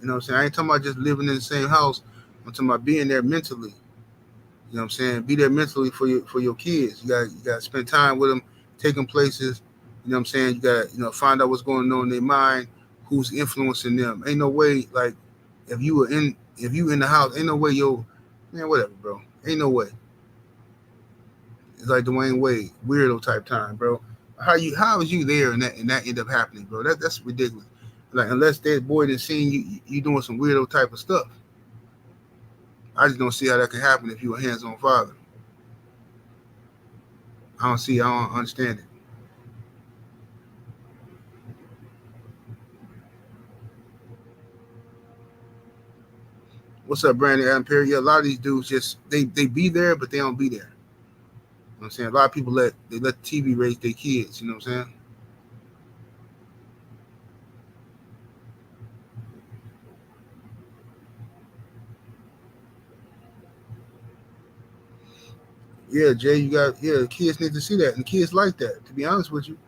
You know what I'm saying? I ain't talking about just living in the same house. I'm talking about being there mentally. You know what I'm saying? Be there mentally for your kids. You got to spend time with them, take them places. You know what I'm saying? You got to find out what's going on in their mind, who's influencing them. Ain't no way like if you in the house, ain't no way man, whatever, bro. Ain't no way. It's like Dwayne Wade, weirdo type time, bro. How is you there and that end up happening, bro? That's ridiculous. Like unless that boy done seen you doing some weirdo type of stuff. I just don't see how that can happen if you a hands on father. I don't understand it. What's up, Brandon Ampere? Yeah, a lot of these dudes just they be there, but they don't be there. You know what I'm saying? A lot of people let the TV raise their kids, you know what I'm saying? Yeah, Jay, kids need to see that. And kids like that, to be honest with you.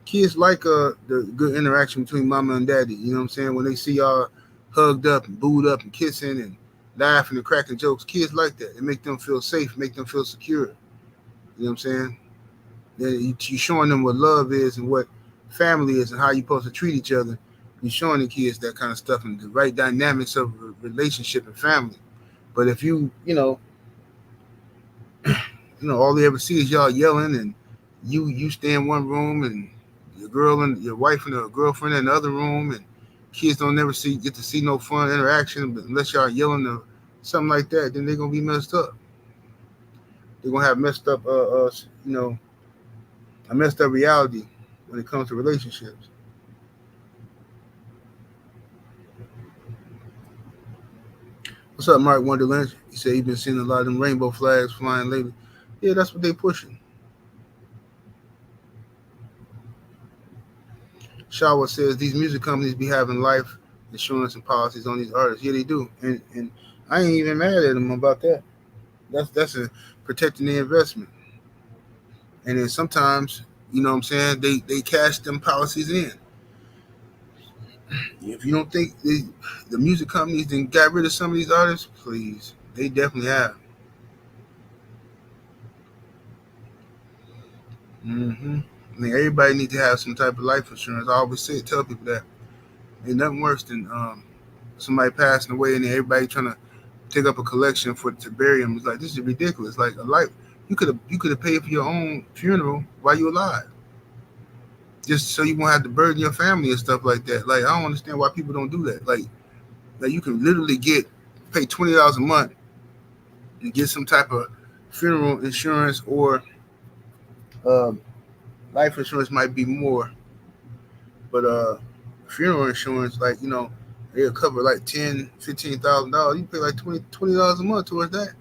Kids like the good interaction between mama and daddy. You know what I'm saying? When they see y'all hugged up and booed up and kissing and laughing and cracking jokes, kids like that. It make them feel safe, make them feel secure. You know what I'm saying? Then you showing them what love is and what family is and how you supposed to treat each other. You're showing the kids that kind of stuff and the right dynamics of a relationship and family. But if all they ever see is y'all yelling and you stay in one room and your girl and your wife and her girlfriend in the other room and kids don't never get to see no fun interaction unless y'all yelling or something like that, then they're gonna be messed up. They're gonna have messed up a messed up reality when it comes to relationships. What's up, Mark Wonderland? He said he's been seeing a lot of them rainbow flags flying lately. Yeah, that's what they pushing. Shawa says these music companies be having life insurance and policies on these artists. Yeah, they do, and I ain't even mad at them about that. That's a protecting the investment. And then sometimes, you know what I'm saying, they cash them policies in. If you don't think the music companies then got rid of some of these artists, please, they definitely have. I mean, everybody needs to have some type of life insurance. I always tell people that ain't nothing worse than somebody passing away and then everybody trying to take up a collection to bury them. It's like this is ridiculous. Like a life, you could have paid for your own funeral while you're alive, just so you won't have to burden your family and stuff like that. Like I don't understand why people don't do that. Like you can literally pay $20 a month and get some type of funeral insurance or uh, life insurance might be more, but funeral insurance like they'll cover like $10,000, $15,000. You pay like $20 a month towards that.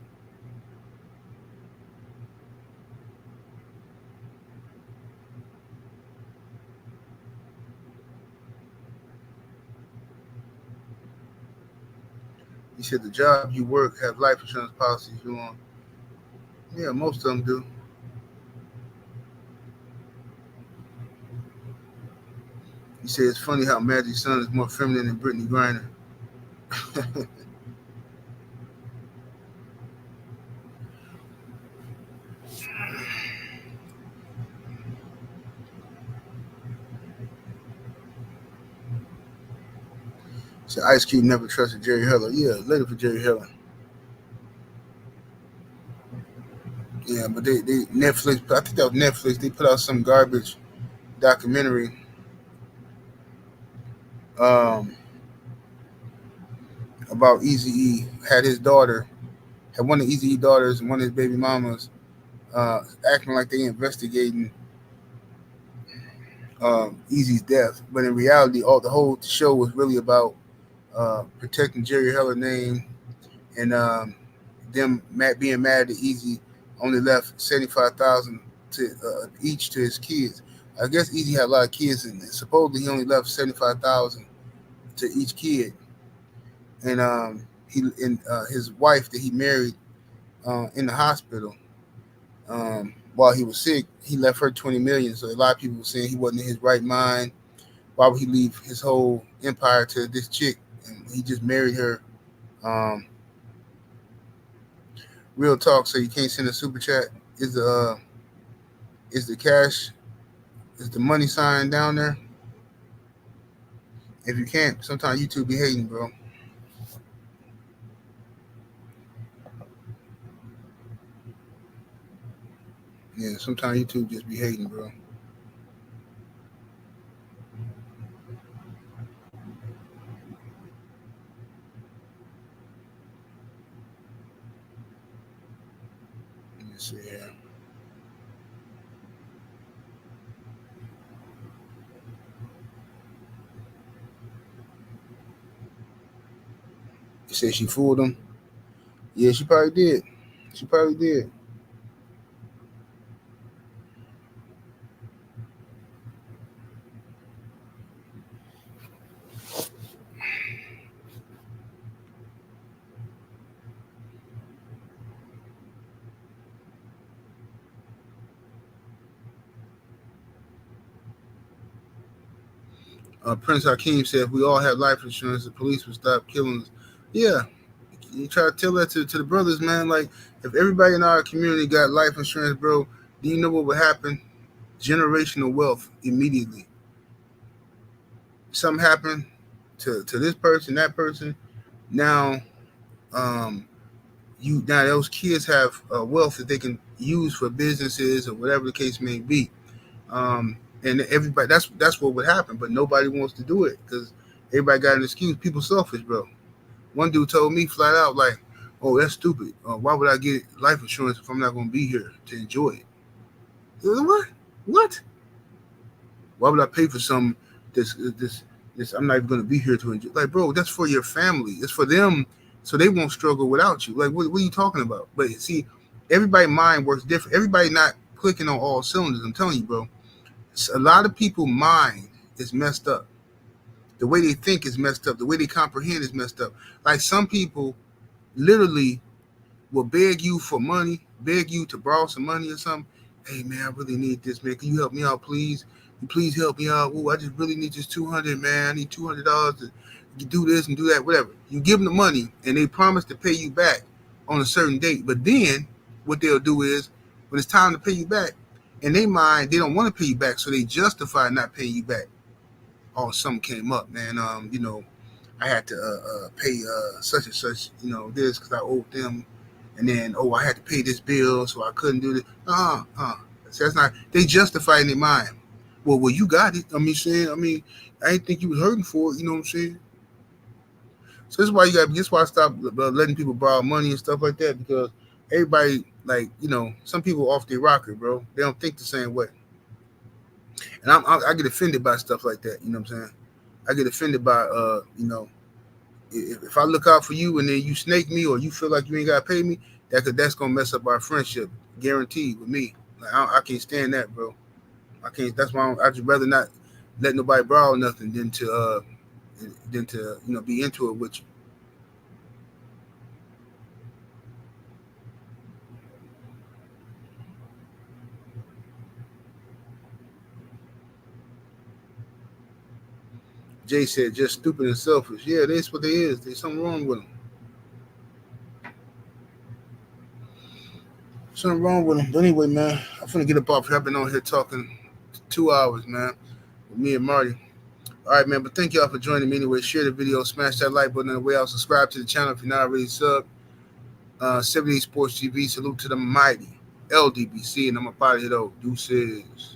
You said the job you work have life insurance policies you on. Yeah, most of them do. You say it's funny how Magic's son is more feminine than Brittany Griner. So Ice Cube never trusted Jerry Heller. Yeah, later for Jerry Heller. Yeah, but they Netflix. I think that was Netflix. They put out some garbage documentary um, about Easy E had his daughter, had one of Easy E daughters and one of his baby mamas acting like they investigating Easy's death, but in reality, all the whole show was really about protecting Jerry Heller name and them being mad that Easy only left 75,000 to each to his kids. I guess Easy had a lot of kids, and supposedly he only left 75,000 to each kid, and his wife that he married in the hospital while he was sick, he left her 20 million. So a lot of people were saying he wasn't in his right mind. Why would he leave his whole empire to this chick? And he just married her. Um, Real talk. So you can't send a super chat. Is the is the cash is the money sign down there? If you can't, sometimes YouTube be hating, bro. Yeah, sometimes YouTube just be hating, bro. Let me see here. You say she fooled him? Yeah, she probably did. She probably did. Prince Hakeem said, if we all had life insurance, the police would stop killing us. Yeah, you try to tell that to the brothers, man. Like, if everybody in our community got life insurance, bro, do you know what would happen? Generational wealth immediately. Something happened to this person, that person. Now, um, now those kids have wealth that they can use for businesses or whatever the case may be. And everybody, that's what would happen, but nobody wants to do it because everybody got an excuse. People selfish, bro. One dude told me flat out, like, "Oh, that's stupid. Why would I get life insurance if I'm not going to be here to enjoy it?" What? What? Why would I pay for some this? I'm not even going to be here to enjoy. Like, bro, that's for your family. It's for them, so they won't struggle without you. Like, what are you talking about? But see, everybody's mind works different. Everybody not clicking on all cylinders. I'm telling you, bro. A lot of people' mind is messed up. The way they think is messed up. The way they comprehend is messed up. Like some people literally will beg you for money, beg you to borrow some money or something. Hey man, I really need this, man. Can you help me out, please? Please help me out. Ooh, I just really need this 200, man. I need $200 to do this and do that, whatever. You give them the money and they promise to pay you back on a certain date. But then what they'll do is when it's time to pay you back, in their mind, they don't want to pay you back, so they justify not paying you back. Oh, something came up, man. I had to pay such and such, this because I owed them, and then I had to pay this bill, so I couldn't do this. So that's not. They justify in their mind. Well, you got it. I didn't think you was hurting for it. You know what I'm saying? So this is why you got. This is why I stopped letting people borrow money and stuff like that because everybody, like, some people off their rocker, bro. They don't think the same way, and I get offended by stuff like that. You know what I'm saying? I get offended by if I look out for you and then you snake me or you feel like you ain't gotta pay me, that's gonna mess up our friendship, guaranteed with me. Like, I can't stand that, bro. I can't. That's why I just rather not let nobody borrow nothing than to be into it with you. Jay said just stupid and selfish. Yeah, that's what they is. There's something wrong with them. Something wrong with them. But anyway, man, I'm finna get up off here. I've been on here talking 2 hours, man, with me and Marty. All right, man. But thank y'all for joining me anyway. Share the video, smash that like button on the way out. Subscribe to the channel if you're not already sub. 78 Sports TV. Salute to the mighty LDBC, and I'm up out of here though. Deuces.